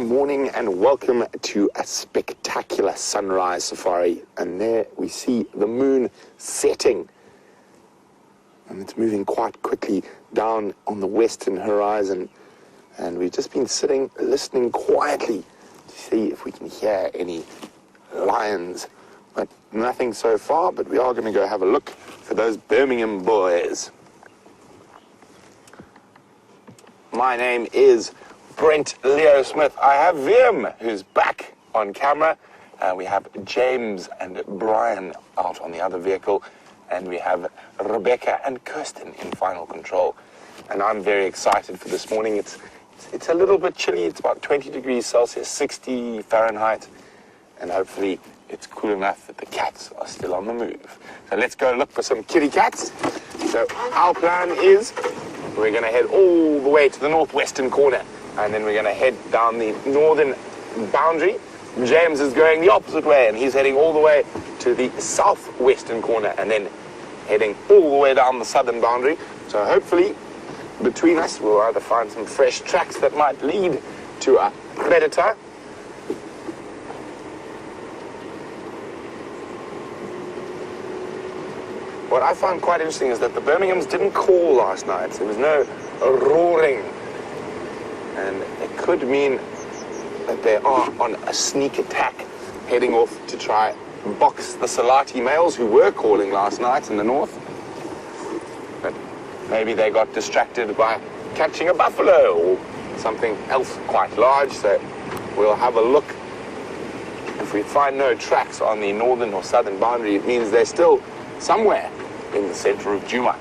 morning and welcome to a spectacular sunrise safari. And there we see the moon setting. And it's moving quite quickly down on the western horizon. And we've just been sitting, listening quietly to see if we can hear any lions. But nothing so far, but we are going to go have a look for those Birmingham Boys. My name is Brent Leo Smith. I have Wium, who's back on camera. We have James and Bryan out on the other vehicle. And we have Rebecca and Kirsten in final control. And I'm very excited for this morning. It's a little bit chilly. It's about 20 degrees Celsius, 60 Fahrenheit. And hopefully it's cool enough that the cats are still on the move. So let's go look for some kitty cats. So our plan is we're going to head all the way to the northwestern corner. And then we're going to head down the northern boundary. James is going the opposite way, and he's heading all the way to the southwestern corner, and then heading all the way down the southern boundary. So hopefully, between us, we'll either find some fresh tracks that might lead to a predator. What I found quite interesting is that the Birminghams didn't call last night. There was no roaring. And it could mean that they are on a sneak attack, heading off to try and box the Salati males who were calling last night in the north. But maybe they got distracted by catching a buffalo or something else quite large, so we'll have a look. If we find no tracks on the northern or southern boundary, it means they're still somewhere in the center of Juma.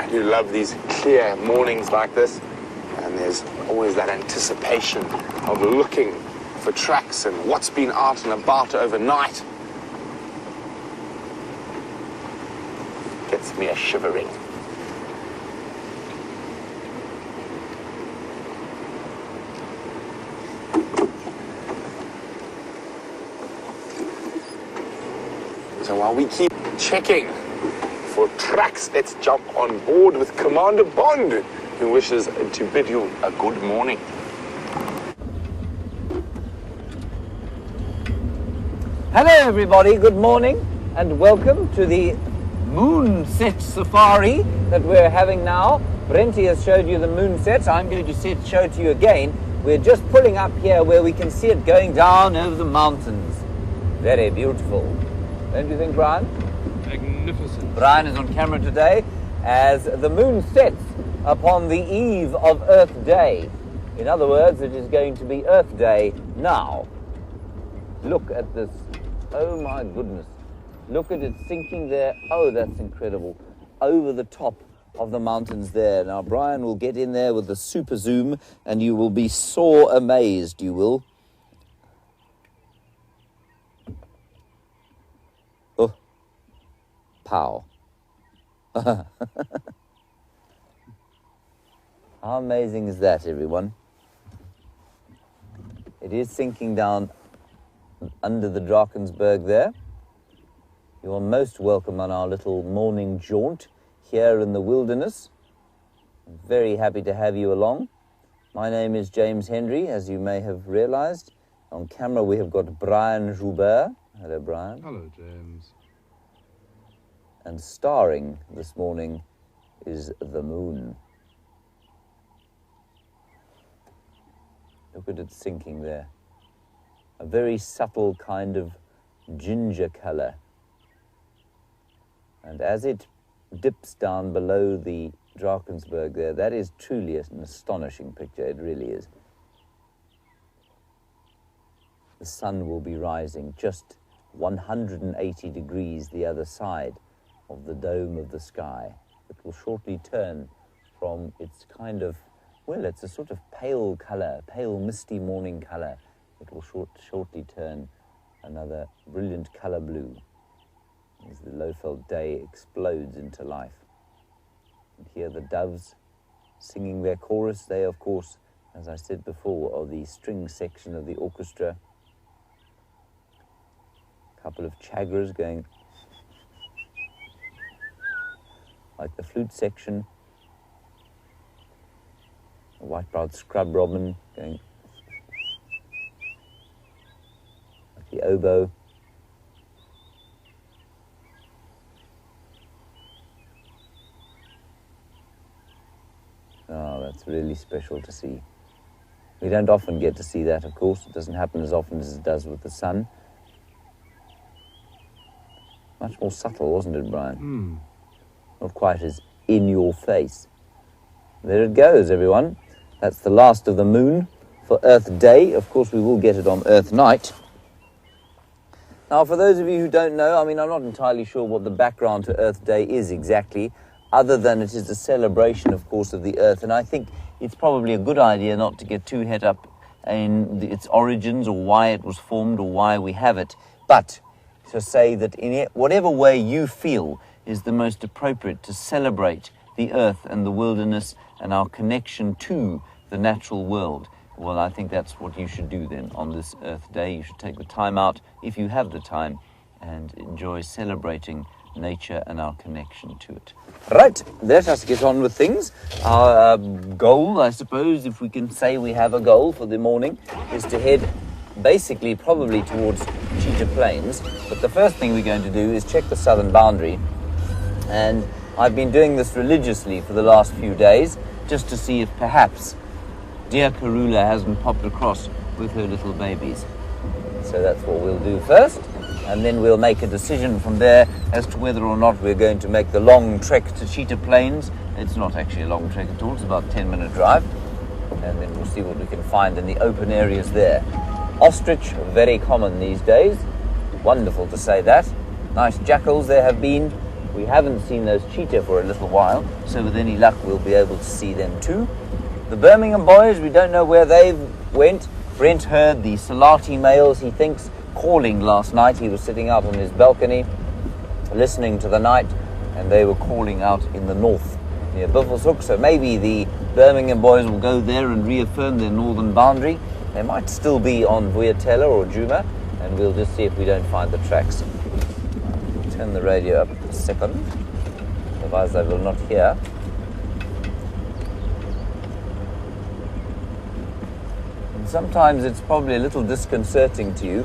I do love these clear mornings like this, and there's always that anticipation of looking for tracks and what's been out and about overnight. Gets me a shivering. So while we keep checking for tracks, let's jump on board with Commander Bond, who wishes to bid you a good morning. Hello everybody, good morning and welcome to the moonset safari that we're having now. Brenty has showed you the moonset. I'm going to show it to you again. We're just pulling up here where we can see it going down over the mountains. Very beautiful. Don't you think, Bryan? Magnificent. Bryan is on camera today as the moon sets upon the eve of Earth Day. In other words, it is going to be Earth Day now. Look at this. Oh my goodness. Look at it sinking there. Oh, that's incredible. Over the top of the mountains there. Now, Bryan will get in there with the super zoom and you will be sore amazed, you will. Oh. Pow. How amazing is that, everyone? It is sinking down under the Drakensberg there. You are most welcome on our little morning jaunt here in the wilderness. I'm very happy to have you along. My name is James Henry, as you may have realized. On camera we have got Bryan Joubert. Hello, Bryan. Hello, James. And starring this morning is the moon. Look at it sinking there. A very subtle kind of ginger color. And as it dips down below the Drakensberg there, that is truly an astonishing picture, it really is. The sun will be rising just 180 degrees the other side of the dome of the sky. It will shortly turn from its kind of, well, it's a sort of pale color, pale misty morning color, It will shortly turn another brilliant colour blue as the low-felt day explodes into life. And here the doves singing their chorus. They, of course, as I said before, are the string section of the orchestra. A couple of chagras going like the flute section. A white-browed scrub robin going like the oboe. Oh, that's really special to see. We don't often get to see that, of course. It doesn't happen as often as it does with the sun. Much more subtle, wasn't it, Bryan? Not quite as in your face. There it goes, everyone. That's the last of the moon for Earth Day. Of course, we will get it on Earth Night. Now, for those of you who don't know, I mean, I'm not entirely sure what the background to Earth Day is exactly, other than it is a celebration, of course, of the Earth. And I think it's probably a good idea not to get too head up in its origins or why it was formed or why we have it, but to say that in it, whatever way you feel is the most appropriate to celebrate the Earth and the wilderness and our connection to the natural world. Well, I think that's what you should do then on this Earth Day. You should take the time out, if you have the time, and enjoy celebrating nature and our connection to it. Right, let us get on with things. Our goal, I suppose, if we can say we have a goal for the morning, is to head basically probably towards Cheetah Plains. But the first thing we're going to do is check the southern boundary. And I've been doing this religiously for the last few days, just to see if perhaps dear Karula hasn't popped across with her little babies. So that's what we'll do first, and then we'll make a decision from there as to whether or not we're going to make the long trek to Cheetah Plains. It's not actually a long trek at all, it's about a 10-minute drive, and then we'll see what we can find in the open areas there. Ostrich, very common these days. Wonderful to say that. Nice jackals there have been. We haven't seen those cheetah for a little while, so with any luck we'll be able to see them too. The Birmingham Boys, we don't know where they went. Brent heard the Salati males, he thinks, calling last night. He was sitting out on his balcony, listening to the night, and they were calling out in the north, near Buffelshoek. So maybe the Birmingham Boys will go there and reaffirm their northern boundary. They might still be on Vuatela or Juma, and we'll just see if we don't find the tracks. Turn the radio up a second, otherwise I will not hear. And sometimes it's probably a little disconcerting to you,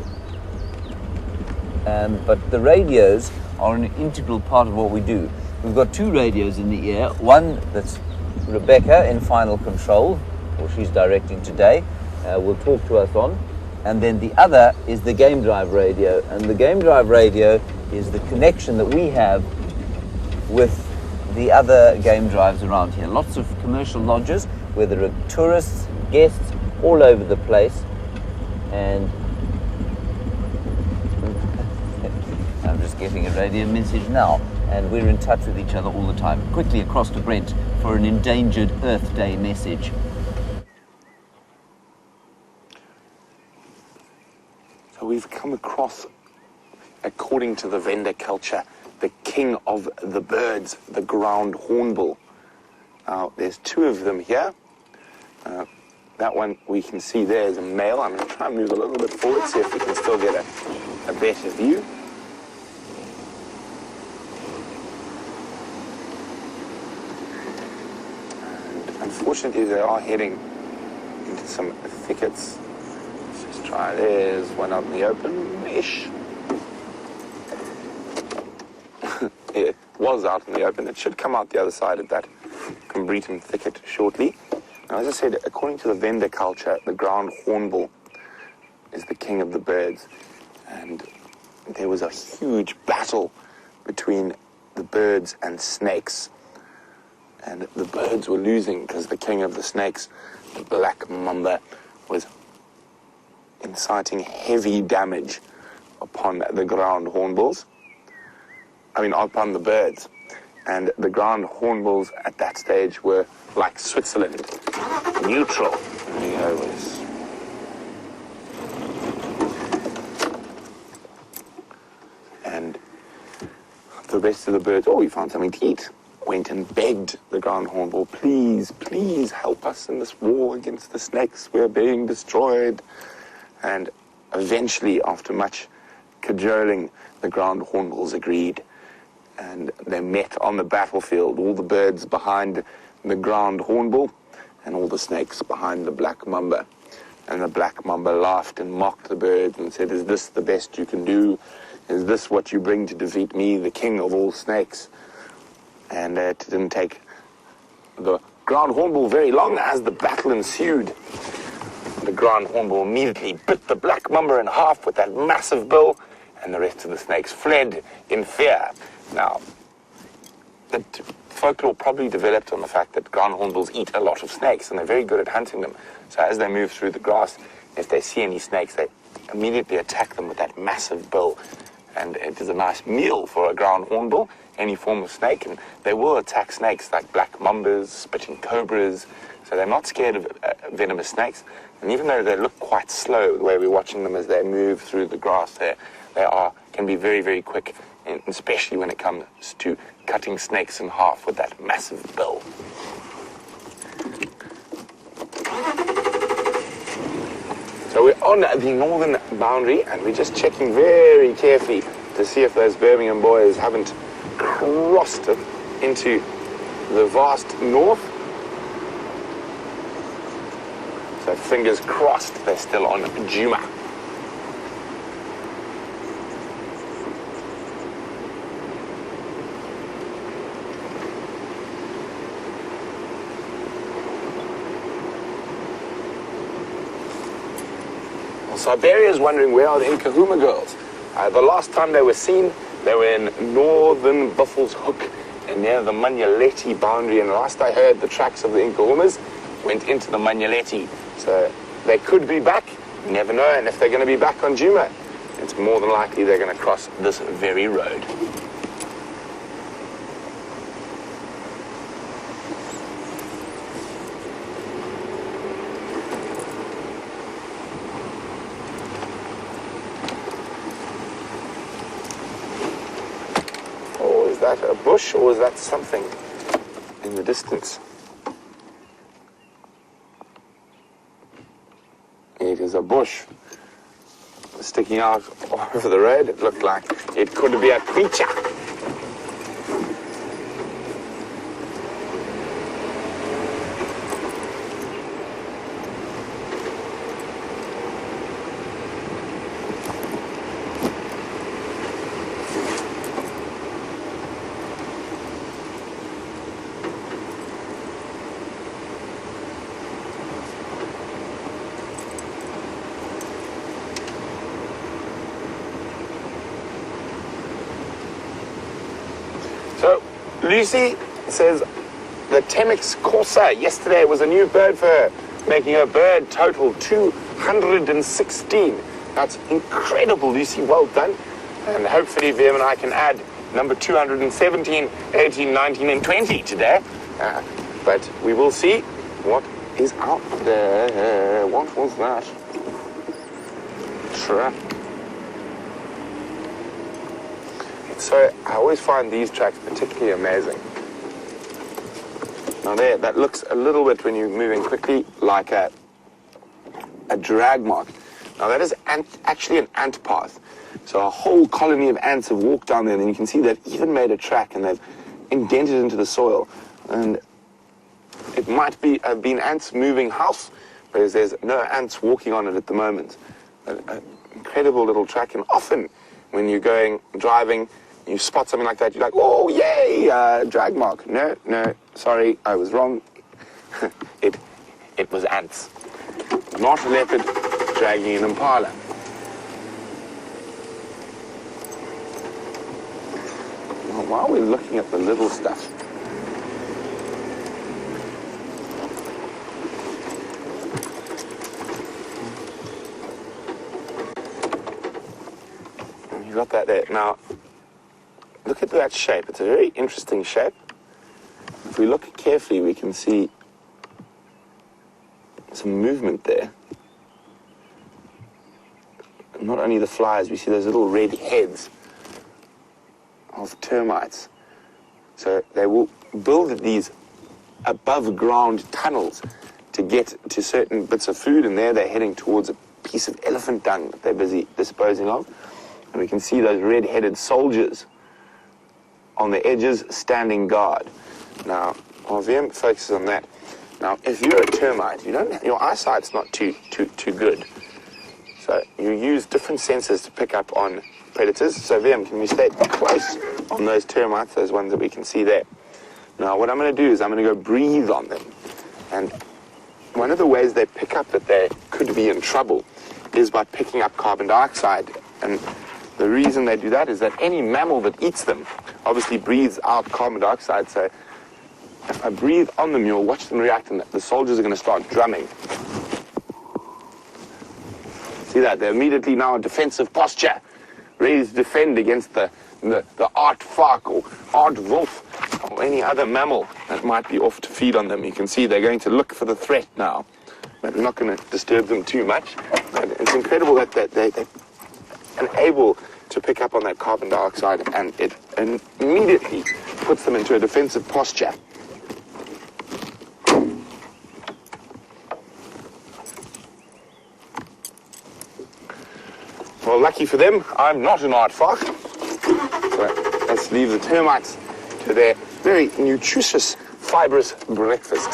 but the radios are an integral part of what we do. We've got two radios in the ear, one that's Rebecca in final control, or she's directing today, will talk to us on, and then the other is the game drive radio, and the game drive radio is the connection that we have with the other game drives around here. Lots of commercial lodges where there are tourists, guests all over the place, and I'm just getting a radio message now, and we're in touch with each other all the time. Quickly across to Brent for an endangered Earth Day message. So we've come across, according to the vendor culture, the king of the birds, the ground hornbill. Now, there's two of them here. That one we can see there is a male. I'm going to try and move a little bit forward, see if we can still get a better view. And unfortunately, they are heading into some thickets. Let's just try. There's one out in the open-ish. It was out in the open. It should come out the other side of that Combretum thicket shortly. Now, as I said, according to the vendor culture, the ground hornbill is the king of the birds. And there was a huge battle between the birds and snakes. And the birds were losing because the king of the snakes, the black mamba, was inciting heavy damage upon the ground hornbills. Upon the birds. And the ground hornbills at that stage were like Switzerland, neutral. There you go, the rest of the birds, oh, we found something to eat, went and begged the ground hornbill, please, please help us in this war against the snakes. We're being destroyed. And eventually, after much cajoling, the ground hornbills agreed. And they met on the battlefield, all the birds behind the ground hornbill and all the snakes behind the black mamba. And the black mamba laughed and mocked the birds and said, is this the best you can do? Is this what you bring to defeat me, the king of all snakes? And it didn't take the ground hornbill very long as the battle ensued. The ground hornbill immediately bit the black mamba in half with that massive bill, and the rest of the snakes fled in fear. Now, the folklore probably developed on the fact that ground hornbills eat a lot of snakes, and they're very good at hunting them. So as they move through the grass, if they see any snakes, they immediately attack them with that massive bill. And it is a nice meal for a ground hornbill, any form of snake, and they will attack snakes like black mambas, spitting cobras, so they're not scared of venomous snakes. And even though they look quite slow, the way we're watching them as they move through the grass there, can be very, very quick, and especially when it comes to cutting snakes in half with that massive bill. So we're on the northern boundary, and we're just checking very carefully to see if those Birmingham Boys haven't crossed it into the vast north. So fingers crossed they're still on Juma. Siberia is wondering where are the Nkahuma girls. The last time they were seen, they were in northern Buffelshoek and near the Manyaleti boundary, and last I heard the tracks of the Nkahumas went into the Manyaleti. So they could be back, you never know, and if they're going to be back on Juma, it's more than likely they're going to cross this very road. Is that a bush or is that something in the distance? It is a bush sticking out over the road. It looked like it could be a creature. So, Lucy says the Temix Corsa yesterday was a new bird for her, making her bird total 216. That's incredible, Lucy. Well done. And hopefully Wium and I can add number 217, 18, 19, and 20 today. But we will see what is out there. What was that? Trap. So I always find these tracks particularly amazing. Now there, that looks a little bit, when you're moving quickly, like a drag mark. Now that is actually an ant path. So a whole colony of ants have walked down there, and you can see they've even made a track and they've indented into the soil. And it might be have been ants moving house, whereas there's no ants walking on it at the moment. An incredible little track, and often when you're driving, you spot something like that, you're like, oh, yay, drag mark. No, sorry, I was wrong. It was ants. Not a leopard dragging an impala. Well, while we're looking at the little stuff, you got that there. Now, look at that shape. It's a very interesting shape. If we look carefully, we can see some movement there. Not only the flies, we see those little red heads of termites. So they will build these above ground tunnels to get to certain bits of food, and there they're heading towards a piece of elephant dung that they're busy disposing of. And we can see those red-headed soldiers on the edges standing guard. Now, Wium focuses on that. Now, if you're a termite, your eyesight's not too good. So you use different sensors to pick up on predators. So Wium, can you stay close on those termites, those ones that we can see there? Now, what I'm going to do is I'm going to go breathe on them. And one of the ways they pick up that they could be in trouble is by picking up carbon dioxide. And the reason they do that is that any mammal that eats them obviously breathes out carbon dioxide. So if I breathe on them, you'll watch them react, and the soldiers are going to start drumming. See that? They're immediately now in defensive posture, ready to defend against the aardvark or aardwolf or any other mammal that might be off to feed on them. You can see they're going to look for the threat now, but we're not going to disturb them too much. But it's incredible that they're able to pick up on that carbon dioxide, and it immediately puts them into a defensive posture. Well, lucky for them, I'm not an aardvark. So let's leave the termites to their very nutritious, fibrous breakfast.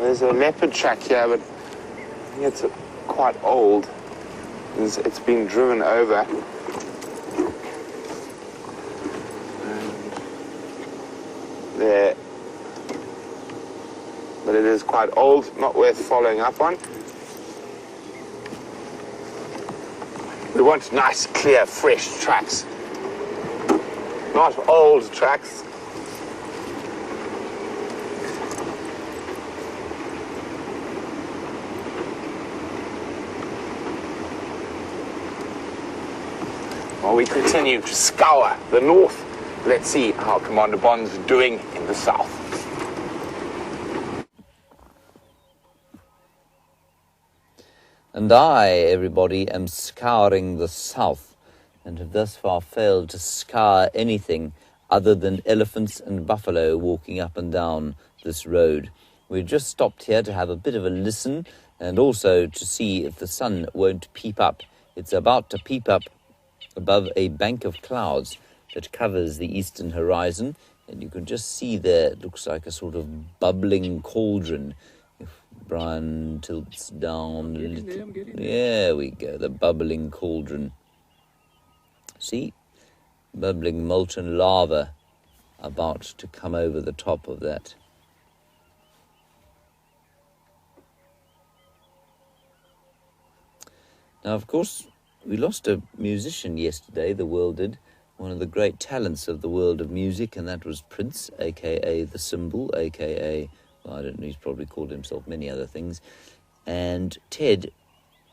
There's a leopard track here, but I think it's quite old. It's been driven over. And there. But it is quite old, not worth following up on. We want nice, clear, fresh tracks. Not old tracks. While we continue to scour the north, let's see how Commander Bond's doing in the south. And I, everybody, am scouring the south, and have thus far failed to scour anything other than elephants and buffalo walking up and down this road. We've just stopped here to have a bit of a listen, and also to see if the sun won't peep up. It's about to peep up above a bank of clouds that covers the eastern horizon, and you can just see there, it looks like a sort of bubbling cauldron. If Bryan tilts down a little. There we go, the bubbling cauldron. See? Bubbling molten lava about to come over the top of that. Now, of course, we lost a musician yesterday, the world did, one of the great talents of the world of music, and that was Prince, a.k.a. the Symbol, a.k.a., well, I don't know, he's probably called himself many other things. And Ted,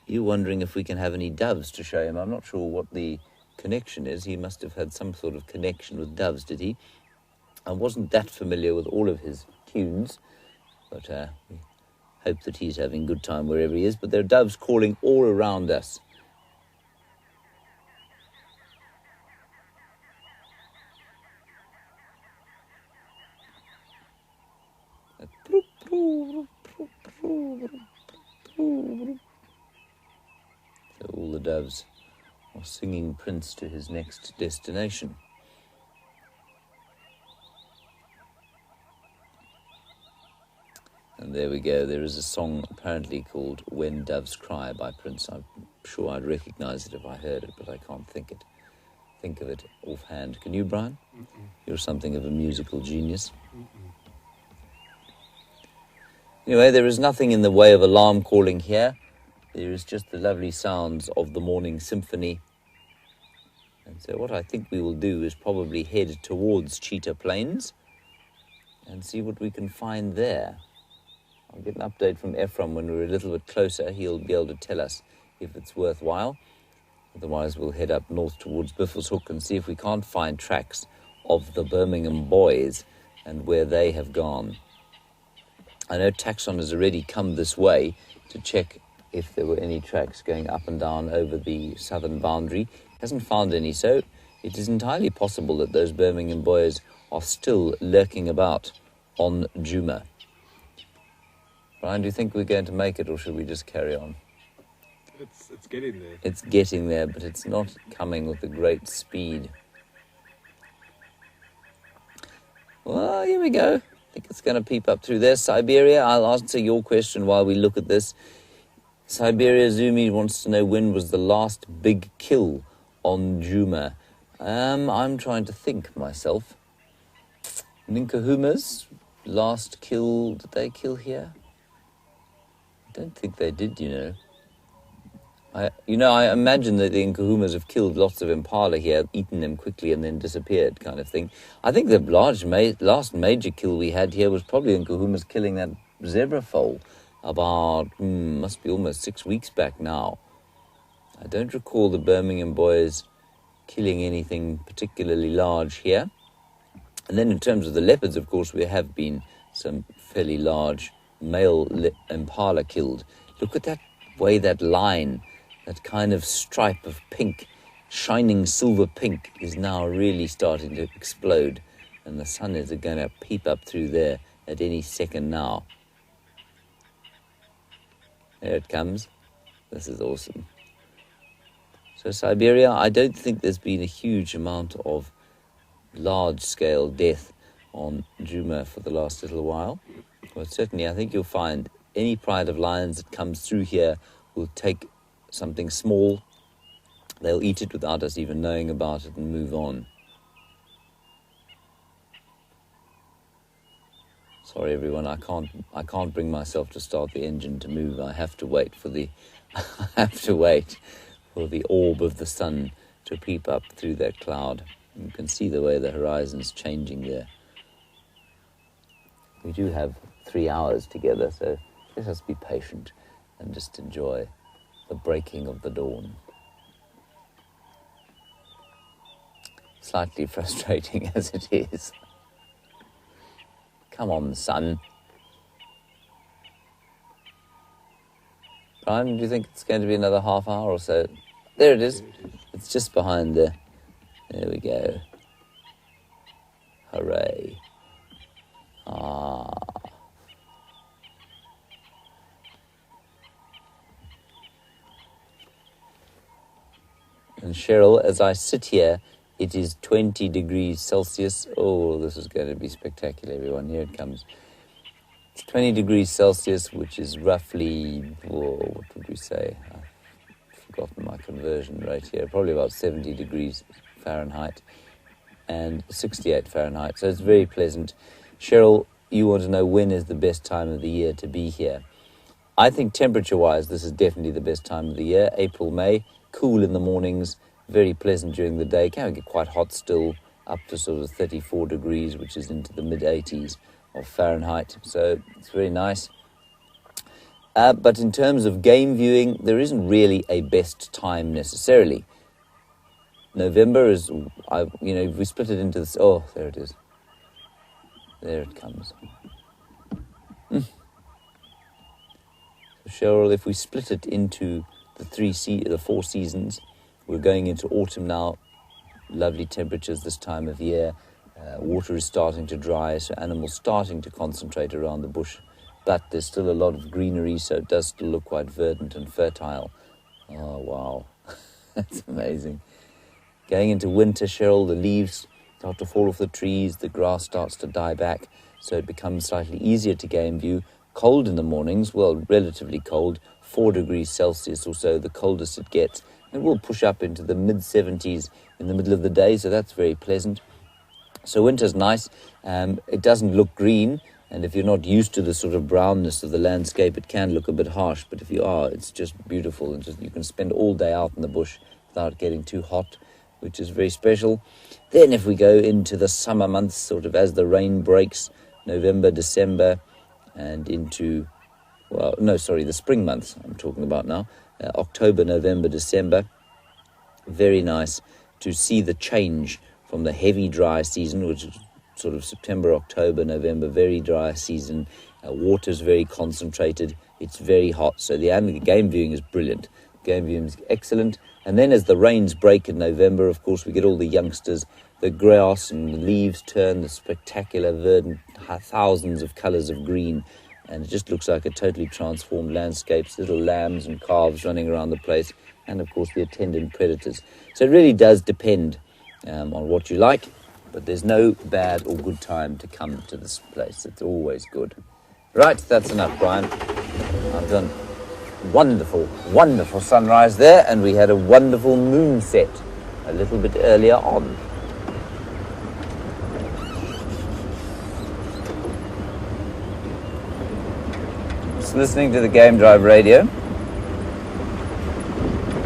you're wondering if we can have any doves to show him. I'm not sure what the connection is. He must have had some sort of connection with doves, did he? I wasn't that familiar with all of his tunes, but we hope that he's having a good time wherever he is. But there are doves calling all around us. So all the doves are singing Prince to his next destination. And there we go. There is a song apparently called When Doves Cry by Prince. I'm sure I'd recognise it if I heard it, but I can't think of it offhand. Can you, Bryan? You're something of a musical genius. Anyway, there is nothing in the way of alarm calling here. There is just the lovely sounds of the morning symphony. And so what I think we will do is probably head towards Cheetah Plains and see what we can find there. I'll get an update from Ephraim when we're a little bit closer. He'll be able to tell us if it's worthwhile. Otherwise, we'll head up north towards Buffelshoek and see if we can't find tracks of the Birmingham Boys and where they have gone. I know Taxon has already come this way to check if there were any tracks going up and down over the southern boundary. Hasn't found any, so it is entirely possible that those Birmingham Boys are still lurking about on Juma. Bryan, do you think we're going to make it, or should we just carry on? It's getting there. It's getting there, but it's not coming with a great speed. Well, here we go. I think it's going to peep up through there. Siberia, I'll answer your question while we look at this. Siberia Zumi wants to know when was the last big kill on Juma. I'm trying to think myself. Ninkahumas, last kill, did they kill here? I don't think they did, you know. I imagine that the Nkahumas have killed lots of impala here, eaten them quickly and then disappeared kind of thing. I think the last major kill we had here was probably Nkahumas killing that zebra foal about, must be almost 6 weeks back now. I don't recall the Birmingham Boys killing anything particularly large here. And then in terms of the leopards, of course, there have been some fairly large male impala killed. Look at that way, that line, that kind of stripe of pink, shining silver pink, is now really starting to explode. And the sun is going to peep up through there at any second now. There it comes. This is awesome. So Siberia, I don't think there's been a huge amount of large-scale death on Juma for the last little while. But certainly I think you'll find any pride of lions that comes through here will take something small. They'll eat it without us even knowing about it and move on. Sorry everyone, I can't bring myself to start the engine to move. I have to wait for the orb of the sun to peep up through that cloud. You can see the way the horizon's changing there. We do have 3 hours together, so let us be patient and just enjoy the breaking of the dawn. Slightly frustrating as it is. Come on, sun. Bryan, do you think it's going to be another half hour or so? There it is. It's just behind there. There we go. Hooray. And Cheryl, as I sit here, it is 20 degrees Celsius. Oh, this is going to be spectacular, everyone. Here it comes. It's 20 degrees Celsius, which is roughly, what would we say? I've forgotten my conversion rate here. Probably about 70 degrees Fahrenheit and 68 Fahrenheit. So it's very pleasant. Cheryl, you want to know when is the best time of the year to be here. I think temperature-wise, this is definitely the best time of the year. April, May, cool in the mornings, very pleasant during the day. Can get quite hot still, up to sort of 34 degrees, which is into the mid-80s of Fahrenheit. So it's very nice. But in terms of game viewing, there isn't really a best time necessarily. November is, if we split it into this, oh, there it is. There it comes. So Cheryl, if we split it into the 4 seasons, we're going into autumn now. Lovely temperatures this time of year. Water is starting to dry, so animals starting to concentrate around the bush. But there's still a lot of greenery, so it does still look quite verdant and fertile. Oh, wow. That's amazing. Going into winter, Cheryl, the leaves start to fall off the trees, the grass starts to die back, so it becomes slightly easier to game view. Cold in the mornings, well, relatively cold, 4 degrees Celsius or so, the coldest it gets. It will push up into the mid-70s in the middle of the day, so that's very pleasant. So winter's nice. It doesn't look green, and if you're not used to the sort of brownness of the landscape, it can look a bit harsh, but if you are, it's just beautiful, and you can spend all day out in the bush without getting too hot, which is very special. Then if we go into the summer months, sort of as the rain breaks, November, December, and into well, no, sorry, the spring months I'm talking about now. October, November, December. Very nice to see the change from the heavy dry season, which is sort of September, October, November, very dry season. Water's very concentrated. It's very hot. So the game viewing is brilliant. Game viewing is excellent. And then as the rains break in November, of course, we get all the youngsters. The grass and the leaves turn, the spectacular verdant, thousands of colours of green. And it just looks like a totally transformed landscapes, little lambs and calves running around the place. And, of course, the attendant predators. So it really does depend on what you like. But there's no bad or good time to come to this place. It's always good. Right, that's enough, Brian. I've done wonderful, wonderful sunrise there, and we had a wonderful moon set a little bit earlier on. Just listening to the Game Drive radio.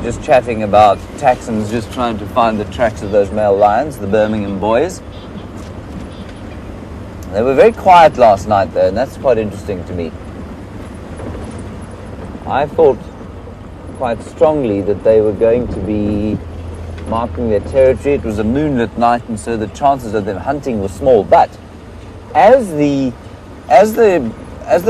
Just chatting about Taxons just trying to find the tracks of those male lions, the Birmingham Boys. They were very quiet last night though, and that's quite interesting to me. I thought quite strongly that they were going to be marking their territory. It was a moonlit night, and so the chances of them hunting were small. But as the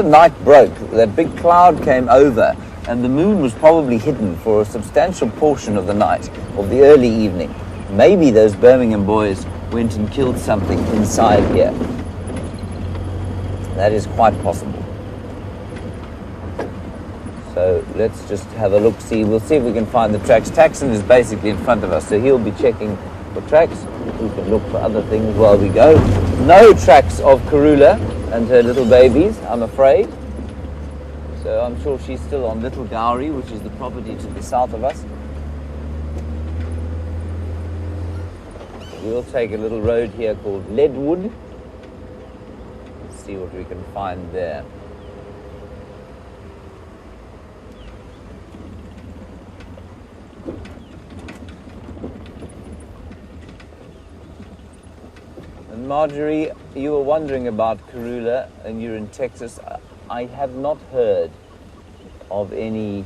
night broke, that big cloud came over, and the moon was probably hidden for a substantial portion of the night, of the early evening. Maybe those Birmingham Boys went and killed something inside here. That is quite possible. So let's just have a look, see. We'll see if we can find the tracks. Taxon is basically in front of us, so he'll be checking for tracks. We can look for other things while we go. No tracks of Karula and her little babies, I'm afraid. So I'm sure she's still on Little Gowrie, which is the property to the south of us. We'll take a little road here called Leadwood. Let's see what we can find there. And Marjorie, you were wondering about Karula, and you're in Texas. I have not heard of any.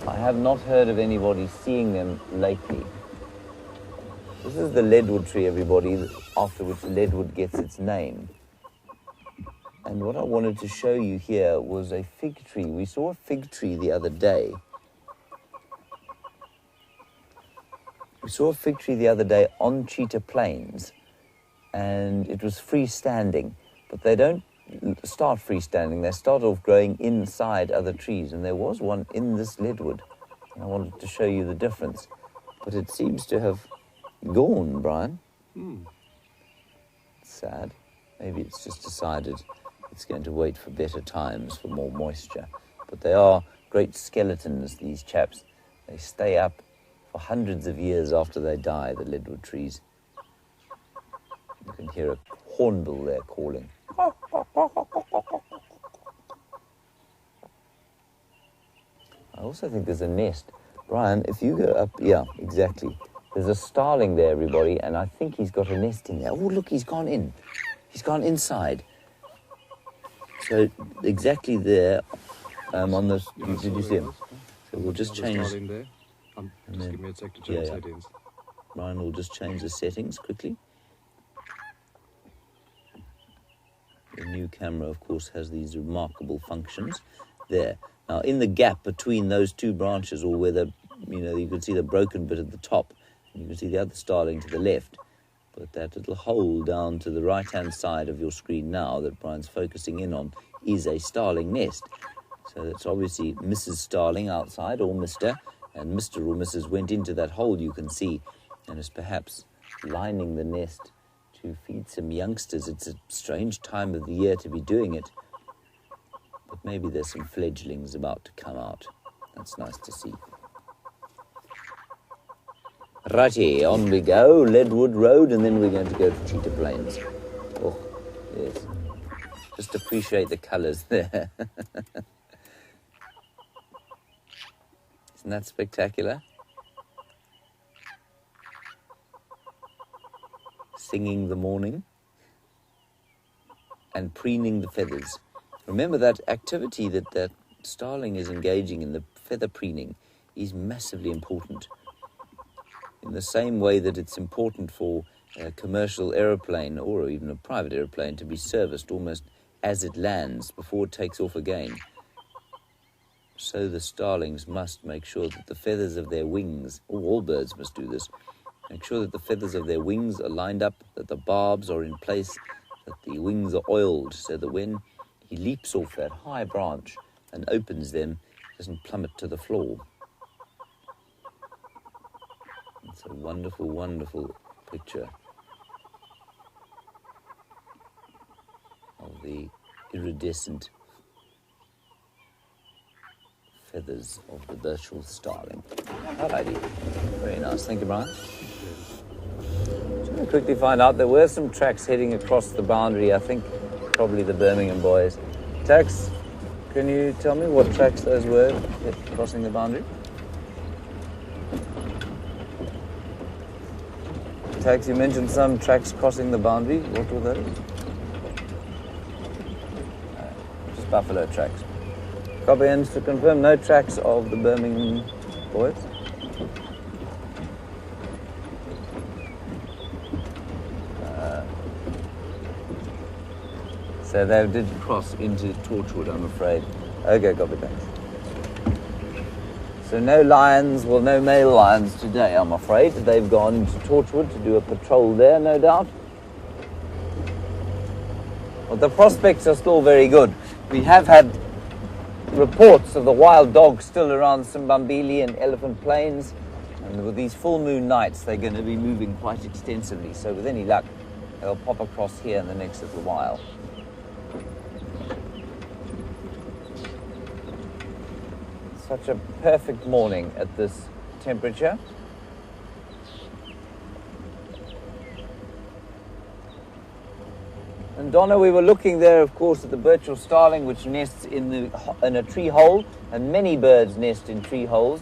I have not heard of anybody seeing them lately. This is the leadwood tree, everybody, after which leadwood gets its name. And what I wanted to show you here was a fig tree. We saw a fig tree the other day. We saw a fig tree the other day on Cheetah Plains, and it was freestanding, but they don't start freestanding. They start off growing inside other trees, and there was one in this leadwood, and I wanted to show you the difference. But it seems to have gone, Brian. Sad. Maybe it's just decided it's going to wait for better times, for more moisture. But they are great skeletons, these chaps. They stay up for hundreds of years after they die, the leadwood trees. You can hear a hornbill there calling. I also think there's a nest. Brian, if you go up, yeah, exactly. There's a starling there, everybody, and I think he's got a nest in there. Oh, look, he's gone in. He's gone inside. So exactly there, on the. Did you see him? So we'll just change. Just give me a sec to change settings. Ryan will just change the settings quickly. The new camera, of course, has these remarkable functions there. Now, in the gap between those two branches, or where the, you can see the broken bit at the top, and you can see the other starling to the left. But that little hole down to the right-hand side of your screen now that Brian's focusing in on is a starling nest. So that's obviously Mrs. Starling outside, or Mr., and Mr. or Mrs. went into that hole you can see, and is perhaps lining the nest to feed some youngsters. It's a strange time of the year to be doing it, but maybe there's some fledglings about to come out. That's nice to see. Righty, on we go, Leadwood Road, and then we're going to go to Cheetah Plains. Oh, yes. Just appreciate the colours there. Isn't that spectacular? Singing the morning and preening the feathers. Remember that activity that starling is engaging in, the feather preening, is massively important. In the same way that it's important for a commercial aeroplane or even a private aeroplane to be serviced almost as it lands before it takes off again, so the starlings must make sure that the feathers of their wings, or all birds must do this, make sure that the feathers of their wings are lined up, that the barbs are in place, that the wings are oiled, so that when he leaps off that high branch and opens them, it doesn't plummet to the floor. It's a wonderful, wonderful picture of the iridescent feathers of the Birchall starling. Alrighty. Very nice. Thank you, Bryan. Just going to quickly find out, there were some tracks heading across the boundary, I think probably the Birmingham Boys. Tax, can you tell me what tracks those were crossing the boundary? Tax, you mentioned some tracks crossing the boundary. What were those? Just buffalo tracks. Copy in to confirm no tracks of the Birmingham Boys. So they did cross into Torchwood, I'm afraid. Okay, copy, thanks. So no lions, well, no male lions today, I'm afraid. They've gone to Torchwood to do a patrol there, no doubt. Well, the prospects are still very good. We have had reports of the wild dogs still around Simbambili and Elephant Plains, and with these full moon nights they're going to be moving quite extensively, so with any luck they'll pop across here in the next little while. Such a perfect morning at this temperature. And Donna, we were looking there, of course, at the Birchall starling, which nests in a tree hole, and many birds nest in tree holes.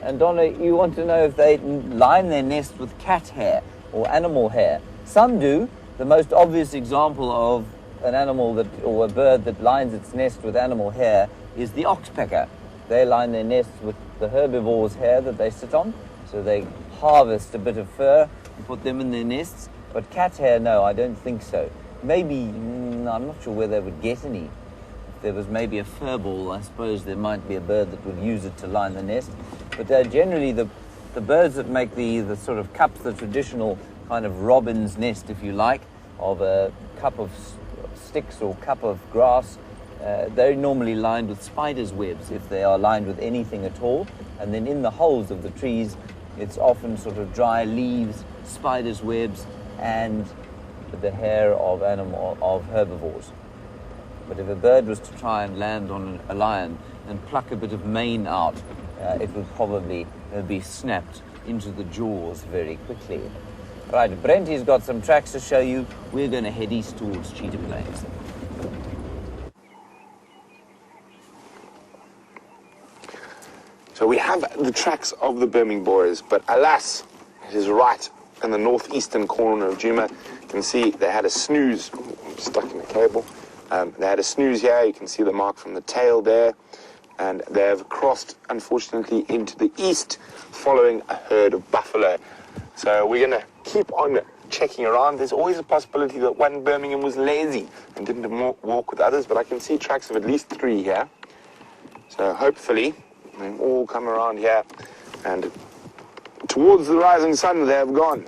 And Donna, you want to know if they line their nest with cat hair or animal hair. Some do. The most obvious example of an animal or a bird that lines its nest with animal hair is the oxpecker. They line their nests with the herbivores' hair that they sit on, so they harvest a bit of fur and put them in their nests. But cat hair, no, I don't think so. Maybe, I'm not sure where they would get any. If there was maybe a fur ball, I suppose there might be a bird that would use it to line the nest. But generally the birds that make the sort of cups, the traditional kind of robin's nest, if you like, of a cup of sticks or cup of grass, they're normally lined with spiders' webs, if they are lined with anything at all. And then in the holes of the trees, it's often sort of dry leaves, spiders' webs, and the hair of herbivores. But if a bird was to try and land on a lion and pluck a bit of mane out, it would probably be snapped into the jaws very quickly. Right, Brenty's got some tracks to show you. We're going to head east towards Cheetah Plains. So we have the tracks of the Birmingham Boys, but alas, it is right in the northeastern corner of Djuma. You can see they had a snooze stuck in a cable. They had a snooze here. You can see the mark from the tail there. And they have crossed, unfortunately, into the east following a herd of buffalo. So we're going to keep on checking around. There's always a possibility that one Birmingham was lazy and didn't walk with others, but I can see tracks of at least 3 here. So hopefully they've all come around here, and towards the rising sun they have gone.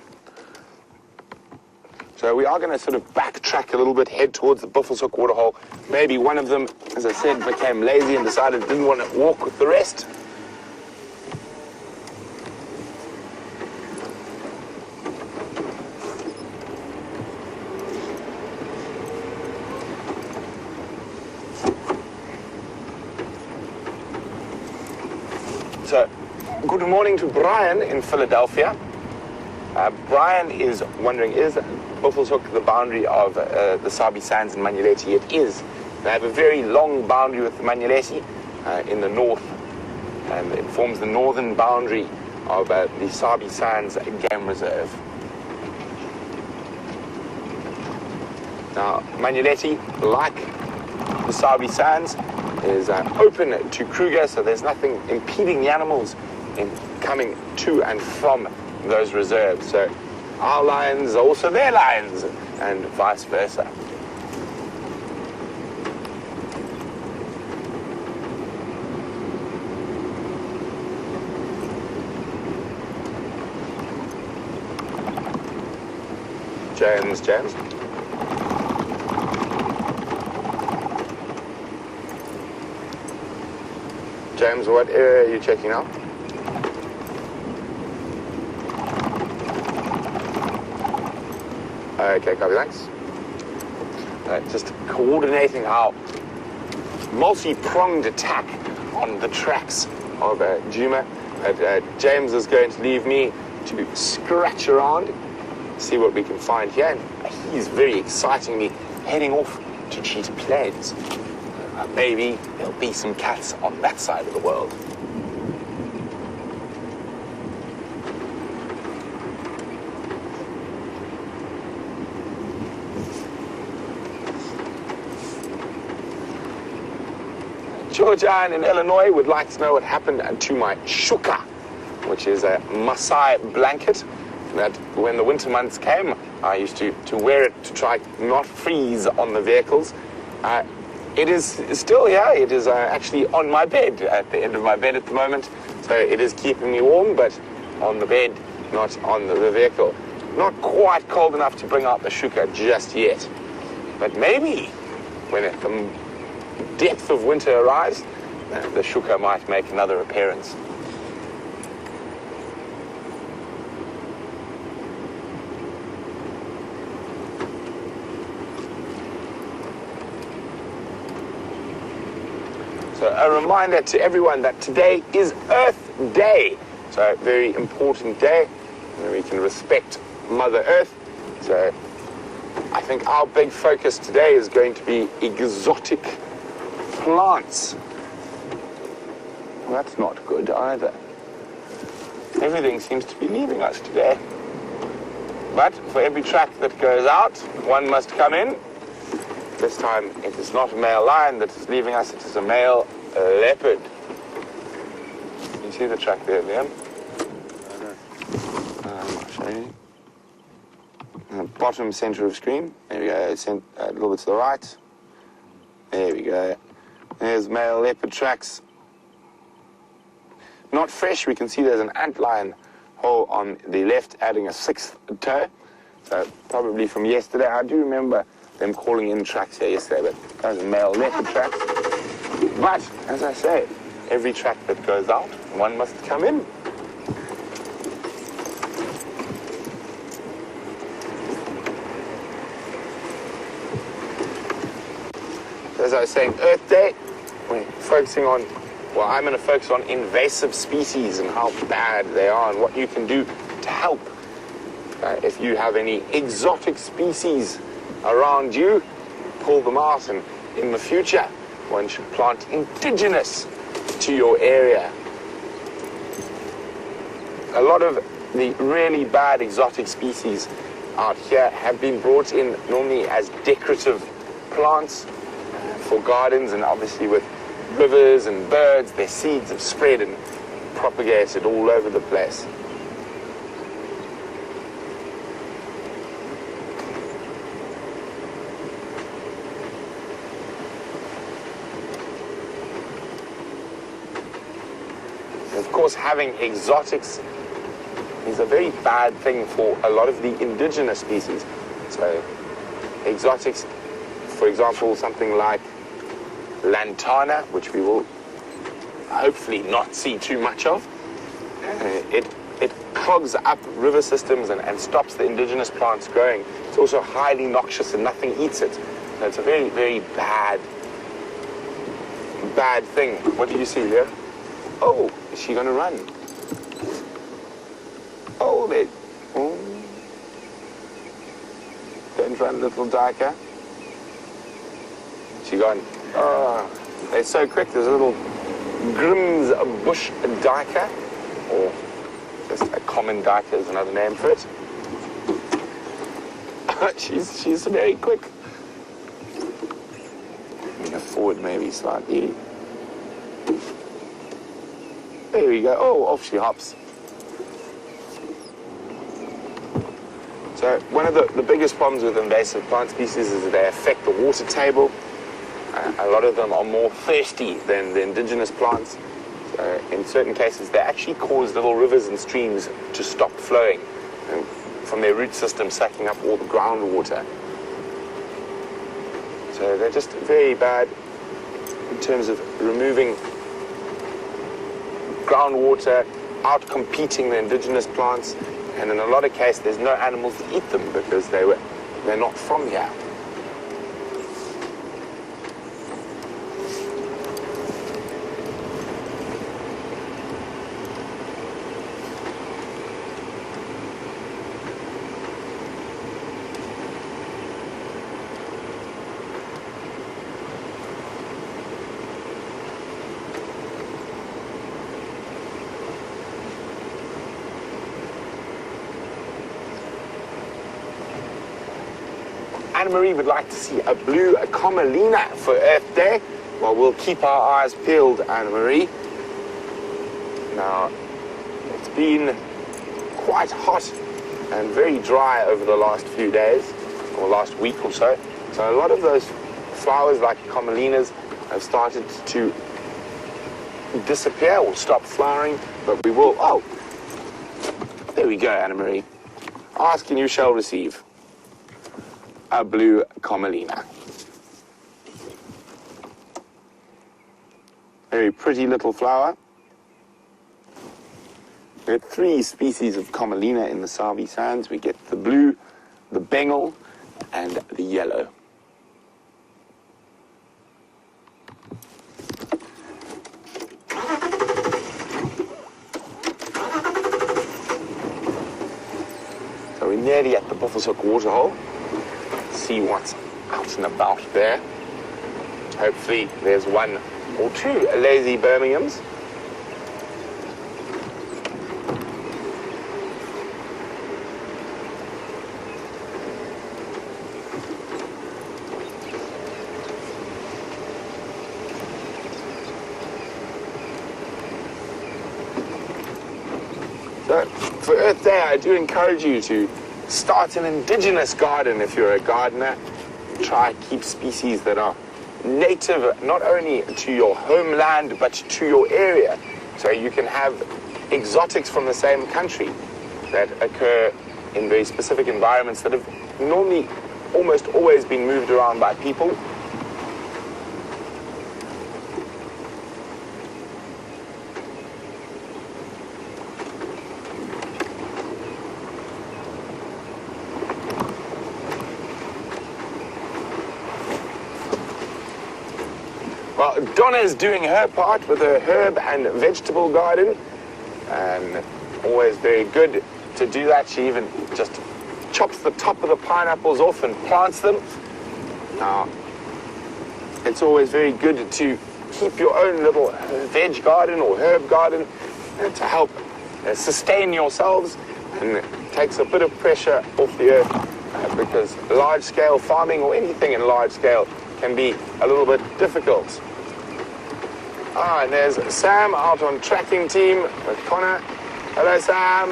So we are going to sort of backtrack a little bit, head towards the Buffelshoek waterhole. Maybe one of them, as I said, became lazy and decided it didn't want to walk with the rest. So, good morning to Bryan in Philadelphia. Bryan is wondering, is Buffelshoek the boundary of the Sabi Sands and Manyeleti? It is. They have a very long boundary with the Manyeleti in the north, and it forms the northern boundary of the Sabi Sands Game Reserve. Now, Manyeleti, like the Sabi Sands is open to Kruger, so there's nothing impeding the animals in coming to and from those reserves. So our lions are also their lions, and vice versa. James. James, what area are you checking out? Okay, copy, thanks. Just coordinating our multi-pronged attack on the tracks of Juma. James is going to leave me to scratch around, see what we can find here. And he's very excitingly heading off to Cheetah Plains. Maybe there'll be some cats on that side of the world. Georgia in Illinois would like to know what happened to my shuka, which is a Maasai blanket that when the winter months came, I used to wear it to try not freeze on the vehicles. It is still here. It is actually on my bed, at the end of my bed at the moment. So it is keeping me warm, but on the bed, not on the vehicle. Not quite cold enough to bring out the shuka just yet. But maybe when the depth of winter arrives, the shuka might make another appearance. So a reminder to everyone that today is Earth Day. So a very important day where we can respect Mother Earth. So I think our big focus today is going to be exotic plants. Well, that's not good either. Everything seems to be leaving us today. But for every track that goes out, one must come in. This time it is not a male lion that is leaving us, it is a male leopard. You see the track there, Liam? I'll show you. Bottom center of screen. There we go, a little bit to the right. There we go. There's male leopard tracks. Not fresh. We can see there's an antlion hole on the left, adding a 6th toe. So probably from yesterday. I do remember them calling in tracks here yesterday, but those are male leopard tracks. But, as I say, every track that goes out, one must come in. As I was saying, Earth Day, we're focusing on, well, I'm going to focus on invasive species and how bad they are and what you can do to help. If you have any exotic species around you, pull them out, and in the future, one should plant indigenous to your area. A lot of the really bad exotic species out here have been brought in normally as decorative plants for gardens, and obviously with rivers and birds, their seeds have spread and propagated all over the place. Of course, having exotics is a very bad thing for a lot of the indigenous species. So, exotics, for example, something like lantana, which we will hopefully not see too much of, it clogs up river systems and stops the indigenous plants growing. It's also highly noxious and nothing eats it. So it's a very, very bad thing. What do you see there? Oh, is she going to run? Oh, there. Oh. Don't run, little duiker. She gone. Oh, they're so quick. There's a little Grimm's bush duiker, or just a common duiker is another name for it. she's very quick. her forward maybe slightly. There we go. Oh, off she hops. So one of the biggest problems with invasive plant species is that they affect the water table. A lot of them are more thirsty than the indigenous plants. In certain cases, they actually cause little rivers and streams to stop flowing from their root system, sucking up all the groundwater. So they're just very bad in terms of removing groundwater, out-competing the indigenous plants, and in a lot of cases, there's no animals to eat them because they're not from here. Anna-Marie would like to see a blue Commelina for Earth Day. Well, we'll keep our eyes peeled, Anna-Marie. Now, it's been quite hot and very dry over the last few days, or last week or so. So a lot of those flowers, like Commelinas, have started to disappear or stop flowering, but we will... Oh, there we go, Anna-Marie. Ask and you shall receive. A blue Commelina. Very pretty little flower. We get 3 species of Commelina in the Savi Sands. We get the blue, the Bengal, and the yellow. So we're nearly at the Buffelshoek waterhole. See what's out and about there. Hopefully there's 1 or 2 lazy Birminghams. So for Earth Day, I do encourage you to start an indigenous garden if you're a gardener. Try to keep species that are native not only to your homeland but to your area. So you can have exotics from the same country that occur in very specific environments that have normally almost always been moved around by people. Well, Donna's doing her part with her herb and vegetable garden, and always very good to do that. She even just chops the top of the pineapples off and plants them. Now, it's always very good to keep your own little veg garden or herb garden to help sustain yourselves, and it takes a bit of pressure off the earth because large-scale farming or anything in large scale can be a little bit difficult. And there's Sam out on tracking team with Connor. Hello, Sam.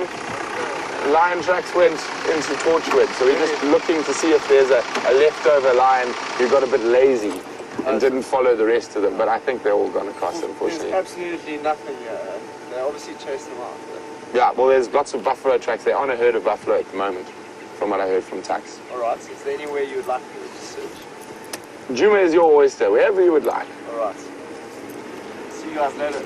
Lion tracks went into Torchwood, so we're just looking to see if there's a leftover lion who got a bit lazy and didn't follow the rest of them, but I think they're all gone across, unfortunately. There's absolutely nothing. They obviously chased them out. Yeah, well, there's lots of buffalo tracks. They're on a herd of buffalo at the moment, from what I heard from Tax. All right, so is there anywhere you would like me to search? Juma is your oyster, wherever you would like. All right. See you guys later.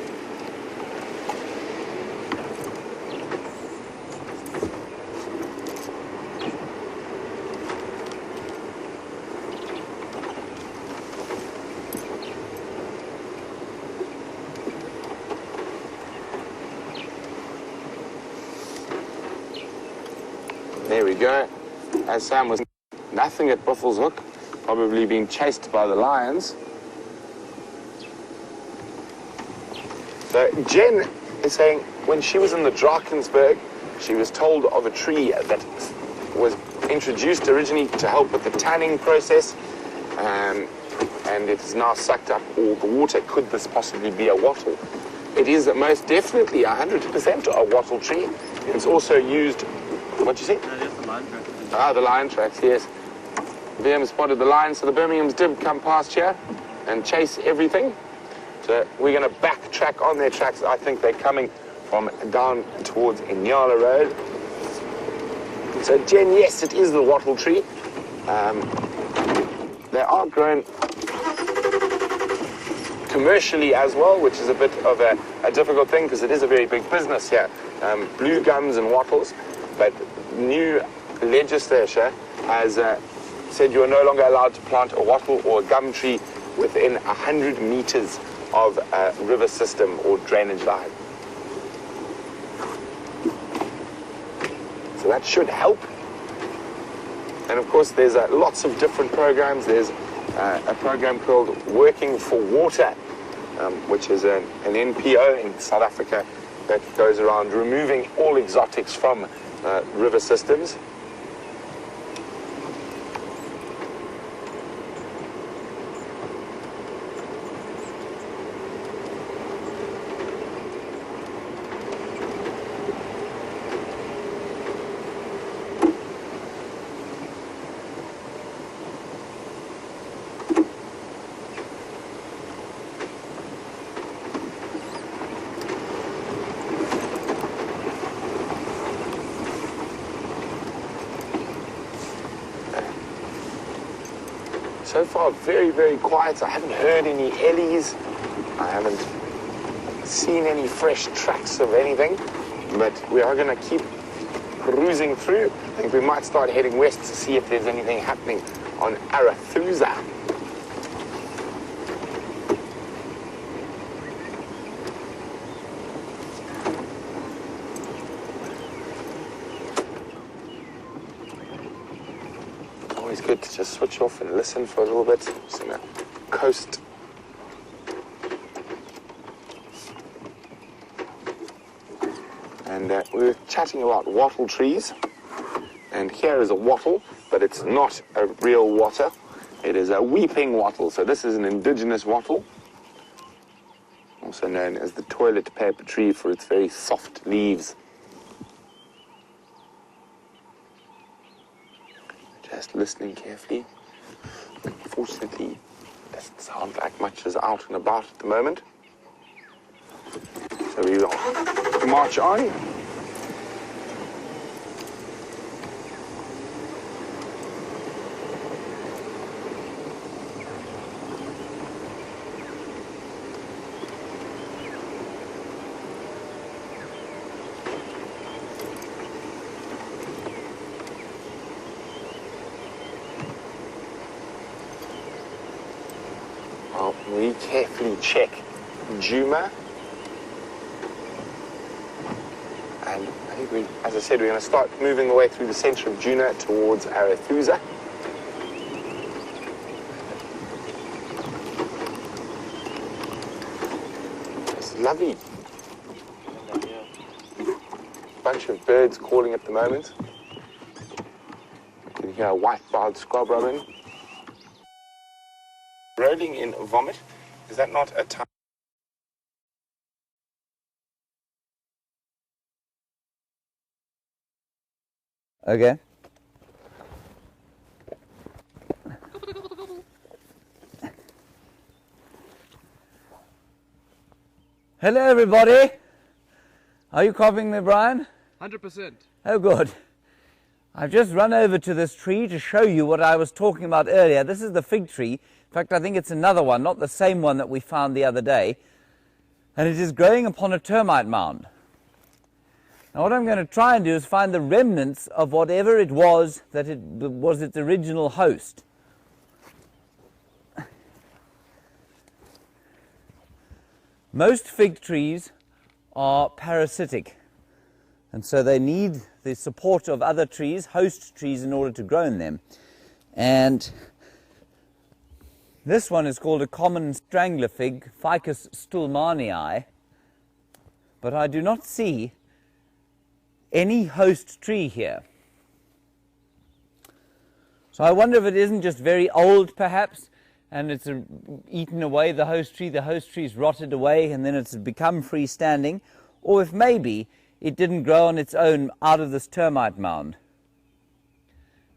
There we go. As Sam was nothing at Buffelshoek, probably being chased by the lions. So Jen is saying when she was in the Drakensberg, she was told of a tree that was introduced originally to help with the tanning process, and and it has now sucked up all the water. Could this possibly be a wattle? It is most definitely 100% a wattle tree. It's also used, what'd you say? No, that's the lion tracks. Ah, the lion tracks, yes. Wium spotted the lion, so the Birminghams did come past here and chase everything. So we're going to backtrack on their tracks. I think they're coming from down towards Inyala Road. So, Jen, yes, it is the wattle tree. They are grown commercially as well, which is a bit of a difficult thing because it is a very big business here. Blue gums and wattles, but new legislature has said you are no longer allowed to plant a wattle or a gum tree within 100 meters of a river system or drainage line. So that should help. And of course, there's lots of different programs. There's a program called Working for Water, which is an NPO in South Africa that goes around removing all exotics from river systems. So far, very, very quiet. I haven't heard any ellies. I haven't seen any fresh tracks of anything. But we are going to keep cruising through. I think we might start heading west to see if there's anything happening on Arathusa. Always good to just switch off and listen for a little bit. Just in a coast. And we were chatting about wattle trees. And here is a wattle, but it's not a real water. It is a weeping wattle. So this is an indigenous wattle, also known as the toilet paper tree for its very soft leaves. Just listening carefully. Unfortunately, it doesn't sound like much is out and about at the moment. So we will march on. We carefully check Djuma, and I think as I said, we're going to start moving away through the centre of Djuna towards Arathusa. It's lovely. Bunch of birds calling at the moment. You can hear a white-browed scrub robin. Rolling in vomit. Is that not a time? Okay. Hello, everybody. Are you copying me, Bryan? 100%. Oh, good. I've just run over to this tree to show you what I was talking about earlier. This is the fig tree. In fact, I think it's another one, not the same one that we found the other day. And it is growing upon a termite mound. Now, what I'm going to try and do is find the remnants of whatever it was that it was its original host. Most fig trees are parasitic, and so they need the support of other trees, host trees, in order to grow in them. And this one is called a common strangler fig, Ficus stulmanii, but I do not see any host tree here. So I wonder if it isn't just very old, perhaps, and it's eaten away the host tree's rotted away, and then it's become freestanding, or if maybe it didn't grow on its own out of this termite mound,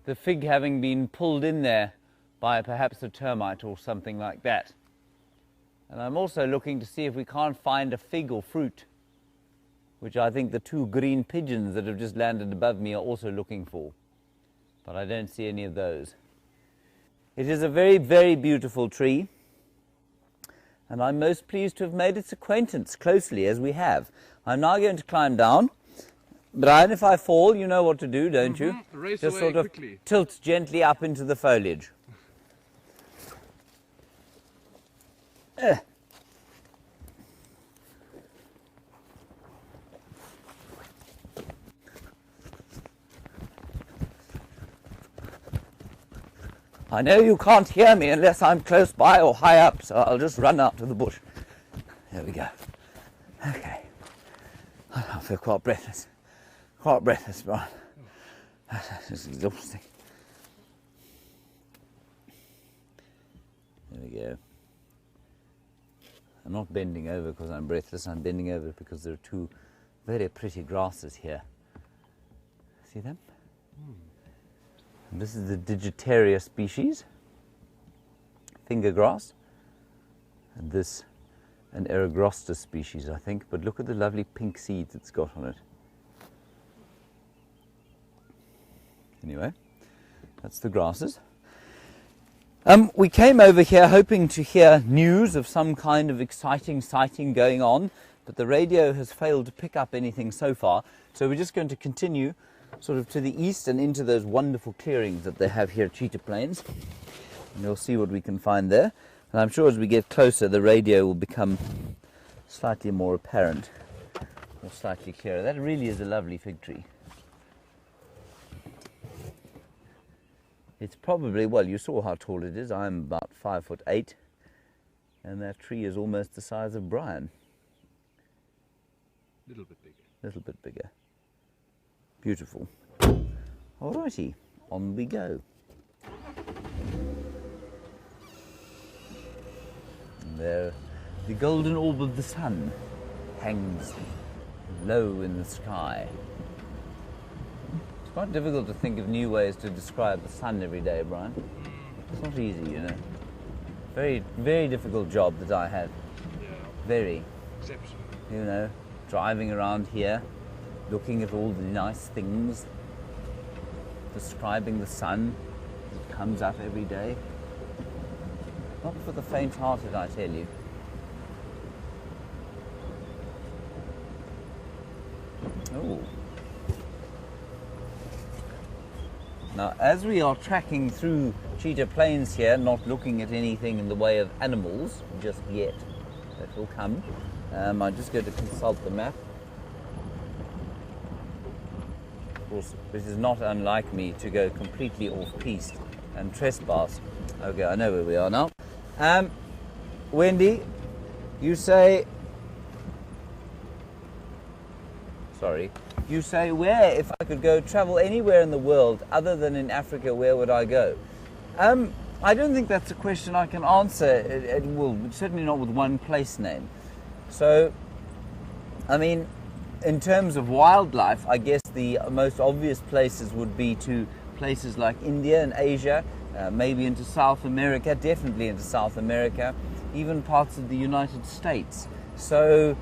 the fig having been pulled in there by perhaps a termite or something like that. And I'm also looking to see if we can't find a fig or fruit, which I think the two green pigeons that have just landed above me are also looking for. But I don't see any of those. It is a very, very beautiful tree, and I'm most pleased to have made its acquaintance closely as we have. I'm now going to climb down. Bryan, if I fall, you know what to do, don't you? Race just away sort of quickly. tilt gently up into the foliage. I know you can't hear me unless I'm close by or high up, so I'll just run out to the bush. There we go. Okay. I feel quite breathless. Quite breathless, Bryan. This is exhausting. There we go. I'm not bending over because I'm breathless. I'm bending over because there are two very pretty grasses here. See them? And this is the Digitaria species, finger grass, and this an Eragrosta species, I think, but look at the lovely pink seeds it's got on it. Anyway, that's the grasses. We came over here hoping to hear news of some kind of exciting sighting going on, but the radio has failed to pick up anything so far, so we're just going to continue sort of to the east and into those wonderful clearings that they have here at Cheetah Plains. And you'll see what we can find there. And I'm sure as we get closer, the radio will become slightly more apparent, or slightly clearer. That really is a lovely fig tree. It's probably, well, you saw how tall it is. I'm about 5'8", and that tree is almost the size of Bryan. Little bit bigger. Little bit bigger. Beautiful. Alrighty, on we go. And there, the golden orb of the sun hangs low in the sky. It's quite difficult to think of new ways to describe the sun every day, Bryan. It's not easy, you know. Very, very difficult job that I have. Yeah. Very. Exceptional. You know, driving around here, looking at all the nice things, describing the sun that comes up every day. Not for the faint-hearted, I tell you. Oh. Now, as we are tracking through Cheetah Plains here, not looking at anything in the way of animals just yet, that will come. I'm just going to consult the map. Of course, this is not unlike me to go completely off-piste and trespass. Okay, I know where we are now. Wendy, you say... Sorry. You say where, if I could go travel anywhere in the world other than in Africa, where would I go? I don't think that's a question I can answer. Well, certainly not with one place name. So, I mean, in terms of wildlife, I guess the most obvious places would be to places like India and Asia, maybe into South America, definitely into South America, even parts of the United States. So,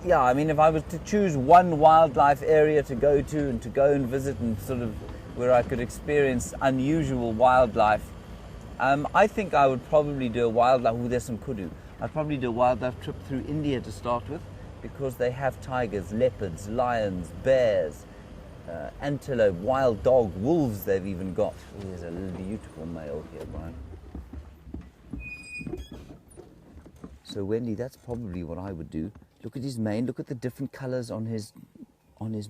yeah, I mean, if I was to choose one wildlife area to go to and to go and visit and sort of where I could experience unusual wildlife, I think I would probably do a wildlife, there's some kudu. I'd probably do a wildlife trip through India to start with, because they have tigers, leopards, lions, bears, antelope, wild dog, wolves they've even got. Oh, there's a beautiful male here, Bryan. So Wendy, that's probably what I would do. Look at his mane, look at the different colours on his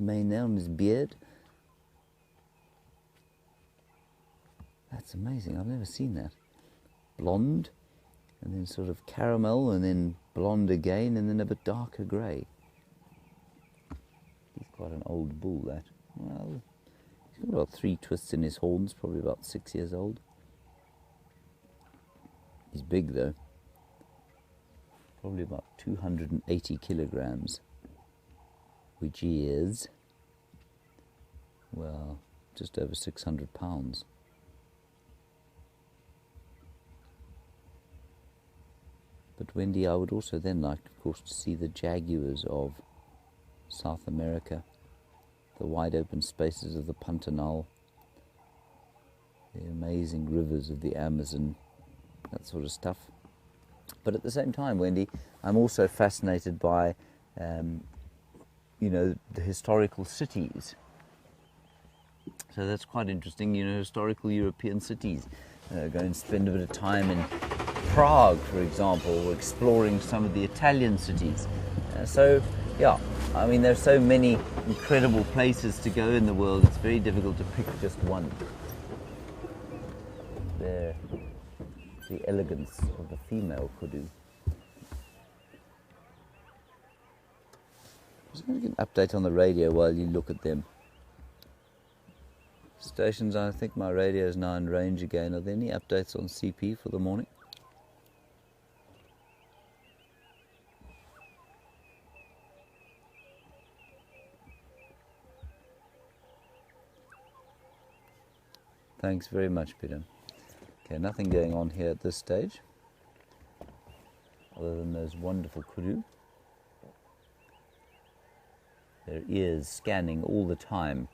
mane there, on his beard. That's amazing, I've never seen that. Blonde, and then sort of caramel, and then blonde again, and then a bit darker grey. He's quite an old bull, that. Well, he's got about 3 twists in his horns, probably about 6 years old. He's big though. Probably about 280 kilograms, which is, well, just over 600 pounds. But Wendy, I would also then like, of course, to see the jaguars of South America, the wide open spaces of the Pantanal, the amazing rivers of the Amazon, that sort of stuff. But at the same time, Wendy, I'm also fascinated by, you know, the historical cities. So that's quite interesting, you know, historical European cities. Go and spend a bit of time in Prague, for example, or exploring some of the Italian cities. So, yeah, I mean, there's so many incredible places to go in the world, it's very difficult to pick just one. There, the elegance of the female kudu. I'm just going to get an update on the radio while you look at them. Stations, I think my radio is now in range again. Are there any updates on CP for the morning? Thanks very much, Peter. Okay, nothing going on here at this stage, other than those wonderful kudu. Their ears scanning all the time,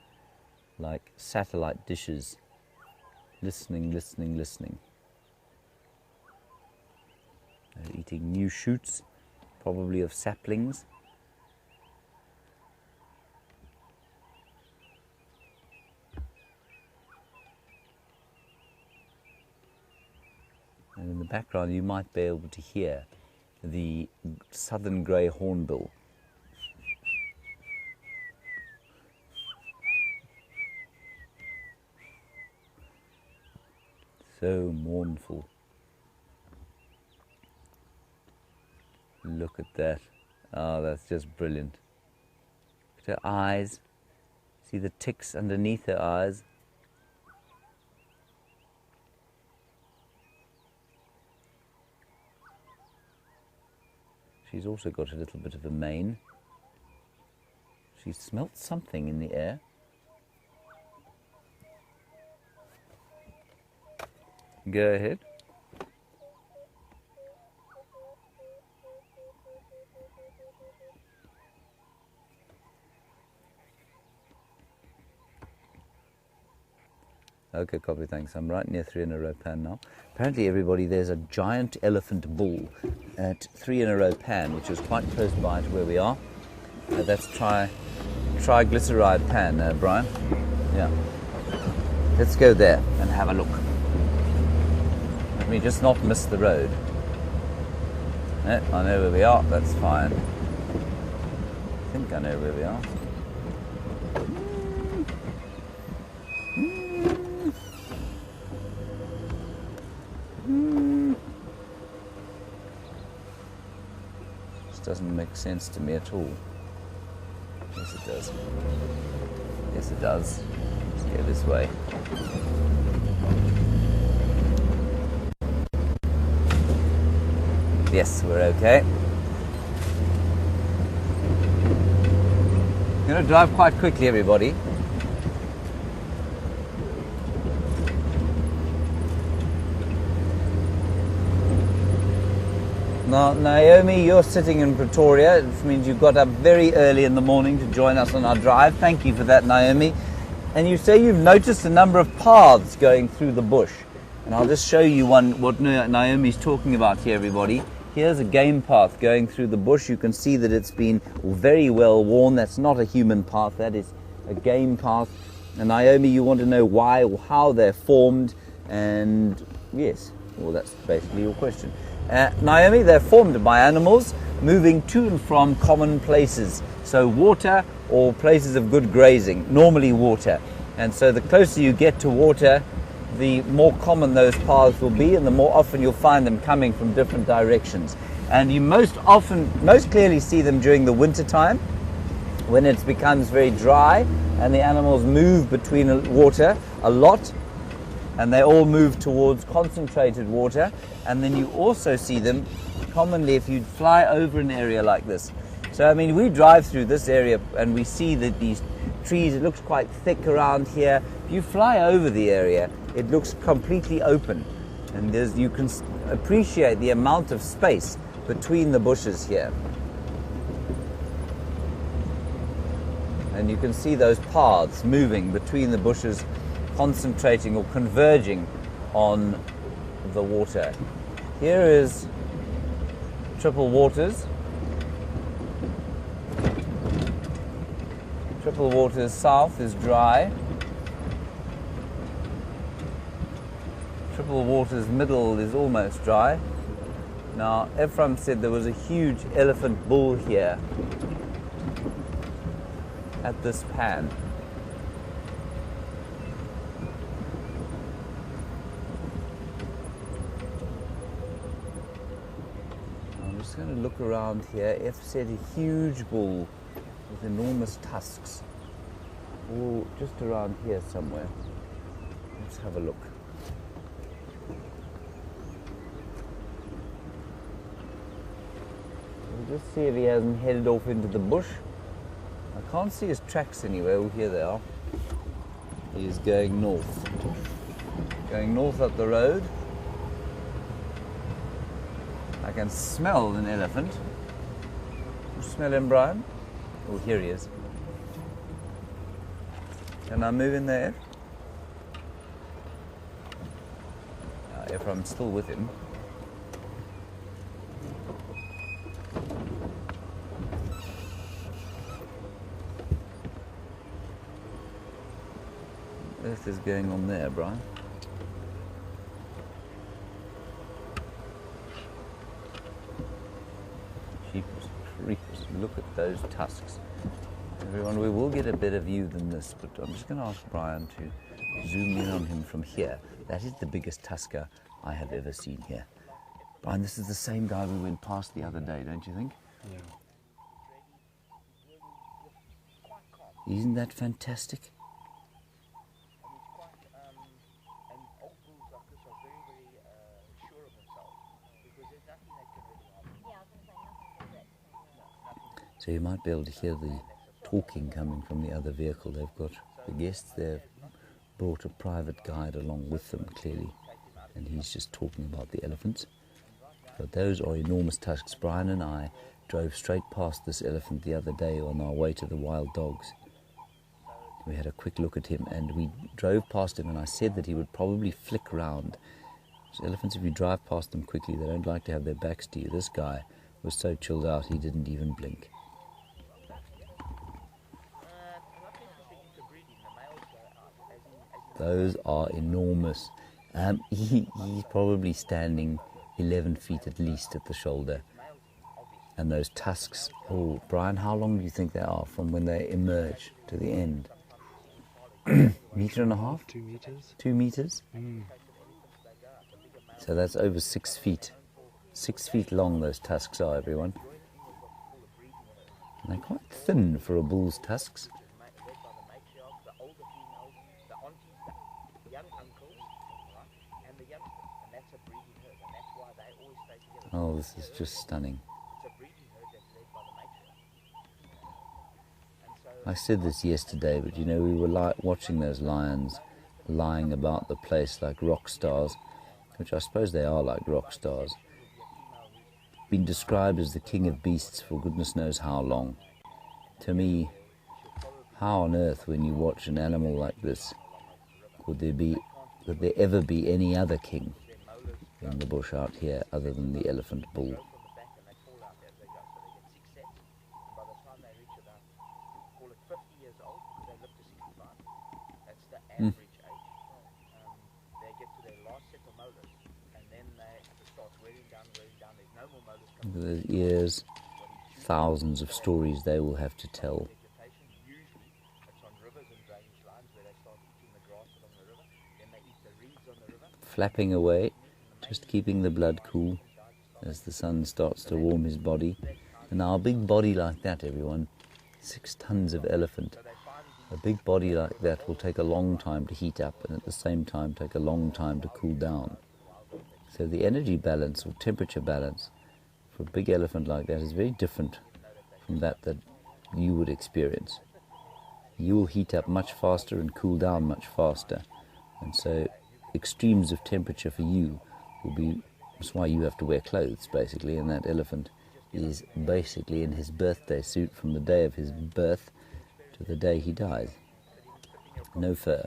like satellite dishes, listening, listening, listening. They're eating new shoots, probably of saplings. And in the background you might be able to hear the southern grey hornbill. So mournful. Look at that. Oh, that's just brilliant. Look at her eyes. See the ticks underneath her eyes. She's also got a little bit of a mane. She smelt something in the air. Go ahead. Okay, copy, thanks. I'm right near 3 in a row pan now. Apparently, everybody, there's a giant elephant bull at 3 in a row pan, which is quite close by to where we are. That's triglyceride pan, Brian. Yeah. Let's go there and have a look. Let me just not miss the road. I know where we are, that's fine. I think I know where we are. This doesn't make sense to me at all. Yes, it does. Yes, it does. Let's go this way. Yes, we're okay. I'm going to drive quite quickly, everybody. Now, Naomi, you're sitting in Pretoria, which means you got up very early in the morning to join us on our drive. Thank you for that, Naomi. And you say you've noticed a number of paths going through the bush. And I'll just show you what Naomi's talking about here, everybody. Here's a game path going through the bush. You can see that it's been very well worn. That's not a human path, that is a game path. And Naomi, you want to know why or how they're formed. And yes, well, that's basically your question. Naomi, they're formed by animals moving to and from common places. So water or places of good grazing, normally water. And so the closer you get to water, the more common those paths will be, and the more often you'll find them coming from different directions. And you most clearly see them during the winter time, when it becomes very dry and the animals move between water a lot. and they all move towards concentrated water. And then you also see them commonly if you fly over an area like this. So I mean, we drive through this area and we see that these trees, it looks quite thick around here. If you fly over the area, it looks completely open, and you can appreciate the amount of space between the bushes here. And you can see those paths moving between the bushes, concentrating or converging on the water. Here is Triple Waters. Triple Waters south is dry. Triple Waters middle is almost dry. Now, Ephraim said there was a huge elephant bull here at this pan. I'm just going to look around here. F said a huge bull with enormous tusks. Oh, just around here somewhere. Let's have a look. We'll just see if he hasn't headed off into the bush. I can't see his tracks anywhere. Oh, here they are. He is going north. Going north up the road. I can smell an elephant. You smell him, Bryan? Oh, here he is. Can I move in there? If I'm still with him. What earth is going on there, Bryan? Jeepers creepers, look at those tusks. Everyone, we will get a better view than this, but I'm just going to ask Bryan to zoom in on him from here. That is the biggest tusker I have ever seen here. Bryan, this is the same guy we went past the other day, don't you think? Yeah. Isn't that fantastic? So you might be able to hear the talking coming from the other vehicle. They've got the guests there, brought a private guide along with them, clearly, and he's just talking about the elephants. But those are enormous tusks. Bryan and I drove straight past this elephant the other day on our way to the wild dogs. We had a quick look at him, and we drove past him, and I said that he would probably flick round. So elephants, if you drive past them quickly, they don't like to have their backs to you. This guy was so chilled out, he didn't even blink. Those are enormous. He's probably standing 11 feet at least at the shoulder. And those tusks, oh, Bryan, how long do you think they are from when they emerge to the end? Metre and a half? 2 meters. 2 meters? So that's over 6 feet. 6 feet long those tusks are, everyone. And they're quite thin for a bull's tusks. Oh, this is just stunning. I said this yesterday, but you know, we were watching those lions lying about the place like rock stars, which I suppose they are like rock stars. Been described as the king of beasts for goodness knows how long. To me, how on earth, when you watch an animal like this, could there ever be any other king in the bush out here other than the elephant bull? Look at those ears, thousands of stories they will have to tell. Flapping away, just keeping the blood cool as the sun starts to warm his body. And now a big body like that, everyone, 6 tons of elephant, A big body like that will take a long time to heat up and at the same time take a long time to cool down. So the energy balance or temperature balance for a big elephant like that is very different from that you would experience. You will heat up much faster and cool down much faster. And so extremes of temperature for you will be, that's why you have to wear clothes basically, and that elephant is basically in his birthday suit from the day of his birth to the day he dies. No fur.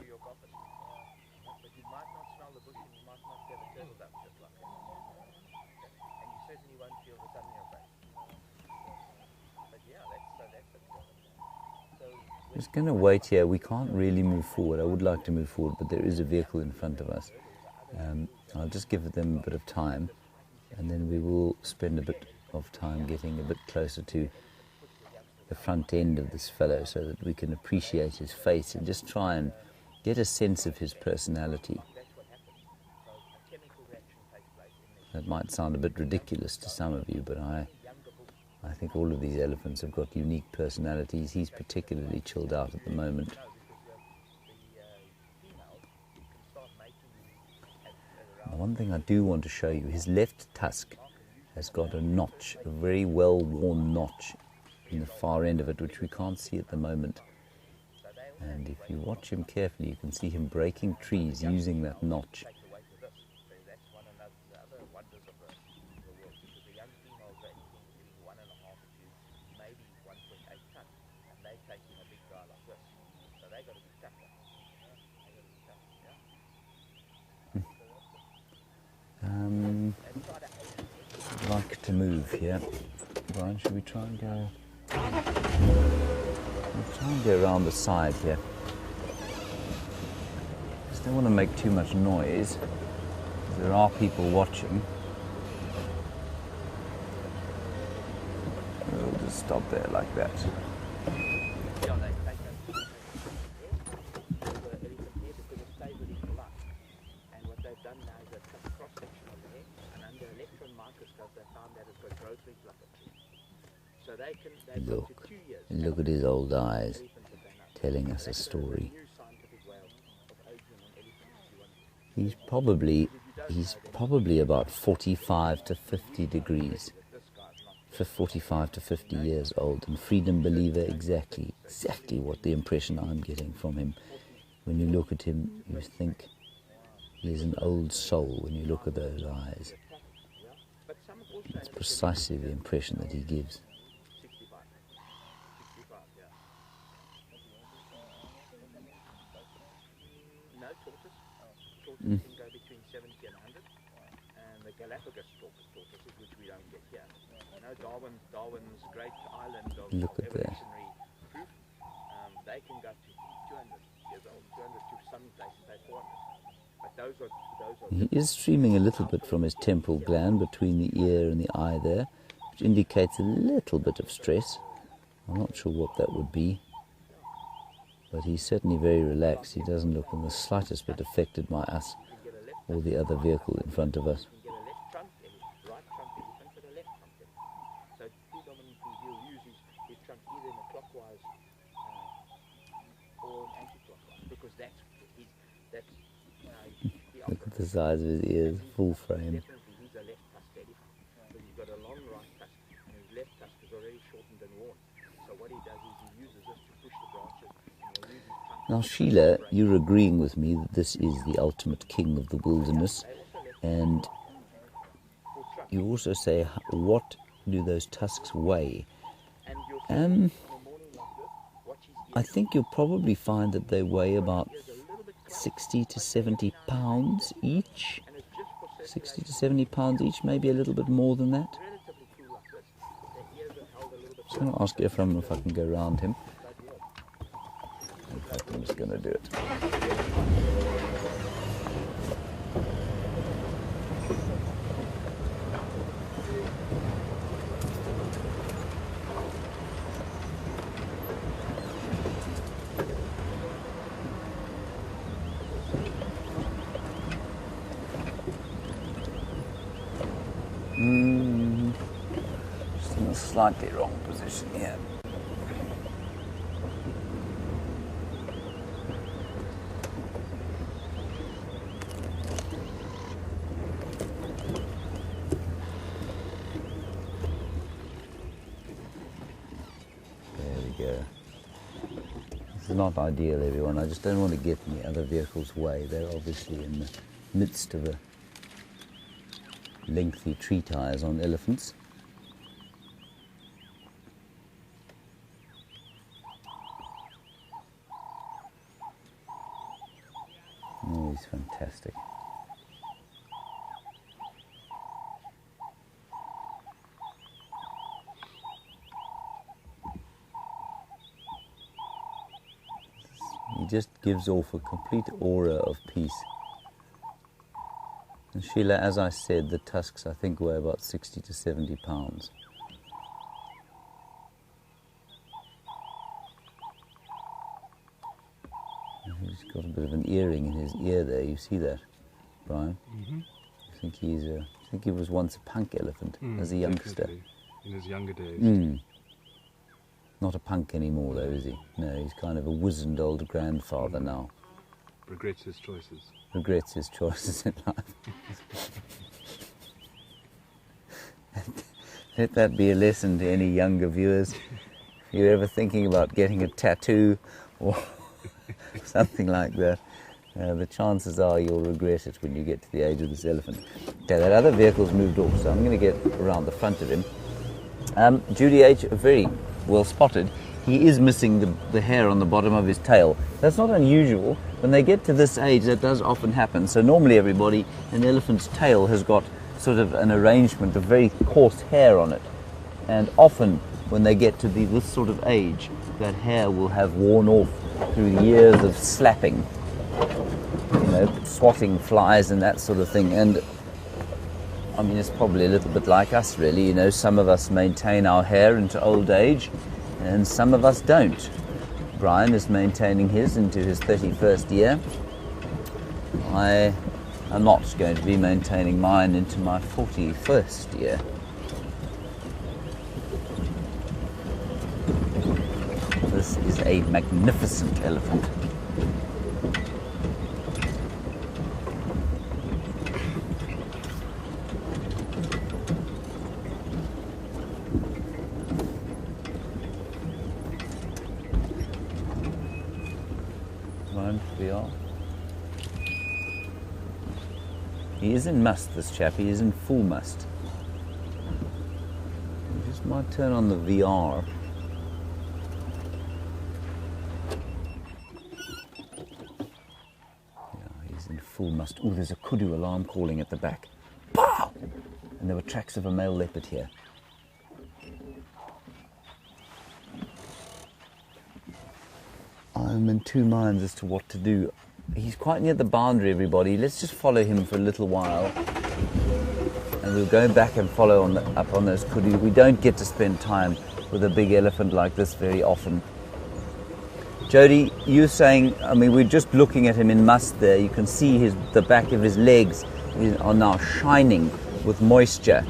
Just going to wait here. We can't really move forward. I would like to move forward, but there is a vehicle in front of us. I'll just give them a bit of time, and then we will spend a bit of time getting a bit closer to the front end of this fellow so that we can appreciate his face and just try and get a sense of his personality. That might sound a bit ridiculous to some of you, but I think all of these elephants have got unique personalities. He's particularly chilled out at the moment. Now, one thing I do want to show you, his left tusk has got a notch, a very well-worn notch in the far end of it, which we can't see at the moment. And if you watch him carefully, you can see him breaking trees using that notch. I'd like to move here. Bryan, should we try and go? We'll try and go around the side here. Just don't want to make too much noise. There are people watching. We'll just stop there like that. Look at his old eyes, telling us a story. He's probably about 45 to 50 degrees, 45 to 50 years old, and freedom believer, exactly what the impression I'm getting from him. When you look at him, you think he's an old soul when you look at those eyes. That's precisely the impression that he gives. Can go between 70 and 100, and the Galapagos tortoises, which we don't get here. You know, Darwin's great island of evolutionary proof, they can go to 200 years old, 200 to some places they 400. But those are. He is streaming a little bit from his temporal gland between the ear and the eye there, which indicates a little bit of stress. I'm not sure what that would be. But he's certainly very relaxed. He doesn't look in the slightest bit affected by us or the other vehicle in front of us. You can get a left trunk ellie, right trunk elephant, but a left trunk ellie. So predominantly he'll use his trunk either in a clockwise or an anti-clockwise, because that's Look at the size of his ears, full frame. Definitely he's a left tusk elephant, because he's got a long right tusk and his left tusk is already shortened and worn. So what he does is he uses this to push the branches. Now, Sheila, you're agreeing with me that this is the ultimate king of the wilderness, and you also say, what do those tusks weigh? I think you'll probably find that they weigh about 60 to 70 pounds each. 60 to 70 pounds each, maybe a little bit more than that. I'm just going to ask Ephraim if I can go around him. In fact, I'm just going to do it. Just in a slightly wrong position here. It's not ideal, everyone. I just don't want to get in the other vehicle's way. They're obviously in the midst of a lengthy treatise on elephants. Oh, he's fantastic. He just gives off a complete aura of peace. And Sheila, as I said, the tusks I think weigh about 60 to 70 pounds. He's got a bit of an earring in his ear there. You see that, Brian? Mm-hmm. I think he was once a punk elephant as a youngster. Definitely. In his younger days. Not a punk anymore, though, is he? No, he's kind of a wizened old grandfather now. Regrets his choices. Regrets his choices in life. Let that be a lesson to any younger viewers. If you're ever thinking about getting a tattoo or something like that, the chances are you'll regret it when you get to the age of this elephant. Okay, that other vehicle's moved off, so I'm going to get around the front of him. Judy H., very well spotted. He is missing the hair on the bottom of his tail. That's not unusual. When they get to this age, that does often happen. So normally everybody, an elephant's tail has got sort of an arrangement of very coarse hair on it. And often when they get to this sort of age, that hair will have worn off through the years of slapping, swatting flies and that sort of thing. And I mean, it's probably a little bit like us, really. Some of us maintain our hair into old age, and some of us don't. Bryan is maintaining his into his 31st year. I am not going to be maintaining mine into my 41st year. This is a magnificent elephant. He is in must, this chap. He is in full must. I just might turn on the VR. Yeah, he's in full must. Oh, there's a Kudu alarm calling at the back. Pow! And there were tracks of a male leopard here. I'm in two minds as to what to do. He's quite near the boundary, everybody. Let's just follow him for a little while. And we'll go back and follow up on those Kudu. We don't get to spend time with a big elephant like this very often. Jody, you're saying, I mean, we're just looking at him in must there. You can see the back of his legs are now shining with moisture.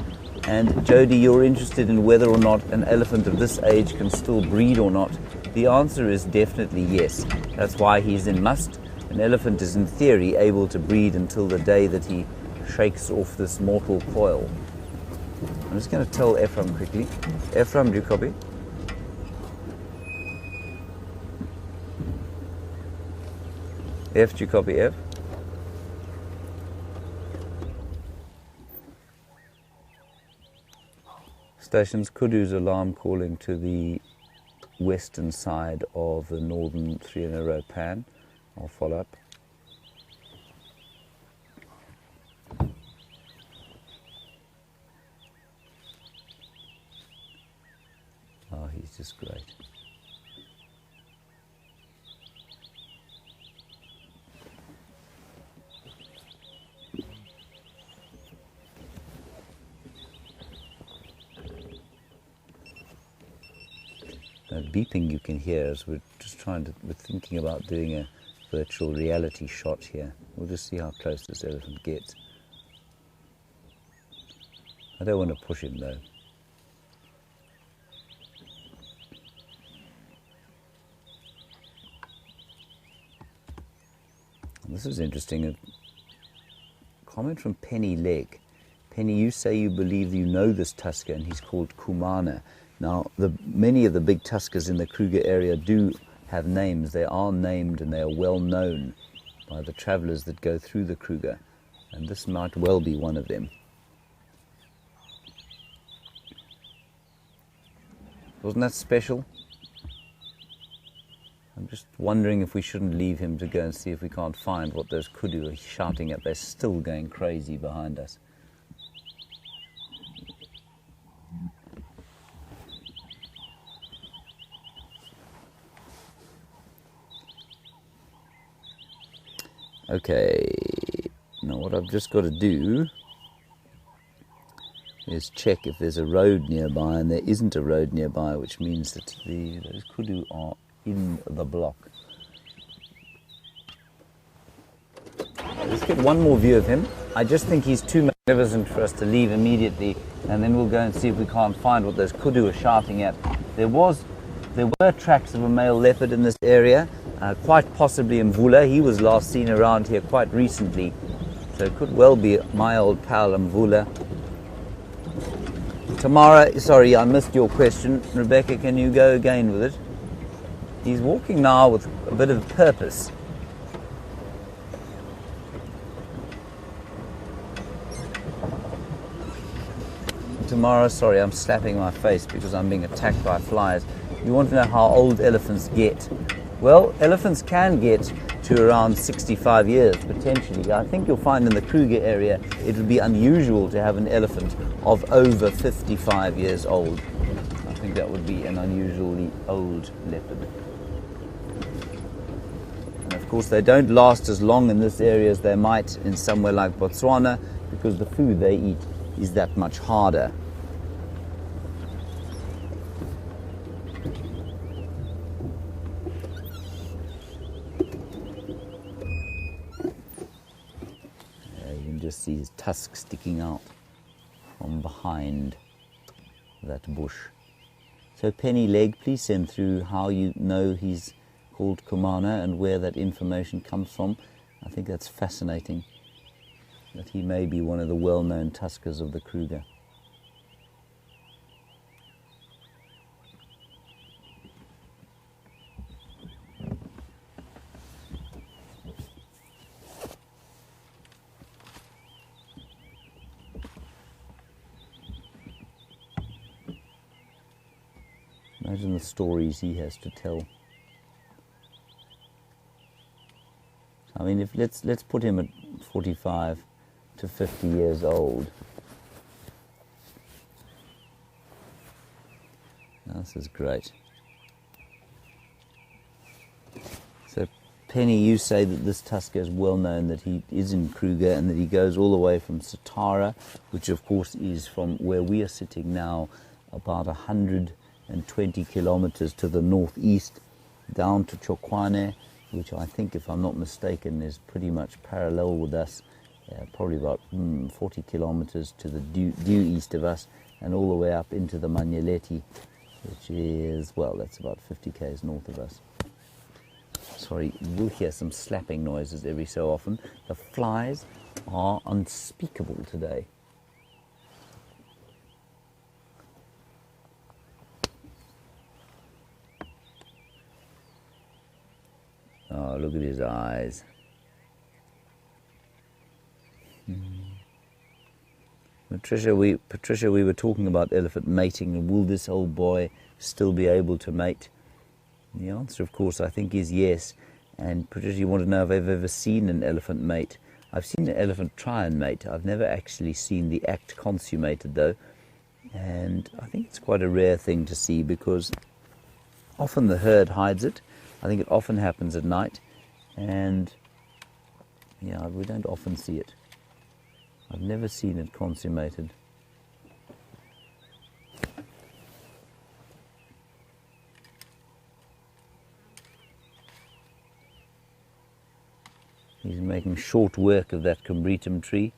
And Jody, you're interested in whether or not an elephant of this age can still breed or not. The answer is definitely yes. That's why he's in must. An elephant is, in theory, able to breed until the day that he shakes off this mortal coil. I'm just going to tell Ephraim quickly. Ephraim, do you copy? F, do you copy F? Stations, Kudu's alarm calling to the western side of the northern 3-in-a-row pan. I'll follow up. Oh, he's just great. That beeping you can hear as we're thinking about doing a virtual reality shot here. We'll just see how close this elephant gets. I don't want to push him though. This is interesting. A comment from Penny Leg. Penny, you say you believe you know this tusker and he's called Kumana. Now, many of the big tuskers in the Kruger area do have names. They are named and they are well known by the travellers that go through the Kruger, and this might well be one of them. Wasn't that special? I'm just wondering if we shouldn't leave him to go and see if we can't find what those Kudu are shouting at. They're still going crazy behind us. Okay, now what I've just got to do is check if there's a road nearby, and there isn't a road nearby, which means that those Kudu are in the block. Let's get one more view of him. I just think he's too magnificent for us to leave immediately, and then we'll go and see if we can't find what those Kudu are shouting at. There were tracks of a male leopard in this area, quite possibly Mvula. He was last seen around here quite recently, so it could well be my old pal Mvula. Tamara, sorry, I missed your question. Rebecca, can you go again with it? He's walking now with a bit of purpose. Tamara, sorry, I'm slapping my face because I'm being attacked by flies. You want to know how old elephants get? Well, elephants can get to around 65 years, potentially. I think you'll find in the Kruger area it would be unusual to have an elephant of over 55 years old. I think that would be an unusually old leopard. And of course, they don't last as long in this area as they might in somewhere like Botswana, because the food they eat is that much harder. Just see his tusk sticking out from behind that bush. So Penny Leg, please send through how you know he's called Kumana and where that information comes from. I think that's fascinating, that he may be one of the well-known tuskers of the Kruger. Imagine the stories he has to tell. I mean, if let's put him at 45 to 50 years old. This is great. So, Penny, you say that this tusker is well known, that he is in Kruger and that he goes all the way from Satara, which of course is from where we are sitting now, about 120 kilometers to the northeast, down to Chokwane, which I think, if I'm not mistaken, is pretty much parallel with us, probably about 40 kilometers to the due east of us, and all the way up into the Manyeleti, which is, well, that's about 50 k's north of us. Sorry, we'll hear some slapping noises every so often. The flies are unspeakable today. Oh, look at his eyes. Patricia, we were talking about elephant mating, and will this old boy still be able to mate? The answer, of course, I think is yes. And Patricia, you want to know if I've ever seen an elephant mate? I've seen an elephant try and mate. I've never actually seen the act consummated, though. And I think it's quite a rare thing to see, because often the herd hides it. I think it often happens at night, and yeah, we don't often see it. I've never seen it consummated. He's making short work of that combretum tree.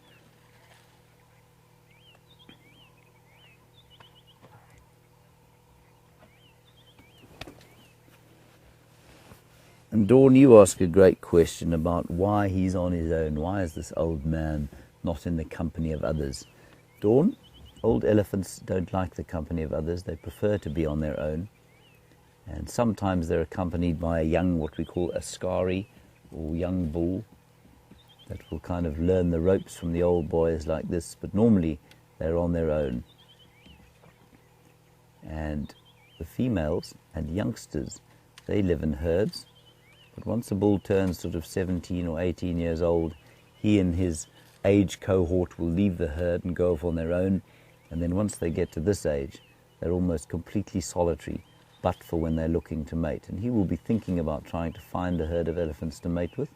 And Dawn, you ask a great question about why he's on his own. Why is this old man not in the company of others? Dawn, old elephants don't like the company of others. They prefer to be on their own. And sometimes they're accompanied by a young, what we call a skari, or young bull, that will kind of learn the ropes from the old boys like this, but normally they're on their own. And the females and youngsters, they live in herds, but once a bull turns sort of 17 or 18 years old, he and his age cohort will leave the herd and go off on their own, and then once they get to this age, they're almost completely solitary, but for when they're looking to mate. And he will be thinking about trying to find a herd of elephants to mate with.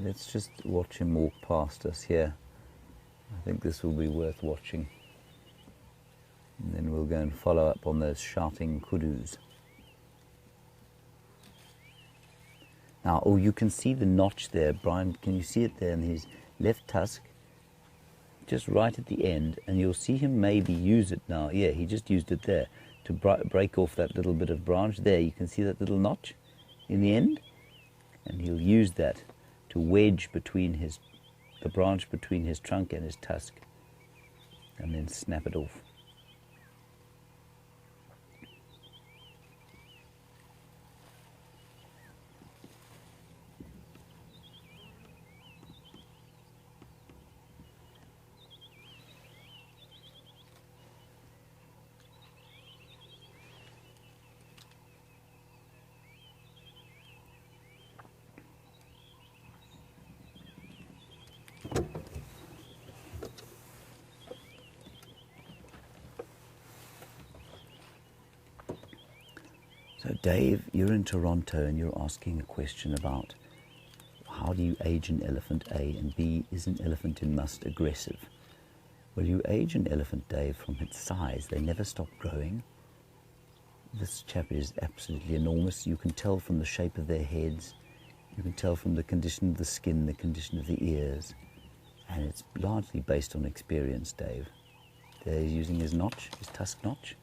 Let's just watch him walk past us here. I think this will be worth watching. And then we'll go and follow up on those shouting kudus. Now, oh, you can see the notch there, Brian. Can you see it there in his left tusk? Just right at the end, and you'll see him maybe use it now. Yeah, he just used it there to break off that little bit of branch. There, you can see that little notch in the end, and he'll use that to wedge between the branch between his trunk and his tusk, and then snap it off. So Dave, you're in Toronto and you're asking a question about how do you age an elephant, A, and B, is an elephant in must aggressive? Well, you age an elephant, Dave, from its size. They never stop growing. This chap is absolutely enormous. You can tell from the shape of their heads. You can tell from the condition of the skin, the condition of the ears. And it's largely based on experience, Dave. There he's using his notch, his tusk notch.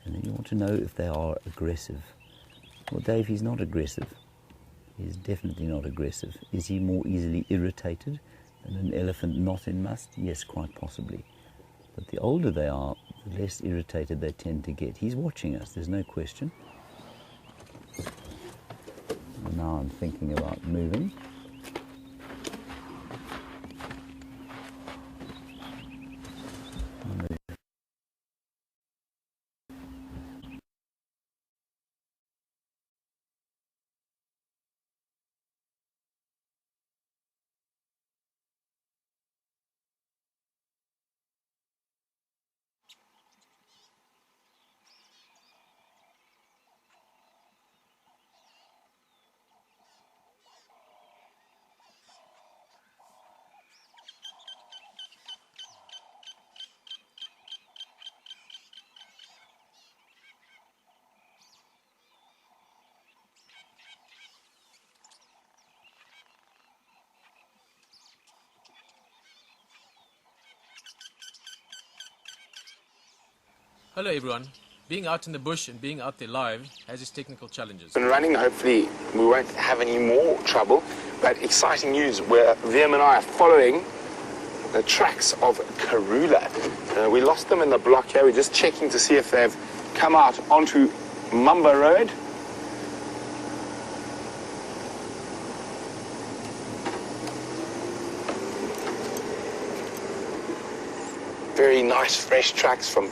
And then you want to know if they are aggressive. Well, Dave, he's not aggressive. He's definitely not aggressive. Is he more easily irritated than an elephant not in must? Yes, quite possibly. But the older they are, the less irritated they tend to get. He's watching us, there's no question. And now I'm thinking about moving. Hello everyone. Being out in the bush and being out there live has its technical challenges. Been running, hopefully we won't have any more trouble, but exciting news where Wium and I are following the tracks of Karula. We lost them in the block here. We're just checking to see if they've come out onto Mumba Road. Very nice fresh tracks from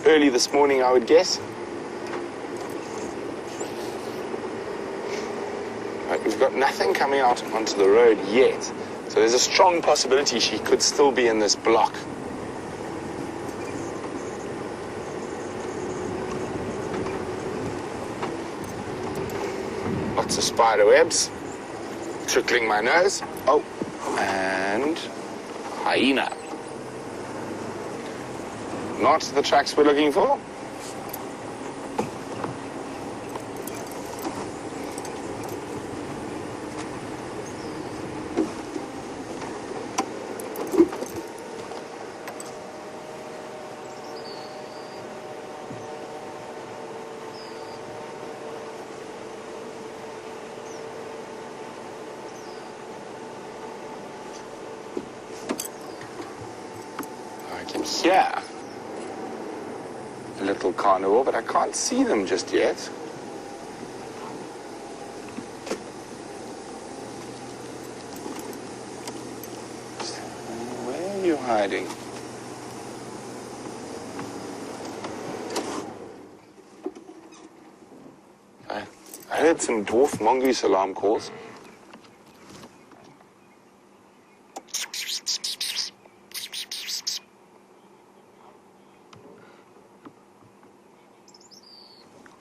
early this morning, I would guess. Right, we've got nothing coming out onto the road yet, so there's a strong possibility she could still be in this block. Lots of spider webs, trickling my nose. Oh, and hyena. Not the tracks we're looking for. can hear a little carnivore, but I can't see them just yet. Where are you hiding? I heard some dwarf mongoose alarm calls.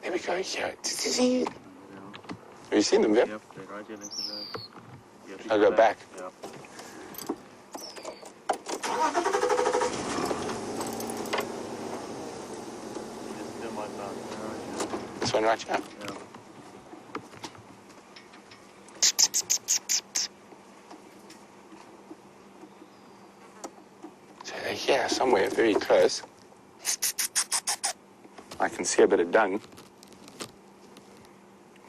There we go, here. Have you seen them, Vim? Yep, they're right here next to that. I'll go back. Yeah. This one right here? Yeah. So they're here somewhere, very close. I can see a bit of dung.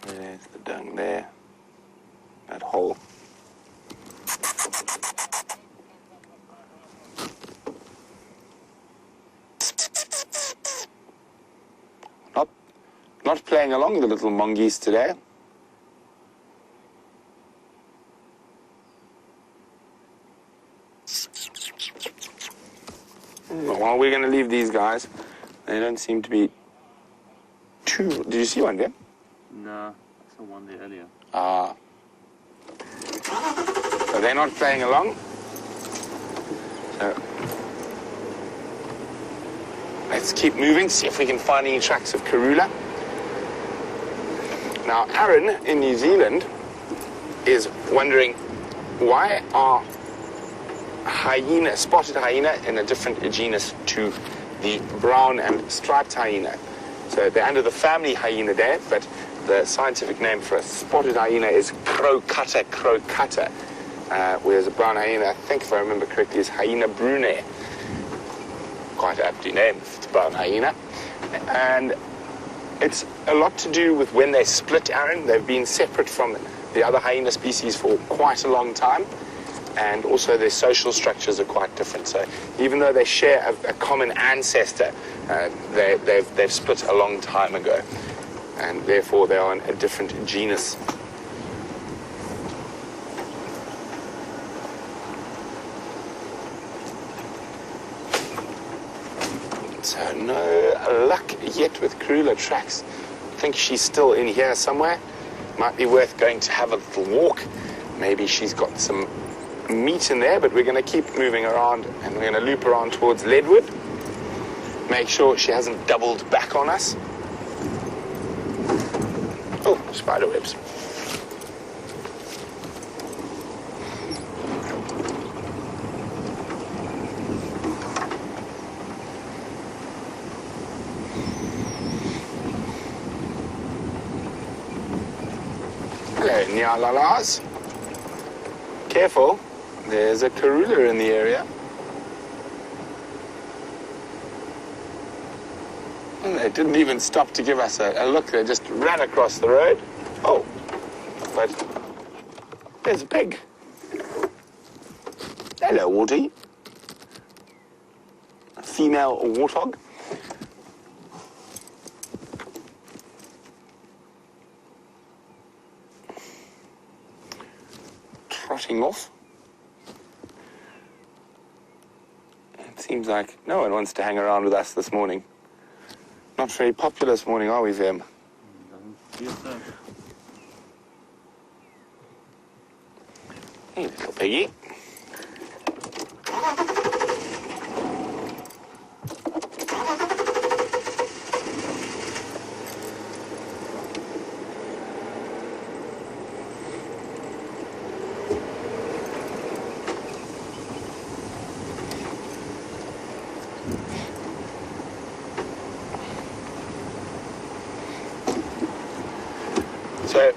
There's the dung there. That hole. Not playing along the little mongoose today. Well, we're going to leave these guys. They don't seem to be too... Did you see one there? Nah, I saw one there earlier. Ah. So they're not playing along. So let's keep moving, see if we can find any tracks of Karula. Now, Aaron in New Zealand is wondering why are spotted hyena in a different genus to the brown and striped hyena. So they're under the family Hyaenidae, but the scientific name for a spotted hyena is crocutta crocutta, whereas a brown hyena, I think if I remember correctly, is Hyena brunei. Quite aptly named if it's brown hyena. And it's a lot to do with when they split, Aaron. They've been separate from the other hyena species for quite a long time, and also their social structures are quite different. So even though they share a common ancestor, they've split a long time ago, and therefore they are in a different genus. So no luck yet with Karula tracks. I think she's still in here somewhere. Might be worth going to have a little walk. Maybe she's got some meat in there, but we're going to keep moving around, and we're going to loop around towards Leadwood. Make sure she hasn't doubled back on us. Oh, spider webs. Hello, Nyalalas. Careful, there's a Karula in the area. And they didn't even stop to give us a look, they just ran across the road. Oh, but there's a pig. Hello, Warty. A female warthog. Trotting off. It seems like no one wants to hang around with us this morning. Not very popular this morning, are we, Vim? Doesn't feel so. Hey, little piggy. So,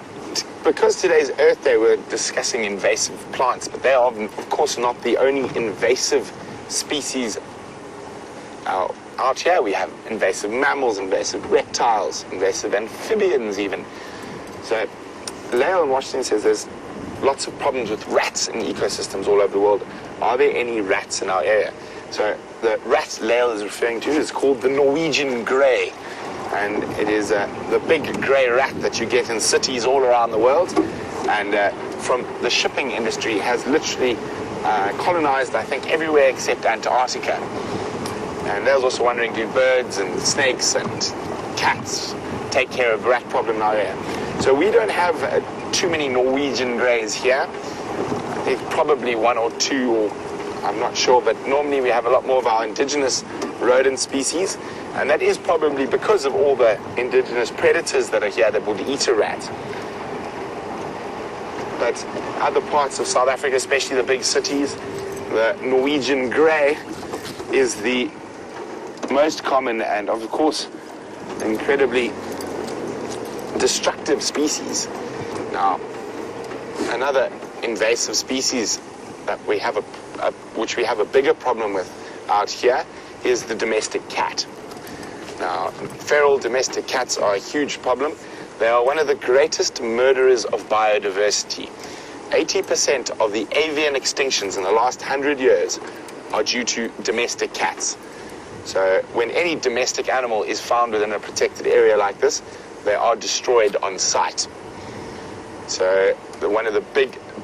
because today's Earth Day, we're discussing invasive plants, but they are, of course, not the only invasive species out here. We have invasive mammals, invasive reptiles, invasive amphibians even. So, Lael in Washington says there's lots of problems with rats in ecosystems all over the world. Are there any rats in our area? So the rat Lael is referring to is called the Norwegian grey, and it is the big grey rat that you get in cities all around the world, and from the shipping industry has literally colonized, I think, everywhere except Antarctica. And I was also wondering, do birds and snakes and cats take care of the rat problem now here? So we don't have too many Norwegian greys here. There's probably one or two, or I'm not sure, but normally we have a lot more of our indigenous rodent species, and that is probably because of all the indigenous predators that are here that would eat a rat. But other parts of South Africa, especially the big cities, the Norwegian grey is the most common and, of course, incredibly destructive species. Now, another invasive species that we have which we have a bigger problem with out here is the domestic cat. Now, feral domestic cats are a huge problem. They are one of the greatest murderers of biodiversity. 80% of the avian extinctions in the last 100 years are due to domestic cats. So when any domestic animal is found within a protected area like this, they are destroyed on sight. So one of the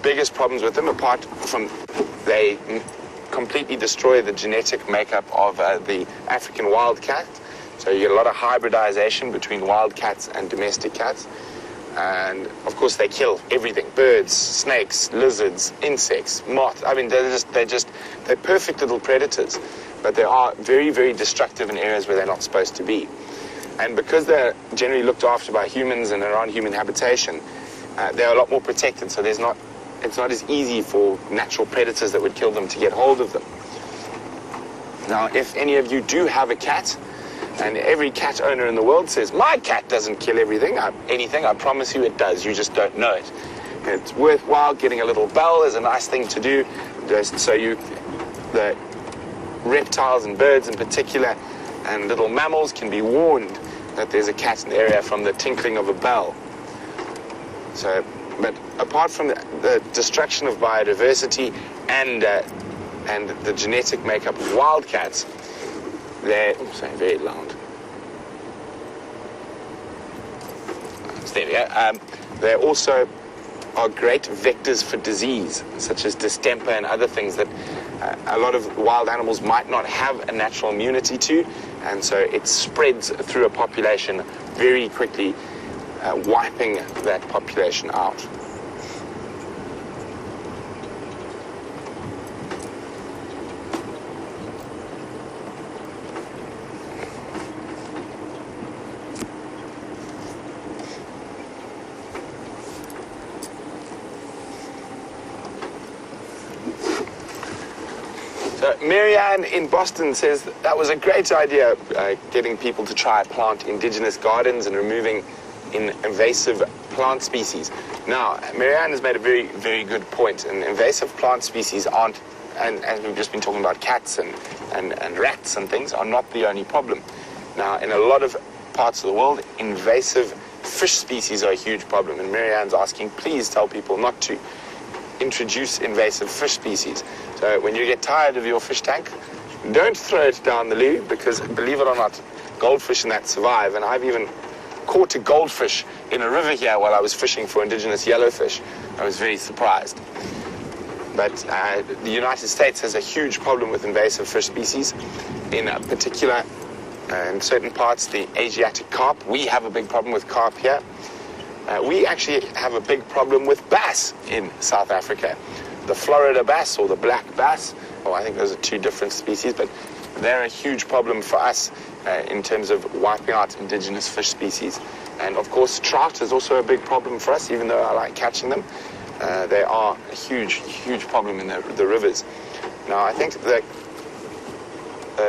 biggest problems with them, apart from they completely destroy the genetic makeup of the African wildcat. So you get a lot of hybridization between wild cats and domestic cats. And of course they kill everything: birds, snakes, lizards, insects, moths. I mean, they're perfect little predators, but they are very, very destructive in areas where they're not supposed to be. And because they're generally looked after by humans and around human habitation, they're a lot more protected, so it's not as easy for natural predators that would kill them to get hold of them. Now, if any of you do have a cat, and every cat owner in the world says, my cat doesn't kill anything, I promise you it does, you just don't know it. It's worthwhile. Getting a little bell is a nice thing to do, just so the reptiles and birds in particular, and little mammals can be warned that there's a cat in the area from the tinkling of a bell. So, but apart from the destruction of biodiversity and the genetic makeup of wildcats, they're very loud. So there we go. They also are great vectors for disease, such as distemper and other things that a lot of wild animals might not have a natural immunity to, and so it spreads through a population very quickly, wiping that population out. Marianne in Boston says that was a great idea, getting people to try plant indigenous gardens and removing invasive plant species. Now, Marianne has made a very, very good point, and invasive plant species aren't, and as we've just been talking about cats and rats and things, are not the only problem. Now, in a lot of parts of the world, invasive fish species are a huge problem, and Marianne's asking, please tell people not to introduce invasive fish species. So when you get tired of your fish tank, don't throw it down the loo, because believe it or not, goldfish and that survive. And I've even caught a goldfish in a river here while I was fishing for indigenous yellowfish. I was very surprised. But the United States has a huge problem with invasive fish species. In particular, in certain parts, the Asiatic carp. We have a big problem with carp here. We actually have a big problem with bass in South Africa. The Florida bass, or the black bass, I think those are two different species, but they're a huge problem for us in terms of wiping out indigenous fish species. And of course, trout is also a big problem for us, even though I like catching them. They are a huge, huge problem in the rivers. Now, I think that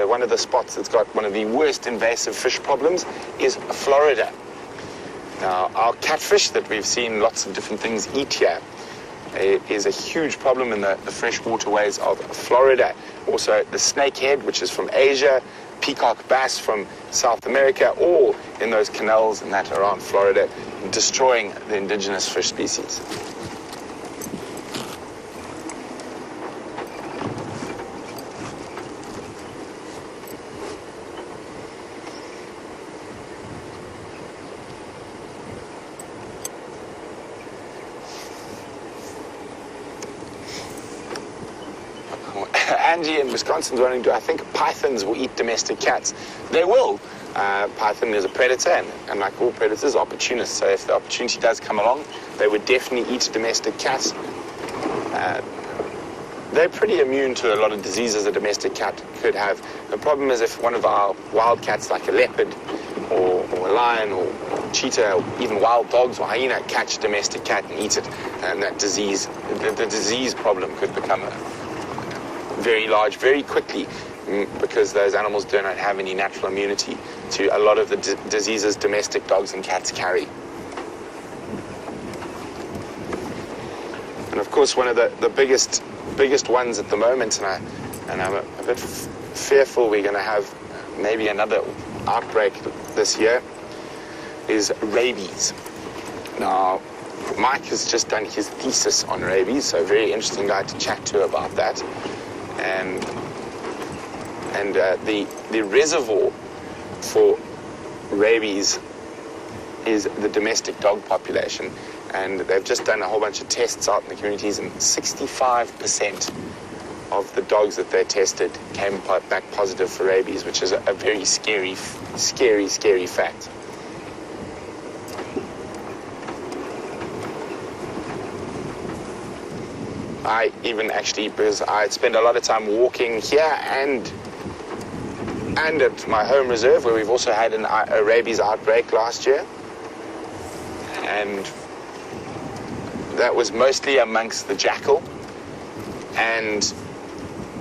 one of the spots that's got one of the worst invasive fish problems is Florida. Now, our catfish that we've seen lots of different things eat here is a huge problem in the fresh waterways of Florida. Also, the snakehead, which is from Asia, peacock bass from South America, all in those canals and that around Florida, destroying the indigenous fish species. Angie in Wisconsin's wondering, do I think pythons will eat domestic cats? They will. Python is a predator, and like all predators, opportunists. So if the opportunity does come along, they would definitely eat domestic cats. They're pretty immune to a lot of diseases a domestic cat could have. The problem is if one of our wild cats, like a leopard or a lion or cheetah, or even wild dogs or hyena, catch a domestic cat and eat it, and that disease, the disease problem could become very large very quickly, because those animals do not have any natural immunity to a lot of the diseases domestic dogs and cats carry. And of course, one of the biggest ones at the moment, and I'm a bit fearful we're going to have maybe another outbreak this year, is rabies. Now, Mike has just done his thesis on rabies, so a very interesting guy to chat to about that. And the reservoir for rabies is the domestic dog population. And they've just done a whole bunch of tests out in the communities, and 65% of the dogs that they tested came back positive for rabies, which is a very scary fact. I even actually, because I spend a lot of time walking here and at my home reserve, where we've also had a rabies outbreak last year, and that was mostly amongst the jackal. And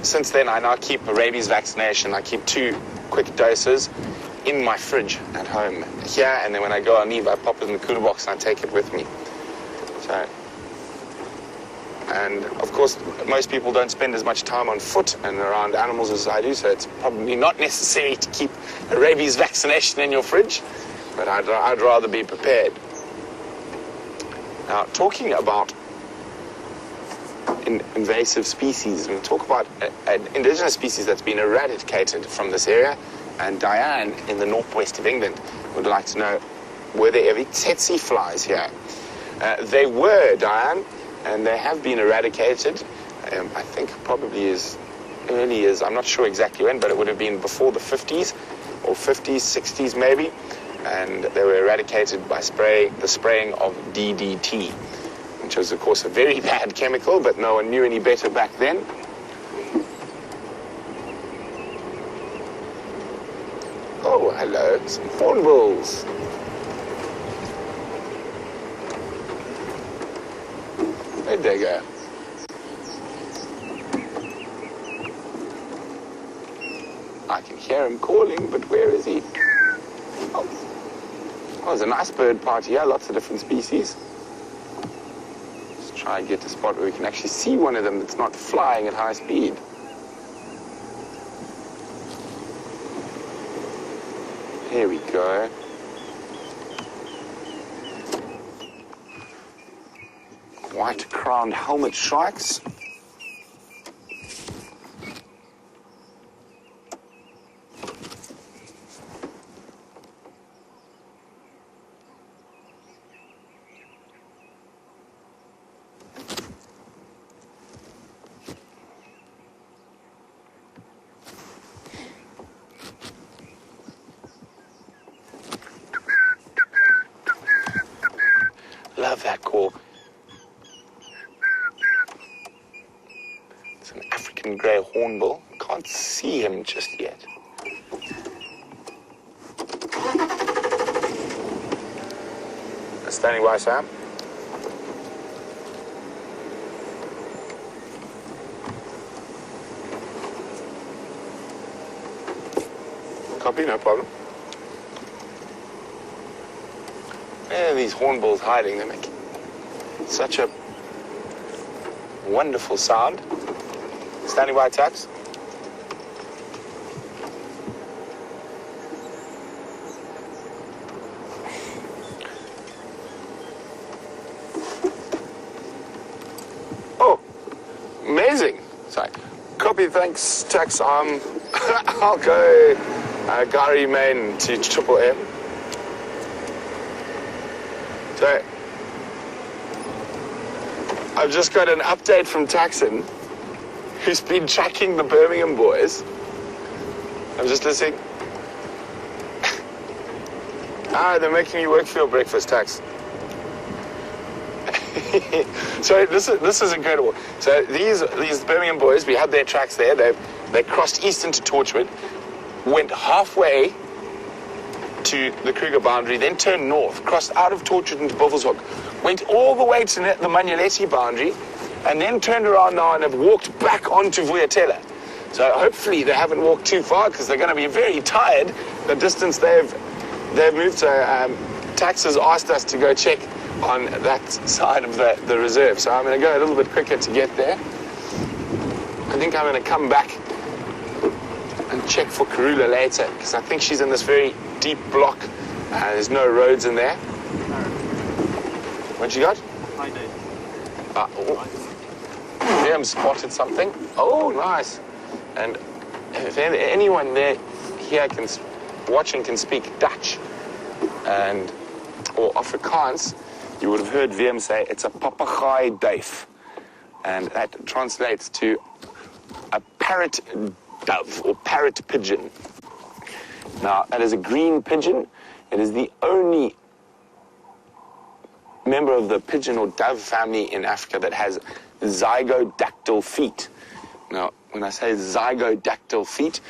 since then, I now keep a rabies vaccination. I keep 2 quick doses in my fridge at home here, and then when I go on leave, I pop it in the cooler box and I take it with me. So, and of course, most people don't spend as much time on foot and around animals as I do, so it's probably not necessary to keep a rabies vaccination in your fridge, but I'd rather be prepared. Now, talking about invasive species, we'll talk about an indigenous species that's been eradicated from this area, and Diane in the northwest of England would like to know, were there ever tsetse flies here? They were, Diane, and they have been eradicated, I think probably as early as, I'm not sure exactly when, but it would have been before the 50s, or 50s, 60s maybe. And they were eradicated by the spraying of DDT, which was, of course, a very bad chemical, but no one knew any better back then. Oh, hello, some hornbills. Where'd they go? I can hear him calling, but where is he? Oh. Oh, there's a nice bird party here, lots of different species. Let's try and get to a spot where we can actually see one of them that's not flying at high speed. Here we go. White-crowned helmet shrikes. Love that call. It's an African grey hornbill. Can't see him just yet. Standing by, Sam. Copy, no problem. Where are these hornbills hiding? They make such a wonderful sound. Standing by, Tax. Oh, amazing. Sorry. Copy, thanks, Tax. I'll go Gary Main to Triple M. So, I've just got an update from Taxon. who's been tracking the Birmingham Boys. I'm just listening. They're making you work for your breakfast tax. So this is incredible. So these Birmingham Boys, we had their tracks there. They crossed east into Torchwood, went halfway to the Kruger boundary, then turned north, crossed out of Torchwood into Buffelshoek, went all the way to the Manuleti boundary, and then turned around now and have walked back onto Vuyatela. So hopefully they haven't walked too far, because they're going to be very tired the distance they've moved. So Tax has asked us to go check on that side of the reserve. So I'm going to go a little bit quicker to get there. I think I'm going to come back and check for Karula later, because I think she's in this very deep block. There's no roads in there. What you got? Hi, Dave. Liam spotted something. Oh, nice. And if anyone there here watching can speak Dutch or Afrikaans, you would have heard Wium say it's a Pappegaaiduif, and that translates to a parrot dove or parrot pigeon. Now, that is a green pigeon. It is the only member of the pigeon or dove family in Africa that has zygodactyl feet. Now, when I say zygodactyl feet,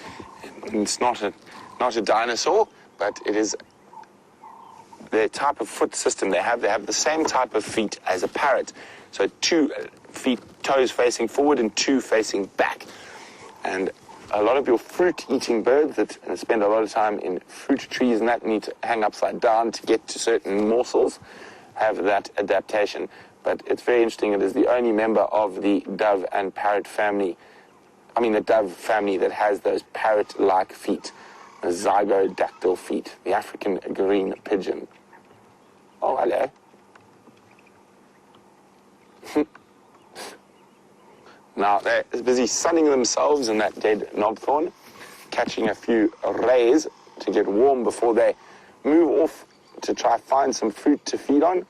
it's not a dinosaur, but it is the type of foot system they have. They have the same type of feet as a parrot. So 2 feet, toes facing forward and 2 facing back. And a lot of your fruit-eating birds that spend a lot of time in fruit trees and that need to hang upside down to get to certain morsels have that adaptation. But it's very interesting. It is the only member of the dove and parrot family, the dove family that has those parrot-like feet, the zygodactyl feet, the African green pigeon. Oh, hello. Now, they're busy sunning themselves in that dead knobthorn, catching a few rays to get warm before they move off to try find some fruit to feed on.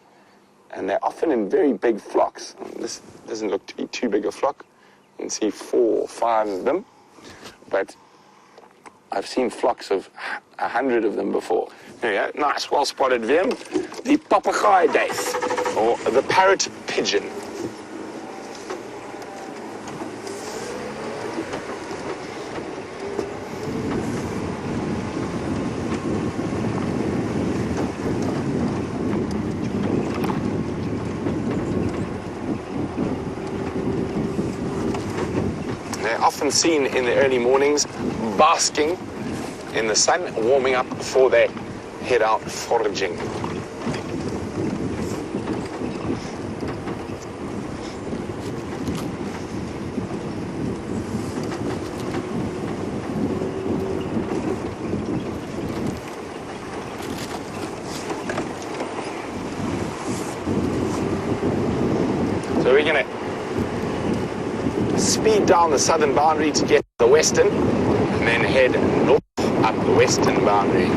And they're often in very big flocks. This doesn't look to be too big a flock. You can see 4 or 5 of them. But I've seen flocks of 100 of them before. There you go. Nice, well spotted, Wium. The Pappegaaiduif, or the parrot pigeon. They're often seen in the early mornings, basking in the sun, warming up before they head out foraging. So we're going to speed down the southern boundary to get to the western, and then head north up the western boundary.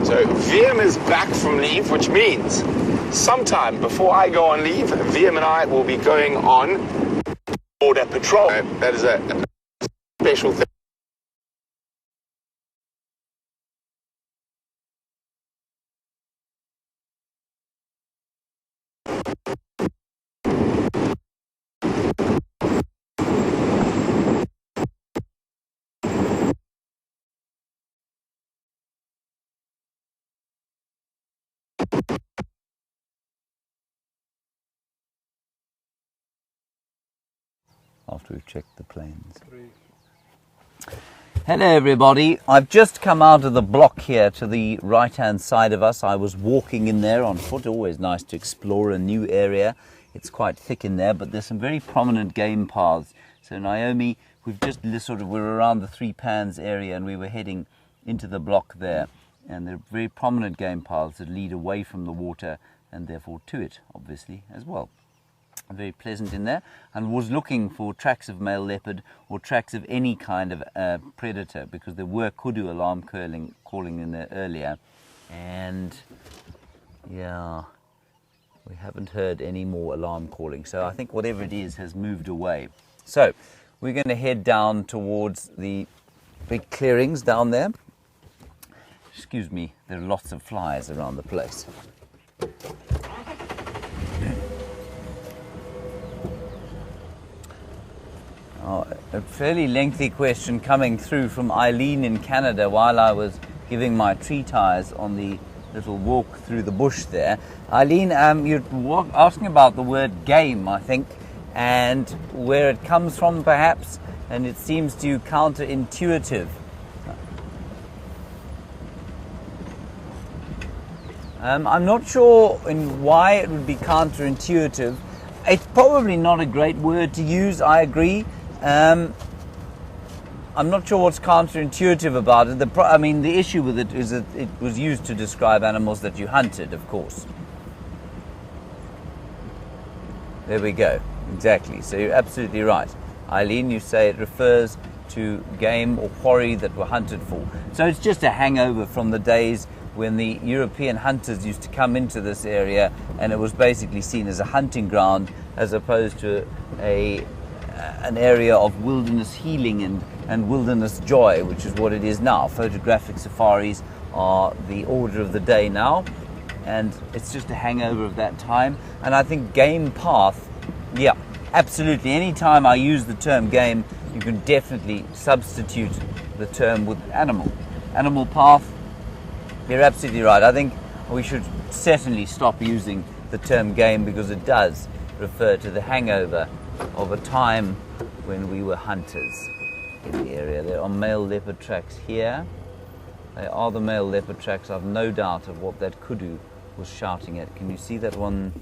So Wium is back from leave, which means sometime before I go on leave, Wium and I will be going on border patrol. That is a special thing. After we've checked the planes. Hello everybody, I've just come out of the block here to the right hand side of us. I was walking in there on foot, always nice to explore a new area. It's quite thick in there, but there's some very prominent game paths. So Naomi, we're around the Three Pans area and we were heading into the block there. And there are very prominent game paths that lead away from the water and therefore to it, obviously, as well. very pleasant in there, and was looking for tracks of male leopard or tracks of any kind of predator, because there were kudu alarm calling in there earlier, and yeah, we haven't heard any more alarm calling, so I think whatever it is has moved away. So we're going to head down towards the big clearings down there. Excuse me, there are lots of flies around the place. A fairly lengthy question coming through from Eileen in Canada while I was giving my tree ties on the little walk through the bush there. Eileen, you're asking about the word game, I think, and where it comes from perhaps, and it seems to you counterintuitive. I'm not sure in why it would be counterintuitive. It's probably not a great word to use, I agree. I'm not sure what's counterintuitive about it. The issue with it is that it was used to describe animals that you hunted, of course. There we go. Exactly. So you're absolutely right. Eileen, you say it refers to game or quarry that were hunted for. So it's just a hangover from the days when the European hunters used to come into this area, and it was basically seen as a hunting ground as opposed to an area of wilderness healing and wilderness joy, which is what it is now. Photographic safaris are the order of the day now, and it's just a hangover of that time. And I think game path, yeah, absolutely. Anytime I use the term game, you can definitely substitute the term with animal. Animal path, you're absolutely right. I think we should certainly stop using the term game because it does refer to the hangover of a time when we were hunters in the area. There are male leopard tracks here. They are the male leopard tracks. I've no doubt of what that kudu was shouting at. Can you see that one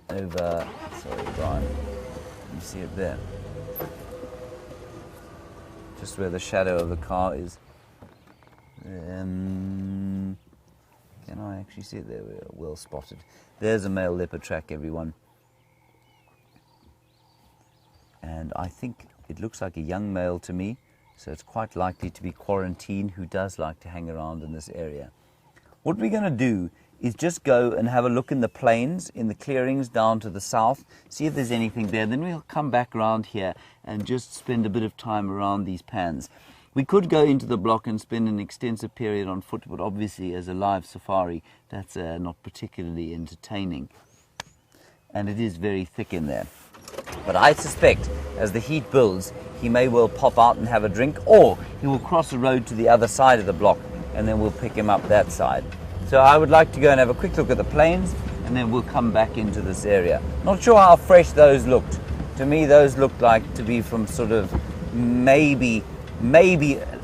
over? Sorry, Bryan. Can you see it there? Just where the shadow of the car is. Can I actually see it there? We're well spotted. There's a male leopard track, everyone. And I think it looks like a young male to me, so it's quite likely to be quarantine, who does like to hang around in this area. What we're going to do is just go and have a look in the plains, in the clearings down to the south, see if there's anything there. Then we'll come back around here and just spend a bit of time around these pans. We could go into the block and spend an extensive period on foot, but obviously as a live safari, that's not particularly entertaining. And it is very thick in there. But I suspect, as the heat builds, he may well pop out and have a drink, or he will cross the road to the other side of the block, and then we'll pick him up that side. So I would like to go and have a quick look at the plains, and then we'll come back into this area. Not sure how fresh those looked. To me, those looked like to be from sort of maybe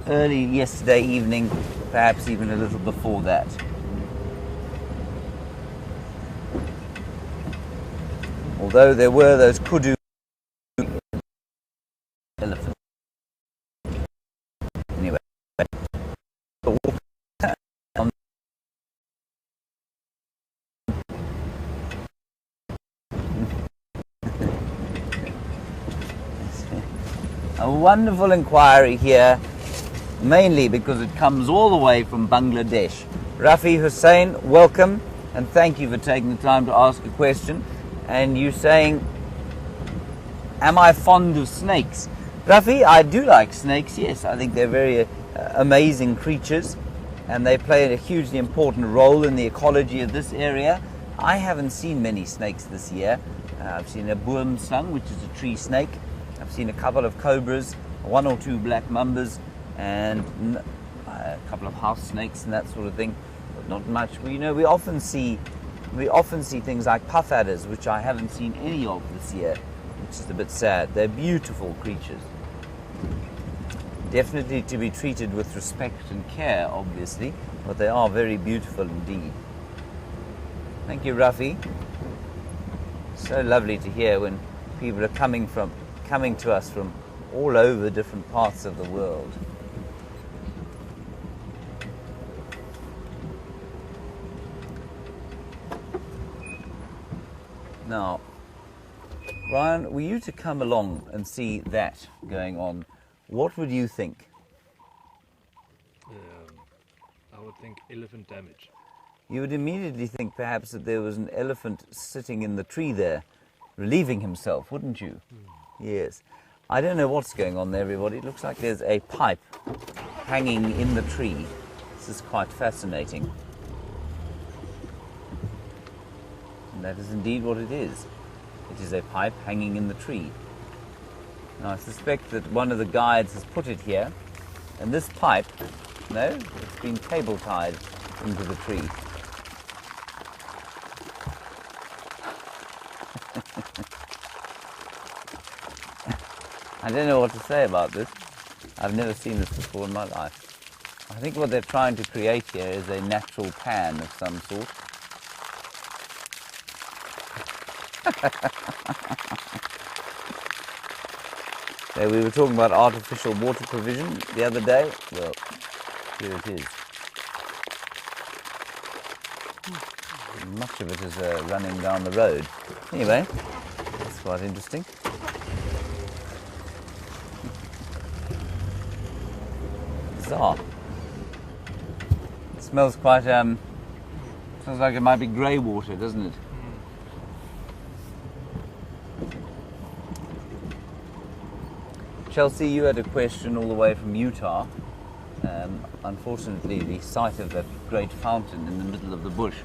early yesterday evening, perhaps even a little before that. Although there were those kudu elephants. Anyway, a wonderful inquiry here, mainly because it comes all the way from Bangladesh. Rafi Hussain, welcome, and thank you for taking the time to ask a question. And you saying, am I fond of snakes? Rafi, I do like snakes, yes. I think they're very amazing creatures, and they play a hugely important role in the ecology of this area. I haven't seen many snakes this year. I've seen a Wium slung, which is a tree snake. I've seen a couple of cobras, one or two black mambas, and a couple of house snakes and that sort of thing, but not much. We often see things like puff adders, which I haven't seen any of this year, which is a bit sad. They're beautiful creatures. Definitely to be treated with respect and care, obviously, but they are very beautiful indeed. Thank you, Rafi. So lovely to hear when people are coming to us from all over different parts of the world. Now, Bryan, were you to come along and see that going on, what would you think? I would think elephant damage. You would immediately think perhaps that there was an elephant sitting in the tree there, relieving himself, wouldn't you? Yes. I don't know what's going on there, everybody. It looks like there's a pipe hanging in the tree. This is quite fascinating. And that is indeed what it is. It is a pipe hanging in the tree. Now I suspect that one of the guides has put it here, and this pipe, no, it's been cable tied into the tree. I don't know what to say about this. I've never seen this before in my life. I think what they're trying to create here is a natural pan of some sort. So we were talking about artificial water provision the other day. Well, here it is. Much of it is running down the road. Anyway, that's quite interesting. Bizarre. It smells quite, smells like it might be grey water, doesn't it? Chelsea, you had a question all the way from Utah. Unfortunately, the sight of that great fountain in the middle of the bush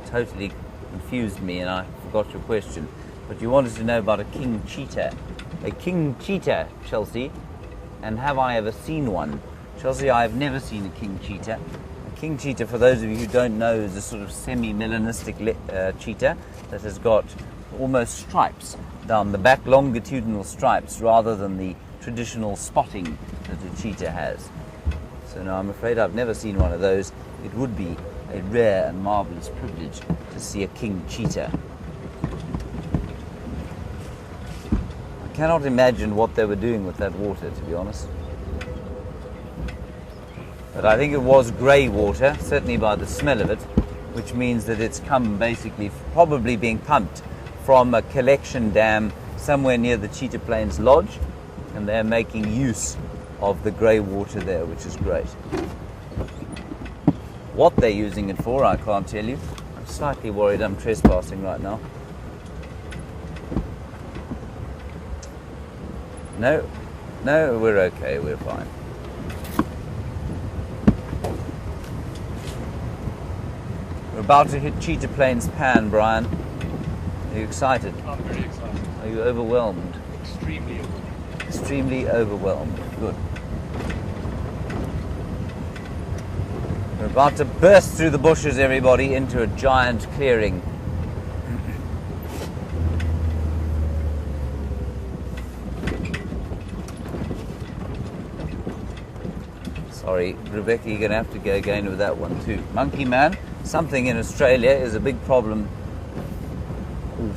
totally confused me and I forgot your question. But you wanted to know about a king cheetah. A king cheetah, Chelsea. And have I ever seen one? Chelsea, I have never seen a king cheetah. A king cheetah, for those of you who don't know, is a sort of semi-melanistic cheetah that has got almost stripes down the back, longitudinal stripes, rather than the traditional spotting that a cheetah has. So no, I'm afraid I've never seen one of those. It would be a rare and marvellous privilege to see a king cheetah. I cannot imagine what they were doing with that water, to be honest. But I think it was grey water, certainly by the smell of it, which means that it's come basically probably being pumped from a collection dam somewhere near the Cheetah Plains Lodge, and they're making use of the grey water there, which is great. What they're using it for, I can't tell you. I'm slightly worried I'm trespassing right now. No, we're okay, we're fine. We're about to hit Cheetah Plains Pan, Bryan. Are you excited? I'm very excited. Are you overwhelmed? Extremely overwhelmed. Extremely overwhelmed. Good. We're about to burst through the bushes, everybody, into a giant clearing. Sorry, Rebecca, you're going to have to go again with that one too. Monkey man, something in Australia is a big problem.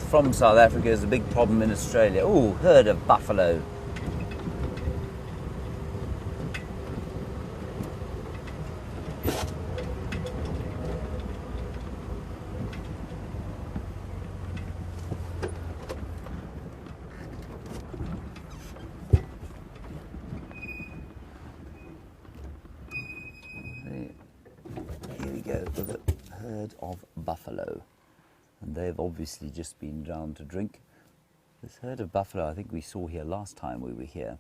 From South Africa is a big problem in Australia. Oh, herd of buffalo. Here we go with a herd of buffalo. And they've obviously just been down to drink. This herd of buffalo I think we saw here last time we were here.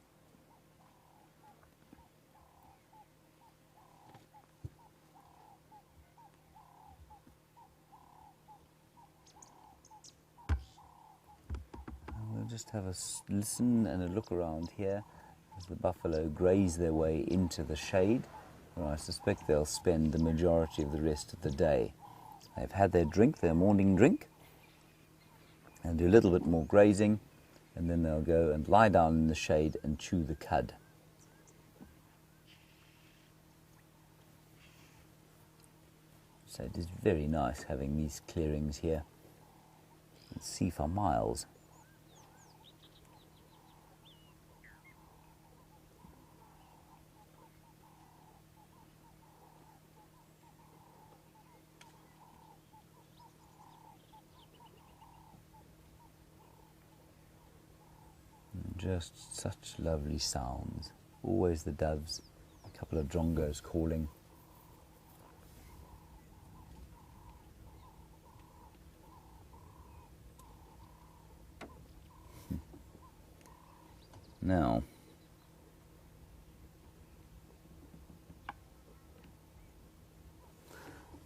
And we'll just have a listen and a look around here as the buffalo graze their way into the shade, where I suspect they'll spend the majority of the rest of the day. They've had their drink, their morning drink, and do a little bit more grazing, and then they'll go and lie down in the shade and chew the cud. So it is very nice having these clearings here. You can see for miles. Just such lovely sounds. Always the doves, a couple of drongos calling. Now,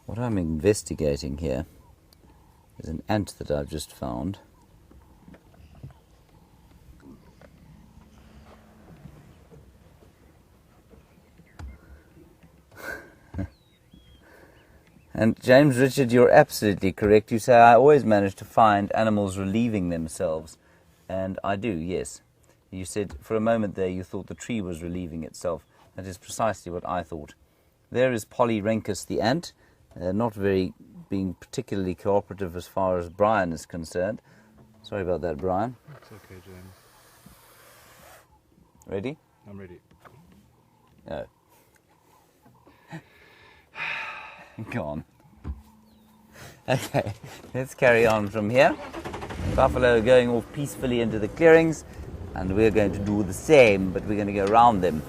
what I'm investigating here is an ant that I've just found. And James Richard, you're absolutely correct. You say I always manage to find animals relieving themselves. And I do, yes. You said for a moment there you thought the tree was relieving itself. That is precisely what I thought. There is Polyrhynchus the ant, not being particularly cooperative as far as Bryan is concerned. Sorry about that, Bryan. It's okay, James. Ready? I'm ready. No. Go on. Okay, let's carry on from here. Buffalo are going off peacefully into the clearings, and we're going to do the same, but we're going to go around them.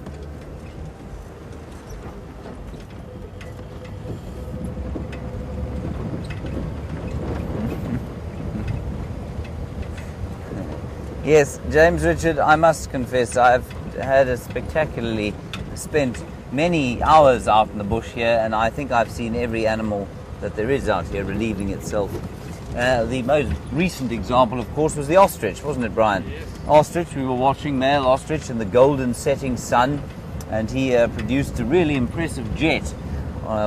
Yes, James Richard, I must confess, I've had a spectacularly spent many hours out in the bush here, and I think I've seen every animal that there is out here relieving itself. The most recent example, of course, was the ostrich, wasn't it, Bryan? Yes. Ostrich, we were watching male ostrich in the golden setting sun, and he produced a really impressive jet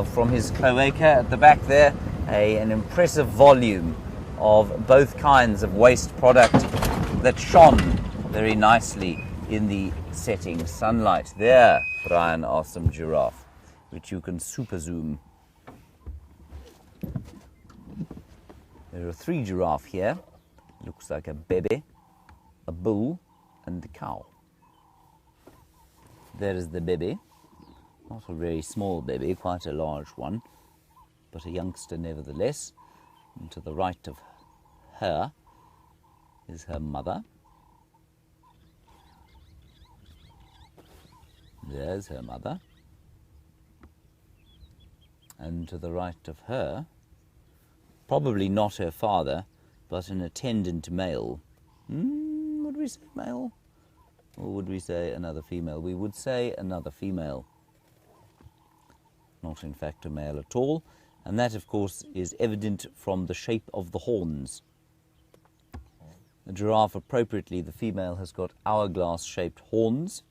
from his cloaca at the back there, an impressive volume of both kinds of waste product that shone very nicely in the setting sunlight. There, Bryan, are some giraffe, which you can super zoom. There are 3 giraffe here. Looks like a baby, a bull, and a cow. There is the baby. Not a very small baby, quite a large one, but a youngster nevertheless. And to the right of her is her mother. There's her mother. And to the right of her, probably not her father, but an attendant male. Would we say male? Or would we say another female? We would say another female. Not in fact a male at all. And that, of course, is evident from the shape of the horns. The giraffe, appropriately, the female has got hourglass-shaped horns.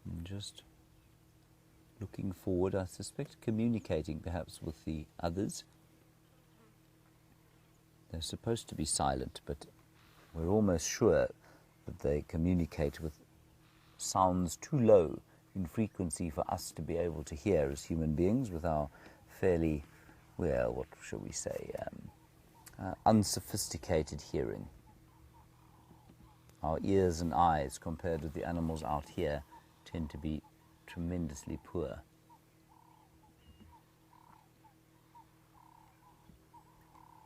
And just looking forward, I suspect communicating perhaps with the others. They're supposed to be silent, but we're almost sure that they communicate with sounds too low in frequency for us to be able to hear as human beings with our fairly, well, what shall we say, unsophisticated hearing. Our ears and eyes, compared with the animals out here, tend to be tremendously poor.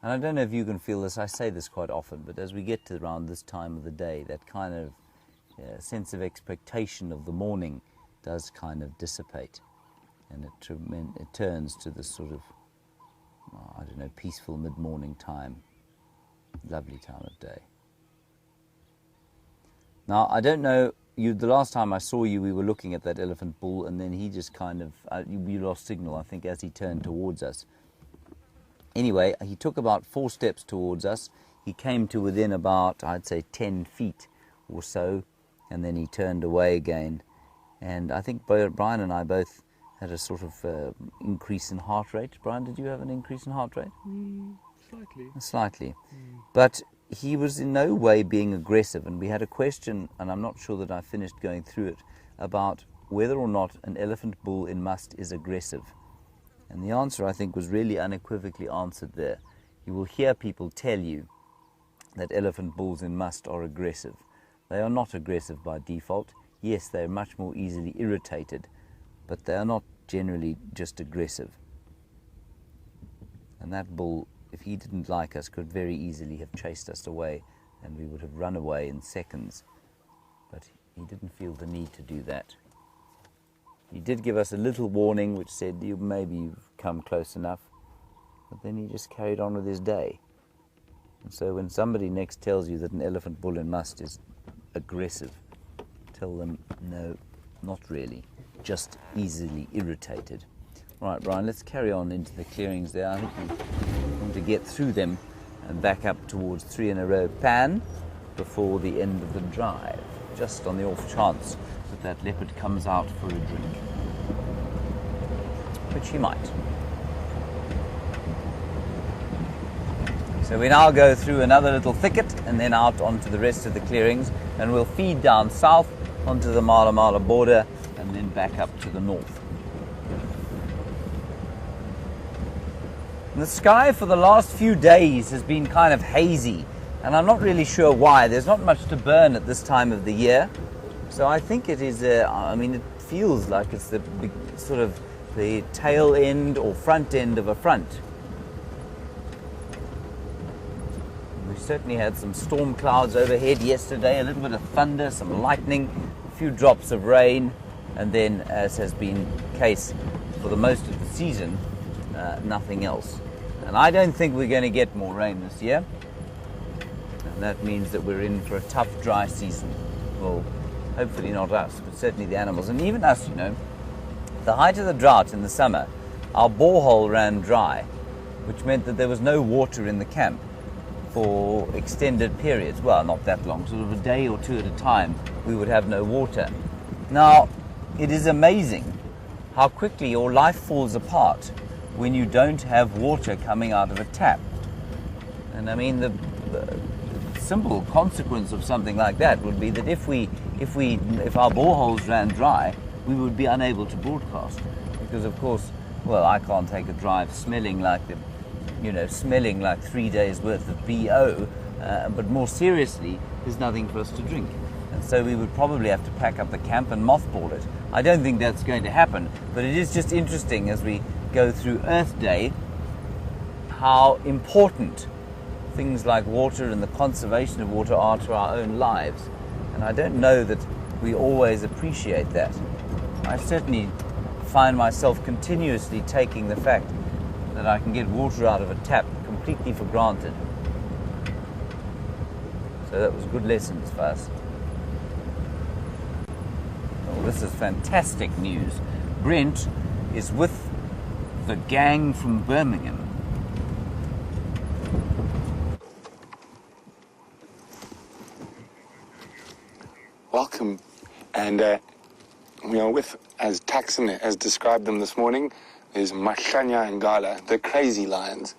And I don't know if you can feel this, I say this quite often, but as we get to around this time of the day, that kind of sense of expectation of the morning does kind of dissipate, and it turns to this sort of, I don't know, peaceful mid-morning time, lovely time of day. Now, I don't know, the last time I saw you, we were looking at that elephant bull, and then he just kind of, you lost signal, I think, as he turned towards us. Anyway, he took about 4 steps towards us. He came to within about, I'd say, 10 feet or so, and then he turned away again. And I think Bryan and I both had a sort of increase in heart rate. Bryan, did you have an increase in heart rate? Slightly. Slightly. But he was in no way being aggressive, and we had a question, and I'm not sure that I finished going through it, about whether or not an elephant bull in must is aggressive. And the answer, I think, was really unequivocally answered there. You will hear people tell you that elephant bulls in must are aggressive. They are not aggressive by default. Yes, they are much more easily irritated, but they are not generally just aggressive. And that bull, if he didn't like us, could very easily have chased us away, and we would have run away in seconds. But he didn't feel the need to do that. He did give us a little warning which said, maybe you've come close enough. But then he just carried on with his day. And so when somebody next tells you that an elephant bull in must is aggressive, tell them, no, not really, just easily irritated. Right, Bryan, let's carry on into the clearings there. I think we want to get through them and back up towards 3 in a row pan before the end of the drive, just on the off chance that that leopard comes out for a drink, which he might. So we now go through another little thicket and then out onto the rest of the clearings, and we'll feed down south onto the Mala Mala border and then back up to the north. The sky for the last few days has been kind of hazy, and I'm not really sure why. There's not much to burn at this time of the year, so I think it is, it feels like it's the big, sort of the tail end or front end of a front. We certainly had some storm clouds overhead yesterday, a little bit of thunder, some lightning, a few drops of rain, and then, as has been the case for the most of the season, nothing else. And I don't think we're going to get more rain this year. And that means that we're in for a tough dry season. Well, hopefully not us, but certainly the animals. And even us, the height of the drought in the summer, our borehole ran dry, which meant that there was no water in the camp for extended periods. Well, not that long, sort of a day or two at a time, we would have no water. Now, it is amazing how quickly your life falls apart when you don't have water coming out of a tap. And I mean, the simple consequence of something like that would be that if our boreholes ran dry, we would be unable to broadcast, because of course, well, I can't take a drive smelling like 3 days worth of BO, but more seriously, there's nothing for us to drink. And so we would probably have to pack up the camp and mothball it. I don't think that's going to happen, but it is just interesting as we go through Earth Day how important things like water and the conservation of water are to our own lives. And I don't know that we always appreciate that. I certainly find myself continuously taking the fact that I can get water out of a tap completely for granted. So that was good lessons for us. Oh, this is fantastic news. Brent is with the gang from Birmingham. Welcome. And we are with, as Taxon has described them this morning, is Mashanya and Gala, the crazy lions.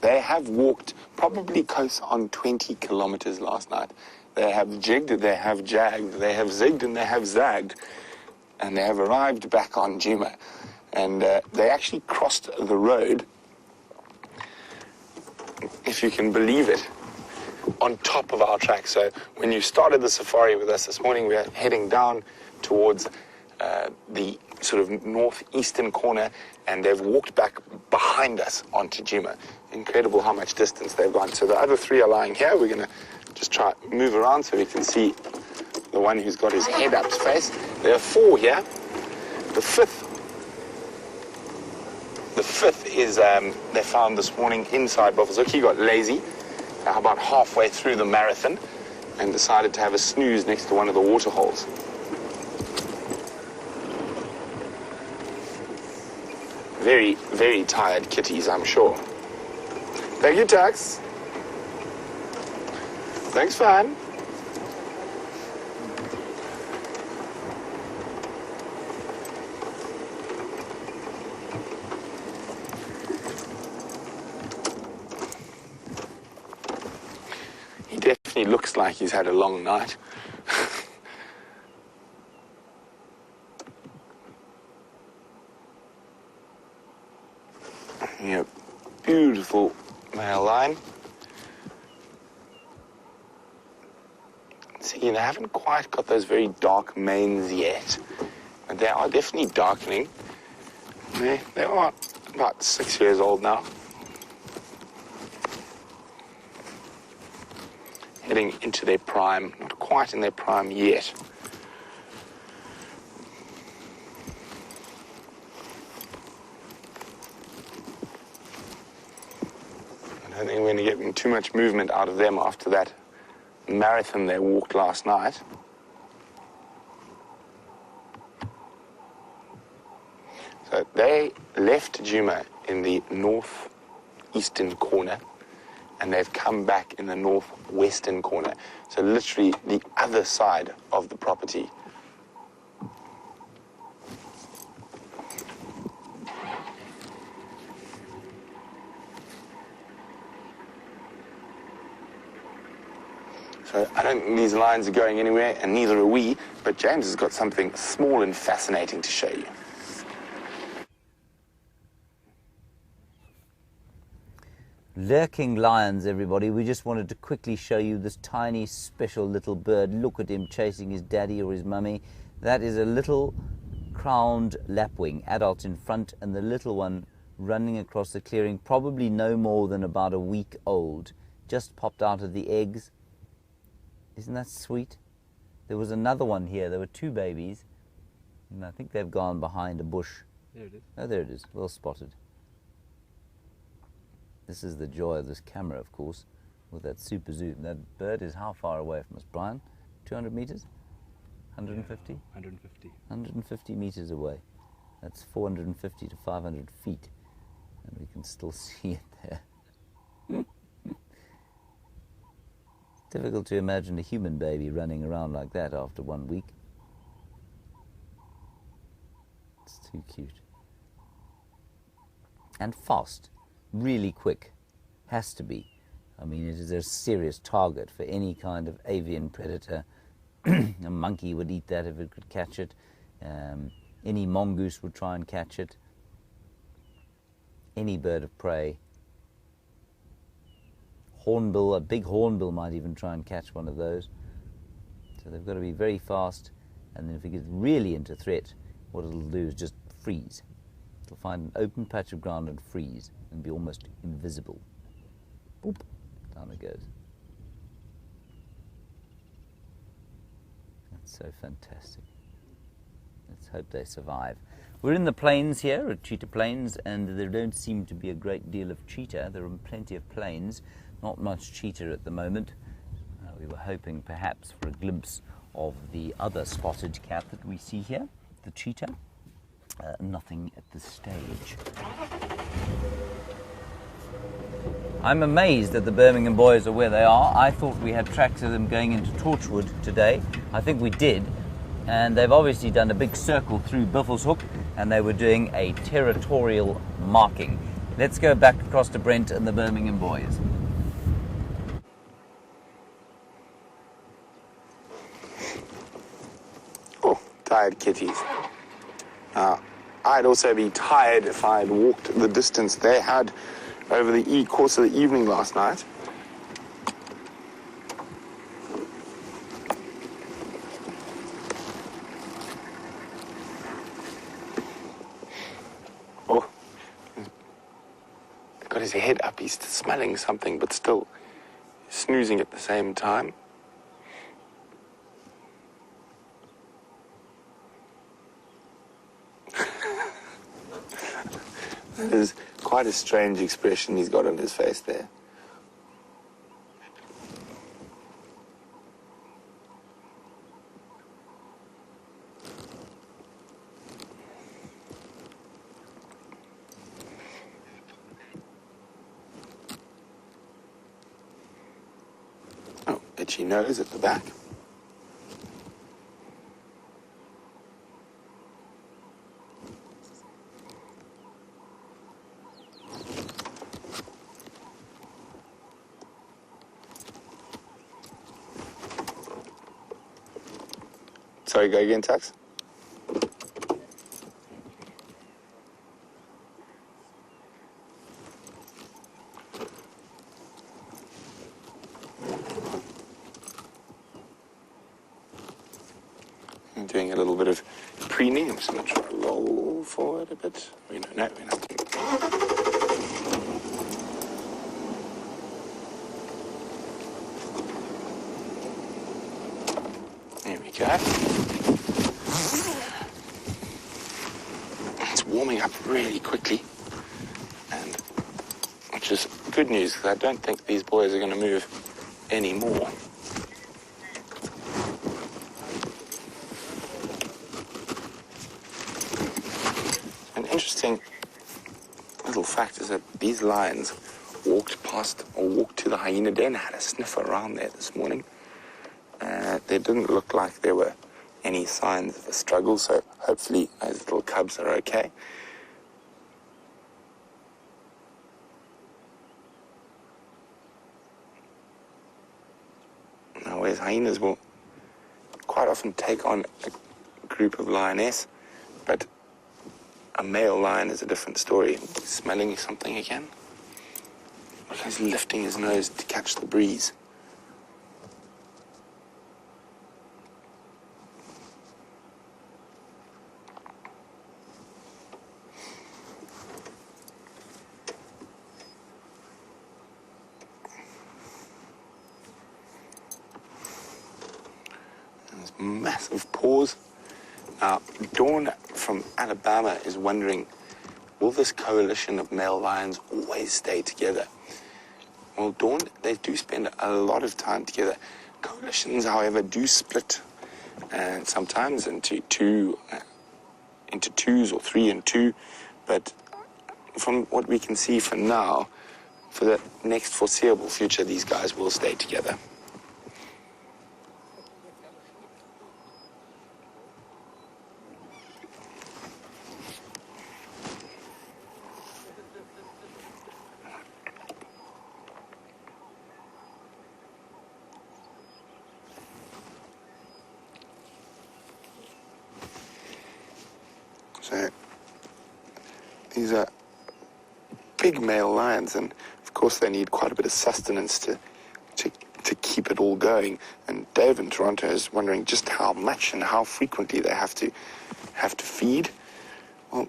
They have walked probably close on 20 kilometers last night. They have jigged, they have jagged, they have zigged, and they have zagged. And they have arrived back on Juma. And they actually crossed the road, if you can believe it, on top of our track. So when you started the safari with us this morning, we are heading down towards the sort of northeastern corner, and they've walked back behind us onto Juma. Incredible how much distance they've gone. So the other three are lying here. We're going to just try move around so we can see the one who's got his head up his face. There are 4 here. The fifth is they found this morning inside Buffelshoek. He got lazy about halfway through the marathon and decided to have a snooze next to one of the water holes. Very, very tired kitties, I'm sure. Thank you, Tax. Thanks, Fan. He definitely looks like he's had a long night. Yeah, beautiful male line. See, they haven't quite got those very dark manes yet, but they are definitely darkening. They are about 6 years old now. heading into their prime. Not quite in their prime yet. I don't think we're going to get too much movement out of them after that marathon they walked last night. So they left Djuma in the northeastern corner, and they've come back in the northwestern corner. So literally the other side of the property. So I don't think these lines are going anywhere, and neither are we, but James has got something small and fascinating to show you. Lurking lions, everybody. We just wanted to quickly show you this tiny, special little bird. Look at him chasing his daddy or his mummy. That is a little crowned lapwing, adult in front, and the little one running across the clearing, probably no more than about a week old. Just popped out of the eggs. Isn't that sweet? There was another one here. There were two babies, and I think they've gone behind a bush. There it is. Oh, there it is. Well spotted. This is the joy of this camera, of course, with that super zoom. That bird is how far away from us, Brian? 200 meters? 150? 150. 150 meters away. That's 450 to 500 feet. And we can still see it there. Difficult to imagine a human baby running around like that after 1 week. It's too cute. And fast. Really quick. Has to be. I mean, it is a serious target for any kind of avian predator. A monkey would eat that if it could catch it. Any mongoose would try and catch it. Any bird of prey. Hornbill, a big hornbill might even try and catch one of those. So they've got to be very fast, and then if it gets really into threat, what it'll do is just freeze. It'll find an open patch of ground and freeze and be almost invisible. Boop, down it goes. That's so fantastic. Let's hope they survive. We're in the plains here, at cheetah plains, and there don't seem to be a great deal of cheetah. There are plenty of plains, not much cheetah at the moment. We were hoping perhaps for a glimpse of the other spotted cat that we see here, the cheetah. Nothing at this stage. I'm amazed that the Birmingham Boys are where they are. I thought we had tracks of them going into Torchwood today. I think we did. And they've obviously done a big circle through Buffelshoek, and they were doing a territorial marking. Let's go back across to Brent and the Birmingham Boys. Oh, tired kitties. I'd also be tired if I had walked the distance they had over the course of the evening last night. Oh, he's got his head up. He's smelling something, but still snoozing at the same time. That is quite a strange expression he's got on his face there. Oh, itchy nose at the back. Sorry, go again, Tax. I'm doing a little bit of preening. I'm just going to try to roll forward a bit. No, we're not. go. It's warming up really quickly, and which is good news because I don't think these boys are going to move anymore. An interesting little fact is that these lions walked past or walked to the hyena den, had a sniff around there this morning. There didn't look like there were any signs of a struggle, so hopefully those little cubs are okay. Now, whereas hyenas will quite often take on a group of lioness, but a male lion is a different story. He's smelling something again. Look, he's lifting his nose to catch the breeze. Massive paws. Now, Dawn from Alabama is wondering, will this coalition of male lions always stay together? Well, Dawn, they do spend a lot of time together. Coalitions, however, do split, and sometimes into twos or 3 and 2. But from what we can see for now, for the next foreseeable future, these guys will stay together. So these are big male lions, and of course they need quite a bit of sustenance to keep it all going. And Dave in Toronto is wondering just how much and how frequently they have to feed. Well,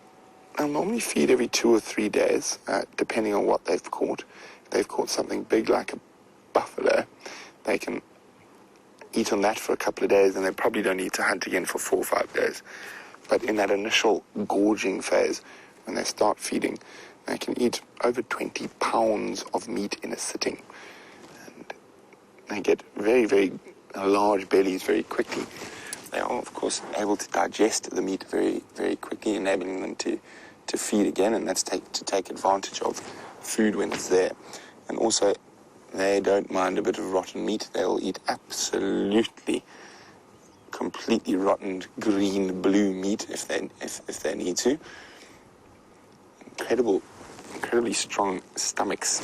they'll normally feed every 2 or 3 days, depending on what they've caught. If they've caught something big like a buffalo, they can eat on that for a couple of days, and they probably don't need to hunt again for 4 or 5 days. But in that initial gorging phase, when they start feeding, they can eat over 20 pounds of meat in a sitting. And they get very, very large bellies very quickly. They are, of course, able to digest the meat very, very quickly, enabling them to feed again, and that's to take advantage of food when it's there. And also, they don't mind a bit of rotten meat. They'll eat absolutely completely rotten green, blue meat if they need to. Incredibly strong stomachs.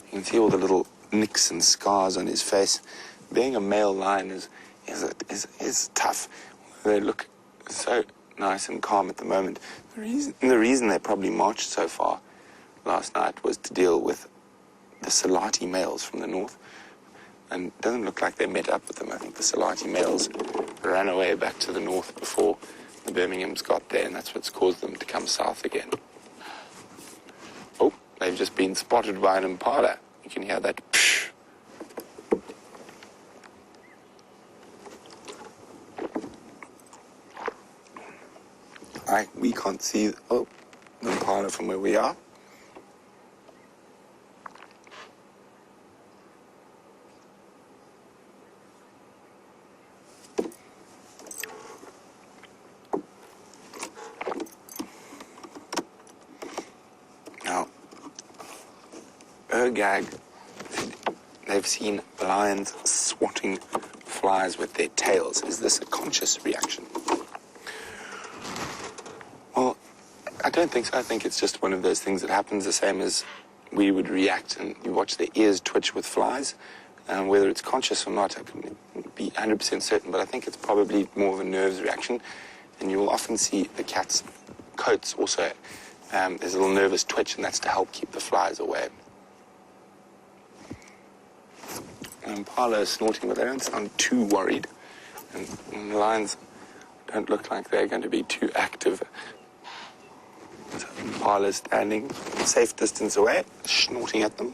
You can see all the little nicks and scars on his face. Being a male lion is tough. They look so nice and calm at the moment. The reason they probably marched so far last night was to deal with the Salati males from the north, and it doesn't look like they met up with them. I think the Salati males ran away back to the north before the Birminghams got there, and that's what's caused them to come south again. Oh, they've just been spotted by an impala. You can hear that. We can't see the impala from where we are. Now, EarthDay, they've seen lions swatting flies with their tails. Is this a conscious reaction? Well, I don't think so. I think it's just one of those things that happens the same as we would react, and you watch their ears twitch with flies. Whether it's conscious or not, I couldn't be 100% certain, but I think it's probably more of a nerves reaction. And you will often see the cat's coats also. There's a little nervous twitch, and that's to help keep the flies away. Impala is snorting, but they don't sound too worried. And the lions don't look like they're going to be too active. So impala standing a safe distance away, snorting at them.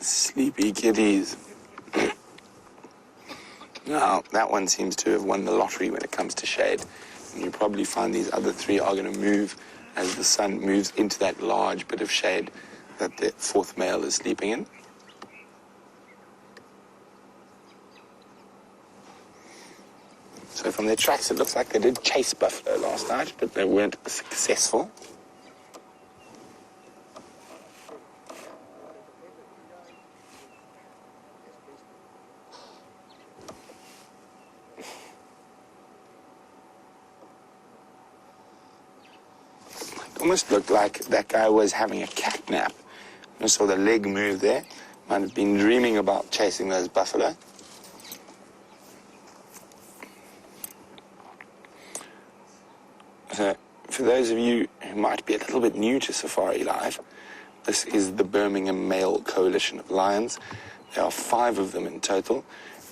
Sleepy kitties. Now, that one seems to have won the lottery when it comes to shade. And you probably find these other three are going to move as the sun moves into that large bit of shade that the fourth male is sleeping in. So from their tracks, it looks like they did chase buffalo last night, but they weren't successful. Almost looked like that guy was having a cat nap. I saw the leg move there. Might have been dreaming about chasing those buffalo. So, for those of you who might be a little bit new to SafariLIVE, this is the Birmingham Male Coalition of Lions. There are 5 of them in total,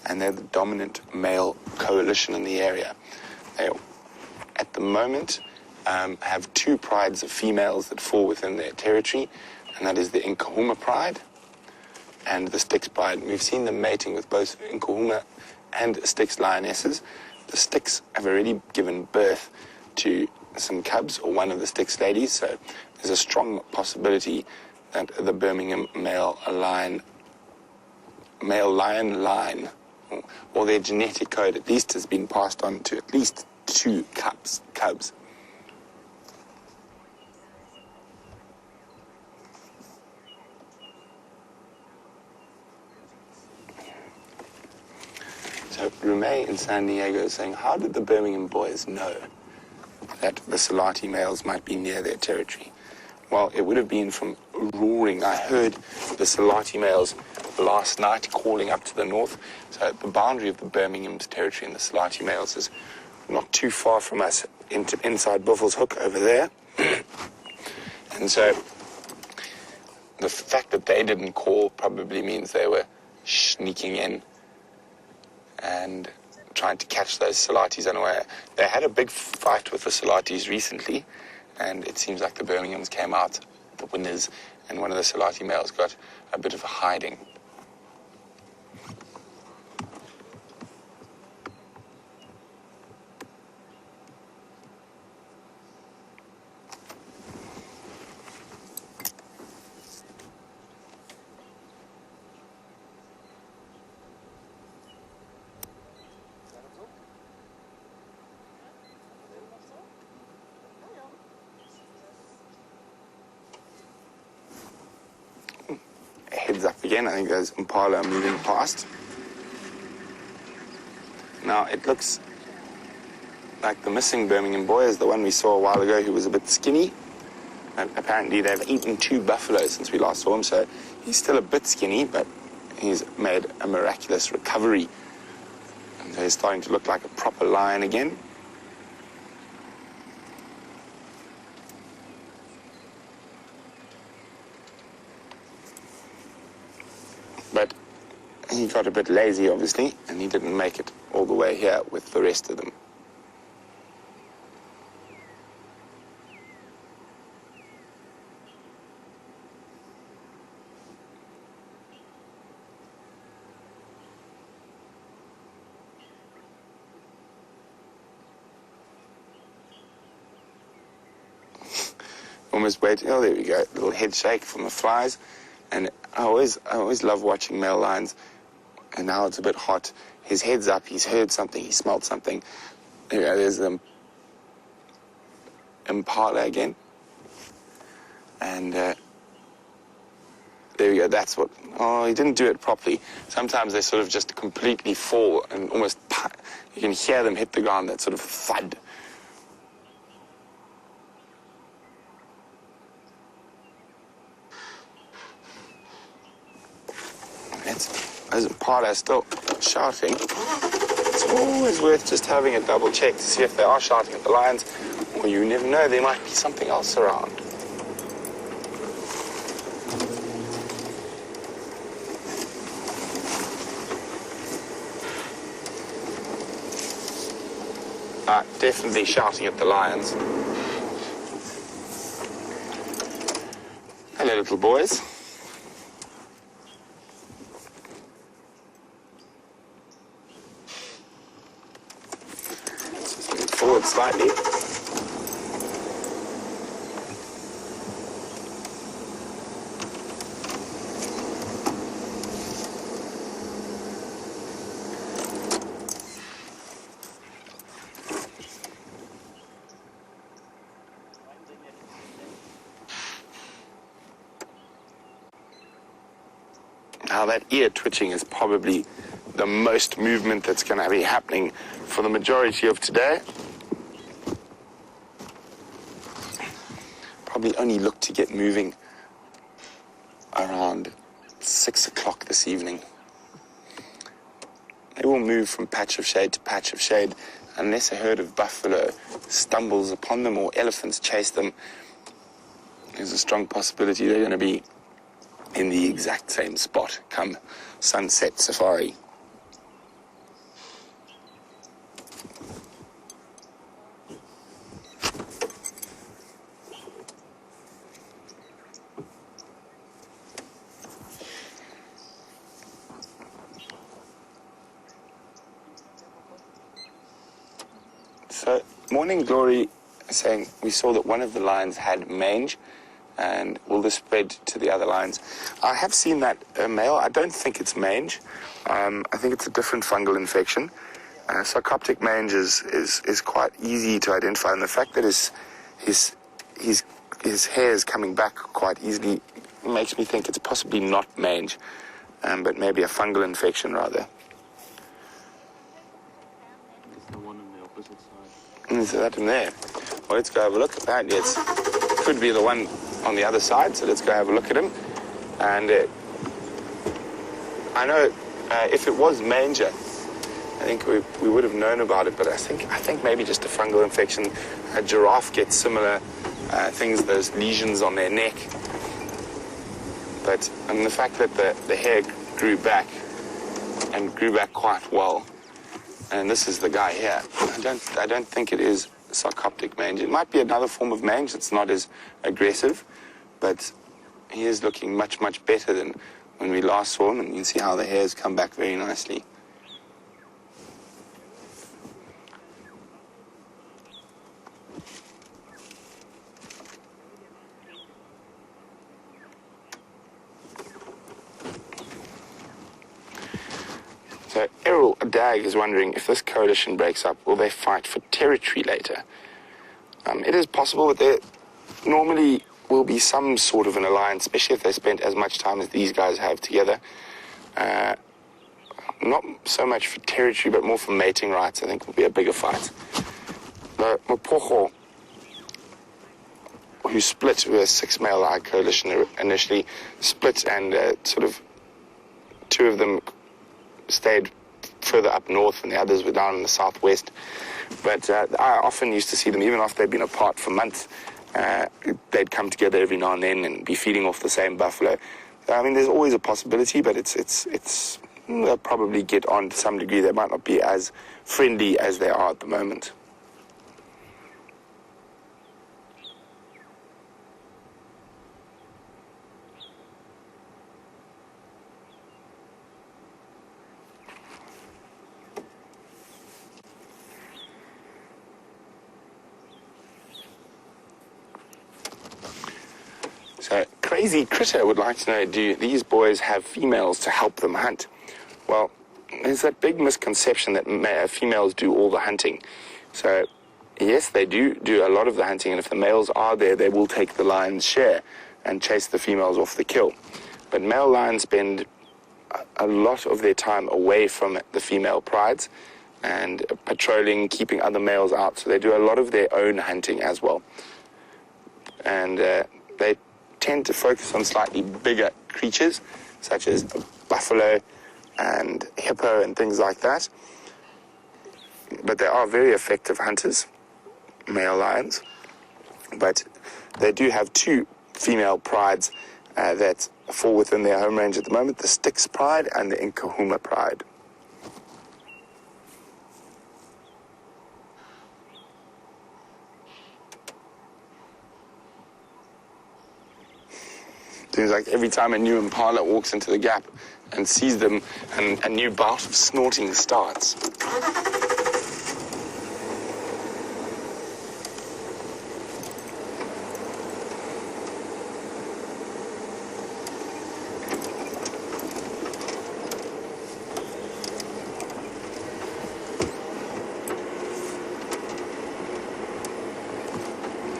and they're the dominant male coalition in the area. They, at the moment, have 2 prides of females that fall within their territory, and that is the Nkahuma pride and the Styx pride. We've seen them mating with both Nkahuma and Styx lionesses. The Styx have already given birth to some cubs, or one of the Styx ladies, so there's a strong possibility that the Birmingham male lion line, or their genetic code at least, has been passed on to at least 2 cubs. So Rumey in San Diego is saying, how did the Birmingham Boys know that the Salati males might be near their territory? Well, it would have been from roaring. I heard the Salati males last night calling up to the north. So the boundary of the Birmingham's territory and the Salati males is not too far from us, inside Buffelshoek over there. And so the fact that they didn't call probably means they were sneaking in and trying to catch those Salatis unaware. They had a big fight with the Salatis recently, and it seems like the Birminghams came out the winners, and one of the Salati males got a bit of a hiding. Heads up again. I think those impala are moving past. Now it looks like the missing Birmingham boy is the one we saw a while ago who was a bit skinny. And apparently they've eaten 2 buffaloes since we last saw him, so he's still a bit skinny, but he's made a miraculous recovery. And so he's starting to look like a proper lion again. But he got a bit lazy, obviously, and he didn't make it all the way here with the rest of them. Almost waiting. Oh, there we go. A little head shake from the flies. And I always love watching male lions. And now it's a bit hot. His head's up. He's heard something. He smelled something. There we go. There's the impala again. And there we go. That's what... Oh, he didn't do it properly. Sometimes they sort of just completely fall and almost... You can hear them hit the ground, that sort of thud. Those impala are still shouting. It's always worth just having a double check to see if they are shouting at the lions, or you never know, there might be something else around. are definitely shouting at the lions. Hello, little boys. Just move forward slightly. Now that ear twitching is probably the most movement that's going to be happening for the majority of today. Probably only look to get moving around 6 o'clock this evening. They will move from patch of shade to patch of shade unless a herd of buffalo stumbles upon them or elephants chase them. There's a strong possibility they're going to be in the exact same spot come sunset safari. So, Morning Glory is saying we saw that one of the lions had mange. And will this spread to the other lions? I have seen that male. I don't think it's mange. I think it's a different fungal infection. Sarcoptic mange is quite easy to identify, and the fact that his hair is coming back quite easily makes me think it's possibly not mange, but maybe a fungal infection rather. There's the one on the opposite side. Is that in there? Well, let's go have a look. Apparently it could be the one on the other side, so let's go have a look at him. And I know if it was manger, I think we would have known about it, but I think maybe just a fungal infection. A giraffe gets similar things, those lesions on their neck. But the fact that the hair grew back and grew back quite well, and this is the guy here, I don't think it is sarcoptic mange. It might be another form of mange that's not as aggressive, but he is looking much, much better than when we last saw him, and you can see how the hair's come back very nicely. So Errol Dag is wondering, if this coalition breaks up, will they fight for territory later? It is possible that there normally will be some sort of an alliance, especially if they spent as much time as these guys have together. Not so much for territory, but more for mating rights, I think will be a bigger fight. The Mapocho, who split with a 6-male eye coalition initially, split, and sort of two of them stayed further up north and the others were down in the southwest. But I often used to see them, even after they'd been apart for months, they'd come together every now and then and be feeding off the same buffalo. I mean, there's always a possibility, but they'll probably get on to some degree. They might not be as friendly as they are at the moment. So, Crazy Critter would like to know, do these boys have females to help them hunt? Well, there's that big misconception that females do all the hunting. So, yes, they do a lot of the hunting, and if the males are there, they will take the lion's share and chase the females off the kill. But male lions spend a lot of their time away from the female prides and patrolling, keeping other males out. So they do a lot of their own hunting as well. And they tend to focus on slightly bigger creatures, such as buffalo and hippo and things like that. But they are very effective hunters, male lions. But they do have two female prides that fall within their home range at the moment, the Styx pride and the Nkahuma pride. Seems like every time a new impala walks into the gap and sees them, and a new bout of snorting starts.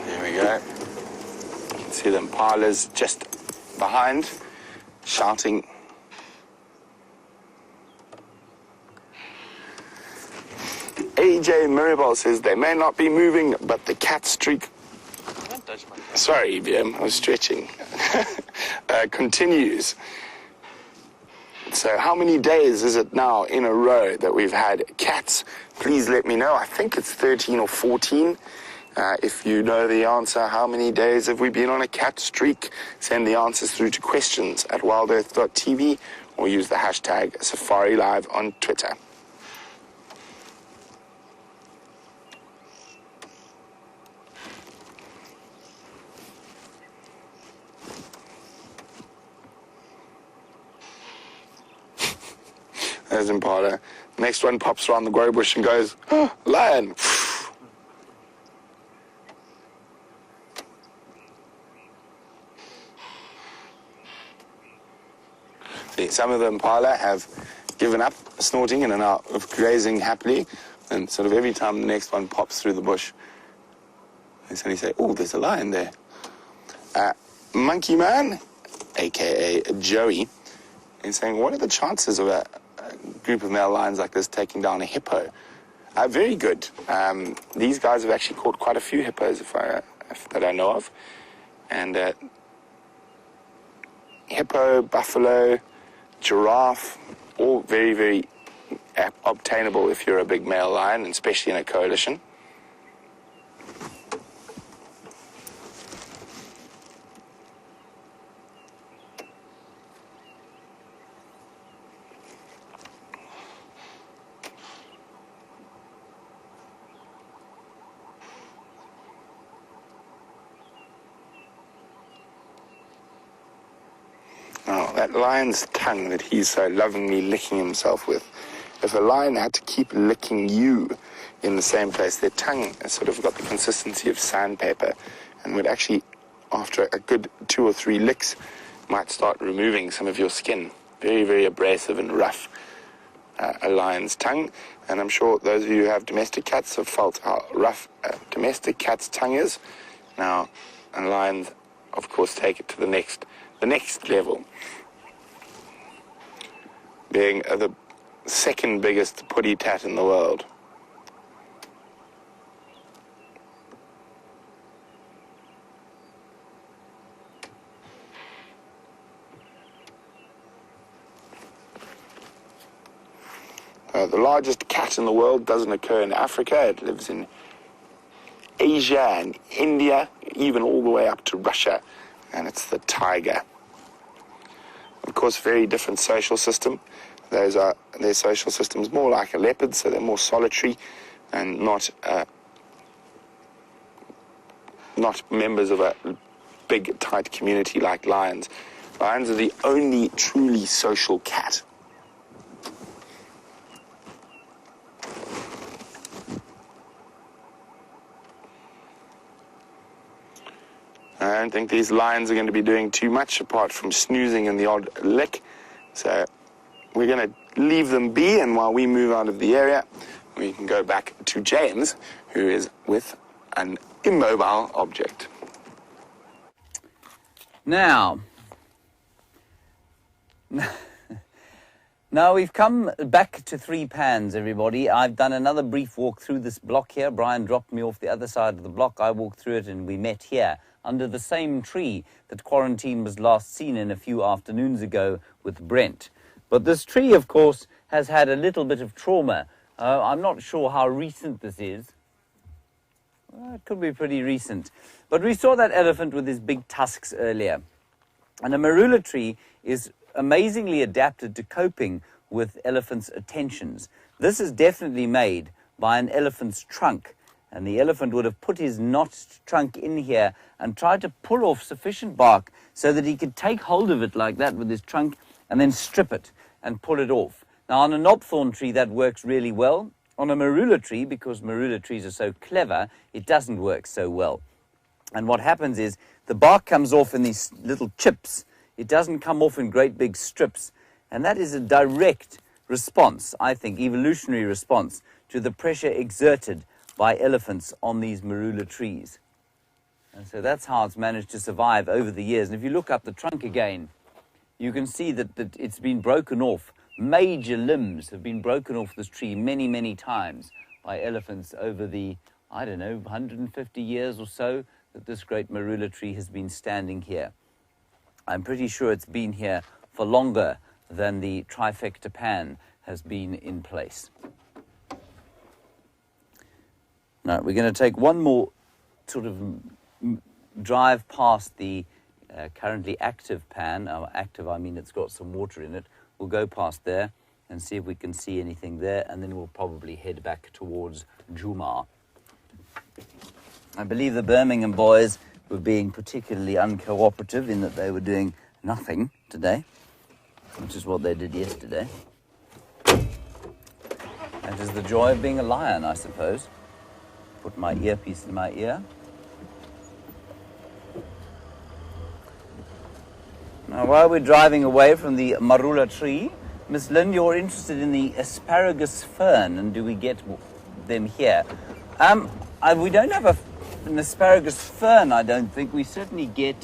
There we go. You can see the impalas just behind, shouting. AJ Mirabel says they may not be moving, but the cat streak. Don't touch my cat. Sorry, Wium, I was stretching. Continues. So how many days is it now in a row that we've had cats? Please let me know. I think it's 13 or 14. If you know the answer, how many days have we been on a cat streak? Send the answers through to questions@wildearth.tv or use the hashtag SafariLIVE on Twitter. There's impala. Next one pops around the grow bush and goes, oh, lion. See, some of the impala have given up snorting and are now grazing happily, and sort of every time the next one pops through the bush, they suddenly say, oh, there's a lion there. Monkey Man, aka Joey, is saying, what are the chances of a group of male lions like this taking down a hippo? Very good. These guys have actually caught quite a few hippos that I know of. And hippo, buffalo, giraffe, all very, very obtainable if you're a big male lion, and especially in a coalition. Oh, that lion's tongue that he's so lovingly licking himself with. If a lion had to keep licking you in the same place, their tongue has sort of got the consistency of sandpaper and would actually, after a good 2 or 3 licks, might start removing some of your skin. Very, very abrasive and rough, a lion's tongue. And I'm sure those of you who have domestic cats have felt how rough a domestic cat's tongue is. Now, lions, of course, take it to the next level, being the second biggest putty tat in the world. The largest cat in the world doesn't occur in Africa. It lives in Asia and India, even all the way up to Russia. And it's the tiger. Of course, very different social system. Their social system's more like a leopard, so they're more solitary and not members of a big, tight community like lions. Lions are the only truly social cat. I don't think these lions are going to be doing too much apart from snoozing and the odd lick. So we're going to leave them be, and while we move out of the area, we can go back to James, who is with an immobile object. Now we've come back to 3 pans, everybody. I've done another brief walk through this block here. Bryan dropped me off the other side of the block. I walked through it and we met here under the same tree that Quarantine was last seen in a few afternoons ago with Brent. But this tree, of course, has had a little bit of trauma. I'm not sure how recent this is. Well, it could be pretty recent. But we saw that elephant with his big tusks earlier. And a marula tree is amazingly adapted to coping with elephants' attentions. This is definitely made by an elephant's trunk. And the elephant would have put his notched trunk in here and tried to pull off sufficient bark so that he could take hold of it like that with his trunk and then strip it and pull it off. Now, on a knobthorn tree, that works really well. On a marula tree, because marula trees are so clever, it doesn't work so well. And what happens is the bark comes off in these little chips. It doesn't come off in great big strips. And that is a direct response, I think, evolutionary response to the pressure exerted by elephants on these marula trees. And so that's how it's managed to survive over the years. And if you look up the trunk again, you can see that it's been broken off. Major limbs have been broken off this tree many, many times by elephants over the, I don't know, 150 years or so that this great marula tree has been standing here. I'm pretty sure it's been here for longer than the trifecta pan has been in place. Now, we're going to take one more sort of drive past the currently active pan. Active, I mean it's got some water in it. We'll go past there and see if we can see anything there, and then we'll probably head back towards Juma. I believe the Birmingham Boys were being particularly uncooperative in that they were doing nothing today, which is what they did yesterday. That is the joy of being a lion, I suppose. Put my earpiece in my ear. Now, while we're driving away from the marula tree, Miss Lynn, you're interested in the asparagus fern, and do we get them here? We don't have an asparagus fern, I don't think. We certainly get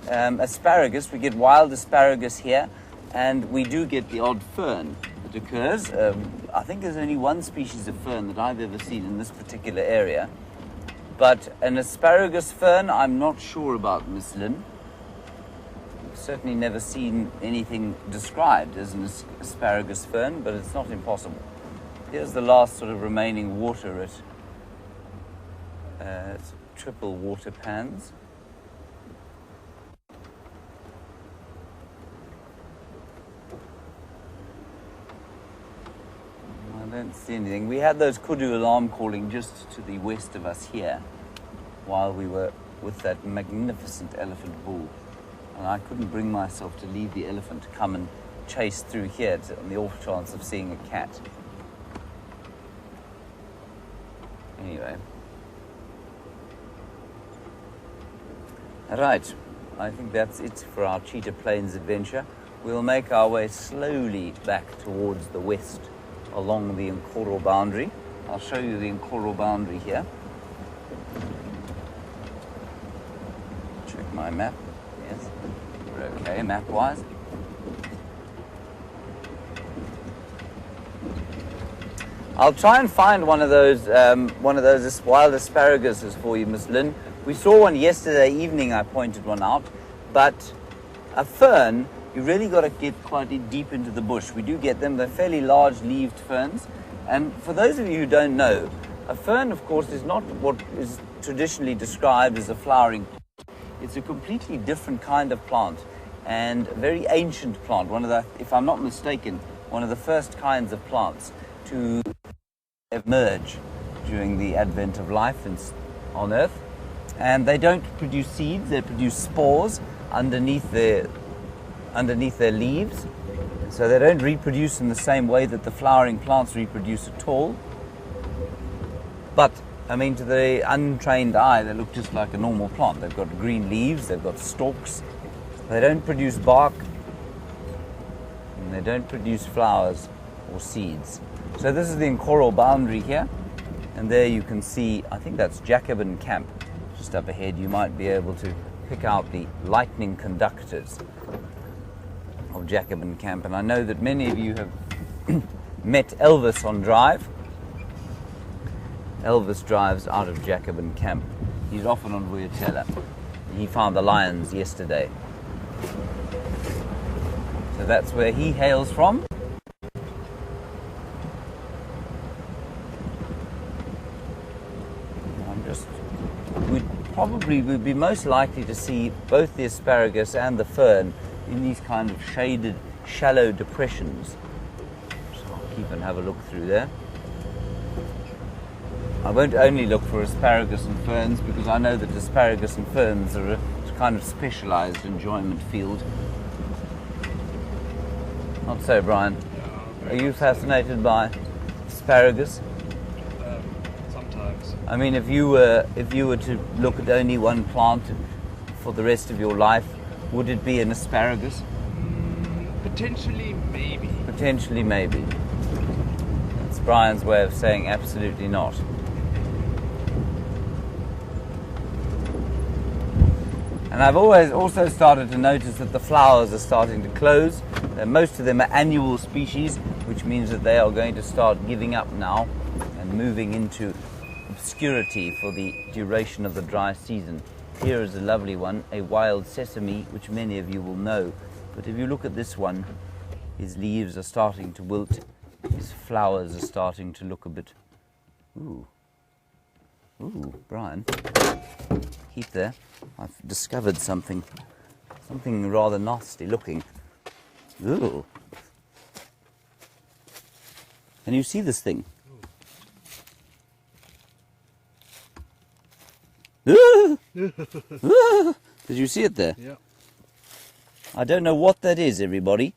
asparagus. We get wild asparagus here, and we do get the odd fern that occurs. I think there's only one species of fern that I've ever seen in this particular area. But an asparagus fern, I'm not sure about, Miss Lynn. Certainly never seen anything described as an asparagus fern, but it's not impossible. Here's the last sort of remaining water at triple water pans. I don't see anything. We had those Kudu alarm calling just to the west of us here while we were with that magnificent elephant bull. And I couldn't bring myself to leave the elephant to come and chase through here on the off chance of seeing a cat. Anyway. Right, I think that's it for our Cheetah Plains adventure. We'll make our way slowly back towards the west along the Nkoro boundary. I'll show you the Nkoro boundary here. Check my map. Yes, we're okay map-wise. I'll try and find one of those wild asparaguses for you, Miss Lynn. We saw one yesterday evening. I pointed one out, but a fern, you really got to get quite deep into the bush. We do get them. They're fairly large-leaved ferns, and for those of you who don't know, a fern, of course, is not what is traditionally described as a flowering plant. It's a completely different kind of plant and a very ancient plant. One of the, if I'm not mistaken, one of the first kinds of plants to emerge during the advent of life on Earth. And they don't produce seeds, they produce spores underneath their leaves. So they don't reproduce in the same way that the flowering plants reproduce at all. But I mean, to the untrained eye, they look just like a normal plant. They've got green leaves, they've got stalks. They don't produce bark, and they don't produce flowers or seeds. So this is the Nkoro boundary here, and there you can see, I think that's Jacobin Camp. Just up ahead, you might be able to pick out the lightning conductors of Jacobin Camp. And I know that many of you have met Elvis on drive. Elvis drives out of Jacobin Camp. He's often on Vuyatela. He found the lions yesterday. So that's where he hails from. We'd be most likely to see both the asparagus and the fern in these kind of shaded, shallow depressions. So I'll keep and have a look through there. I won't only look for asparagus and ferns, because I know that asparagus and ferns are kind of specialized enjoyment field. Not so, Brian. Yeah, Are you fascinated by asparagus? Sometimes. I mean, if you were to look at only one plant for the rest of your life, would it be an asparagus? Potentially, maybe. Potentially, maybe. That's Brian's way of saying absolutely not. And I've always also started to notice that the flowers are starting to close. Most of them are annual species, which means that they are going to start giving up now and moving into obscurity for the duration of the dry season. Here is a lovely one, a wild sesame, which many of you will know. But if you look at this one, his leaves are starting to wilt. His flowers are starting to look a bit... Ooh, Brian, keep there. I've discovered something rather nasty looking. Ooh. Can you see this thing? Did you see it there? Yeah. I don't know what that is, everybody.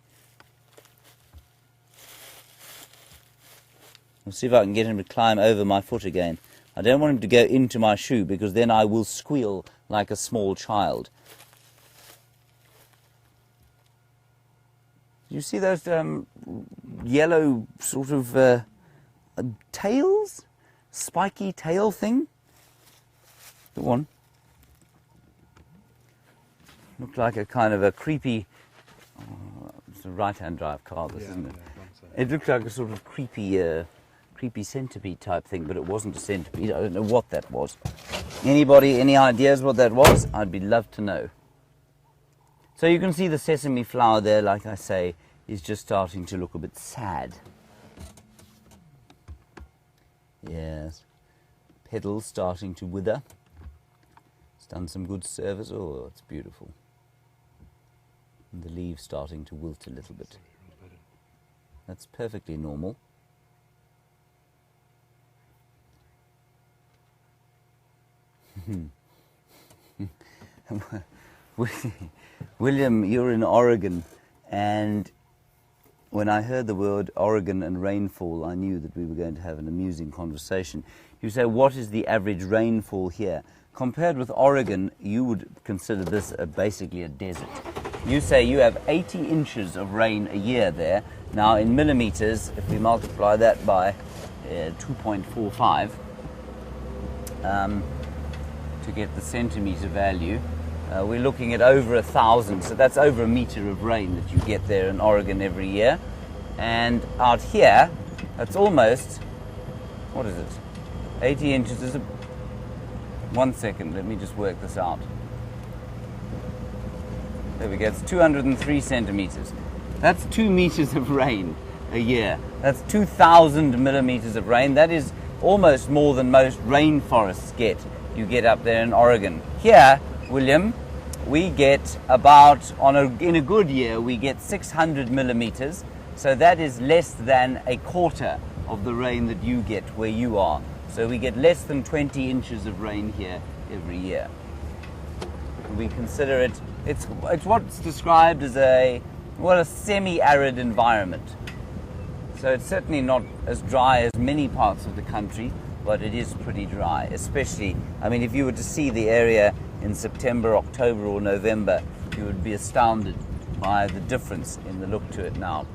I'll see if I can get him to climb over my foot again. I don't want him to go into my shoe because then I will squeal like a small child. You see those yellow sort of tails? Spiky tail thing? Go on. Looked like a kind of a creepy... Oh, it's a right-hand drive car, this, isn't it? It looked like a sort of creepy centipede type thing, but it wasn't a centipede. I don't know what that was. Anybody, any ideas what that was? I'd be love to know. So you can see the sesame flower there, like I say, is just starting to look a bit sad. Yes. Petals starting to wither. It's done some good service. Oh, it's beautiful. And the leaves starting to wilt a little bit. That's perfectly normal. William, you're in Oregon, and when I heard the word Oregon and rainfall, I knew that we were going to have an amusing conversation. You say, what is the average rainfall here? Compared with Oregon, you would consider this basically a desert. You say you have 80 inches of rain a year there. Now, in millimeters, if we multiply that by 2.45, to get the centimetre value, we're looking at over 1,000, so that's over a metre of rain that you get there in Oregon every year. And out here, that's almost, what is it? 80 inches is 1 second, let me just work this out. There we go, it's 203 centimetres. That's 2 metres of rain a year. That's 2,000 millimetres of rain. That is almost more than most rainforests get. You get up there in Oregon. Here, William, we get about, in a good year, we get 600 millimeters. So that is less than a quarter of the rain that you get where you are. So we get less than 20 inches of rain here every year. We consider it, it's what's described as a semi-arid environment. So it's certainly not as dry as many parts of the country, but it is pretty dry, especially, I mean, if you were to see the area in September, October or November, you would be astounded by the difference in the look to it now.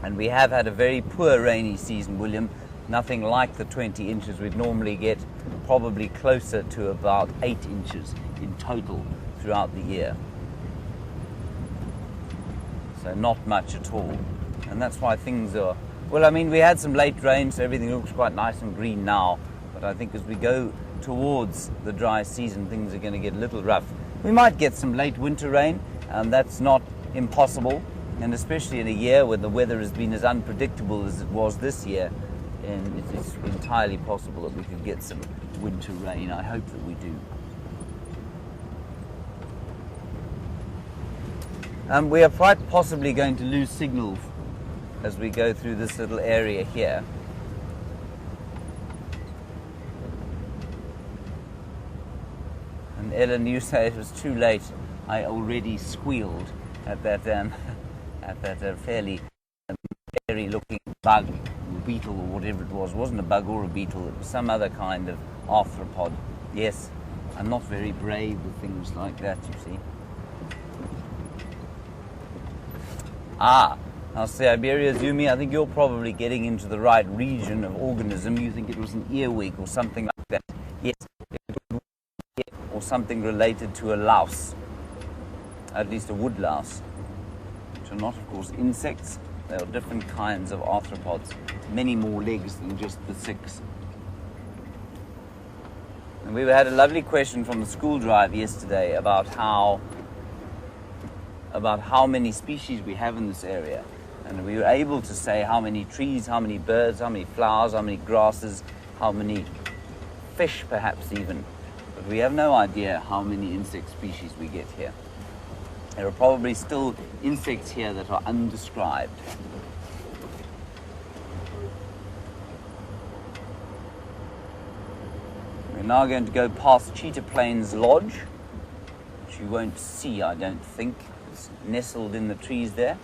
And we have had a very poor rainy season, William, nothing like the 20 inches we'd normally get, probably closer to about 8 inches in total throughout the year. So not much at all. And that's why things are, well, I mean, we had some late rain, so everything looks quite nice and green now. But I think as we go towards the dry season, things are going to get a little rough. We might get some late winter rain, and that's not impossible. And especially in a year when the weather has been as unpredictable as it was this year, and it's entirely possible that we could get some winter rain. I hope that we do. We are quite possibly going to lose signal as we go through this little area here. An Ellen, you say it was too late. I already squealed at that fairly hairy-looking bug, or beetle, or whatever it was. It wasn't a bug or a beetle. It was some other kind of arthropod. Yes, I'm not very brave with things like that, you see. Now, Siberia Zumi, I think you're probably getting into the right region of organism. You think it was an earwig or something like that. Yes, or something related to a louse, at least a wood louse, which are not, of course, insects. They are different kinds of arthropods, many more legs than just the 6. And we had a lovely question from the school drive yesterday about how many species we have in this area. And we were able to say how many trees, how many birds, how many flowers, how many grasses, how many fish perhaps even. But we have no idea how many insect species we get here. There are probably still insects here that are undescribed. We're now going to go past Cheetah Plains Lodge, which you won't see, I don't think. It's nestled in the trees there.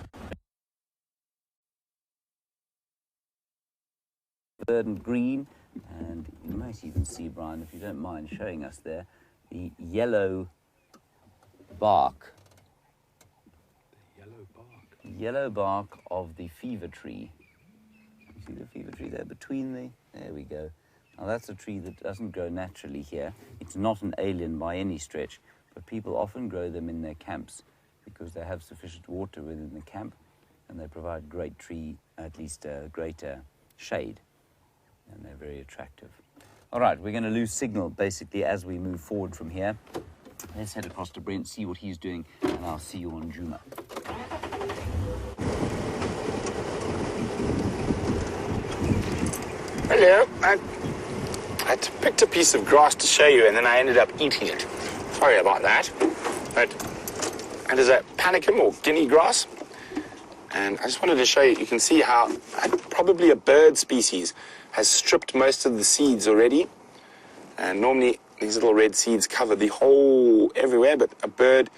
Verdant green, and you might even see, Brian, if you don't mind showing us there, the yellow bark. Yellow bark of the fever tree. You see the fever tree there between the... There we go. Now that's a tree that doesn't grow naturally here. It's not an alien by any stretch, but people often grow them in their camps because they have sufficient water within the camp and they provide great tree, at least greater shade. And they're very attractive. All right, we're going to lose signal basically as we move forward from here. Let's head across to Brent, see what he's doing, and I'll see you on Juma. Hello. I picked a piece of grass to show you, and then I ended up eating it. Sorry about that. But it is a panicum or guinea grass. And I just wanted to show you, you can see how probably a bird species has stripped most of the seeds already. And normally these little red seeds cover the whole everywhere, but a bird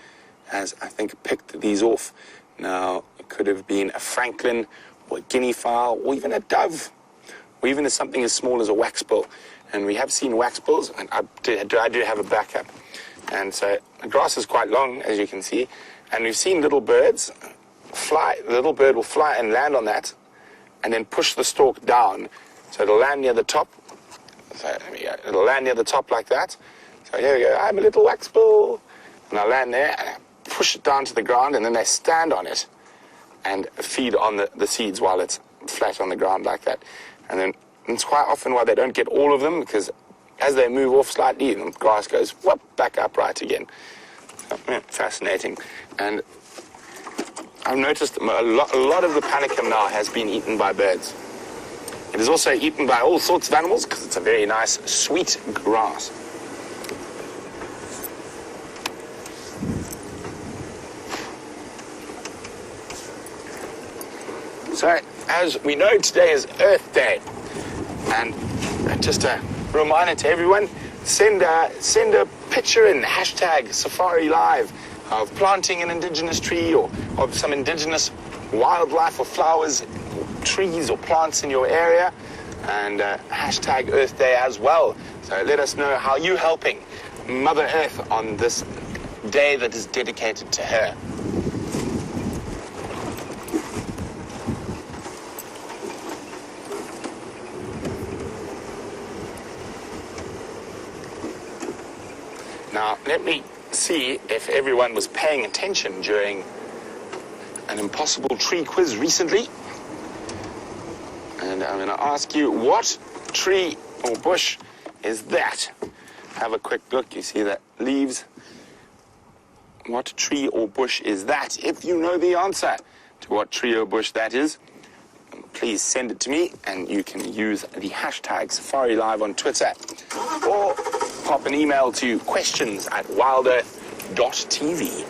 has, I think, picked these off. Now, it could have been a francolin or a guinea fowl or even a dove, or even something as small as a waxbill. And we have seen waxbills, and I do have a backup. And so the grass is quite long, as you can see, and we've seen little birds fly. The little bird will fly and land on that, and then push the stalk down. So it'll land near the top. So there we go. It'll land near the top like that. So here we go. I'm a little waxbill. And I'll land there and I push it down to the ground, and then they stand on it and feed on the seeds while it's flat on the ground like that. And then it's quite often why they don't get all of them, because as they move off slightly, the grass goes whoop, back upright again. So, yeah, fascinating. And I've noticed a lot of the panicum now has been eaten by birds. It is also eaten by all sorts of animals because it's a very nice, sweet grass. So, as we know, today is Earth Day. And just a reminder to everyone, send a picture in hashtag SafariLIVE of planting an indigenous tree or of some indigenous wildlife or flowers, trees or plants in your area, and hashtag Earth Day as well. So let us know how you're helping Mother Earth on this day that is dedicated to her. Now, let me see if everyone was paying attention during an impossible tree quiz recently. And I'm going to ask you, what tree or bush is that? Have a quick look. You see the leaves. What tree or bush is that? If you know the answer to what tree or bush that is, please send it to me, and you can use the hashtag SafariLIVE on Twitter, or pop an email to questions@wildearth.tv.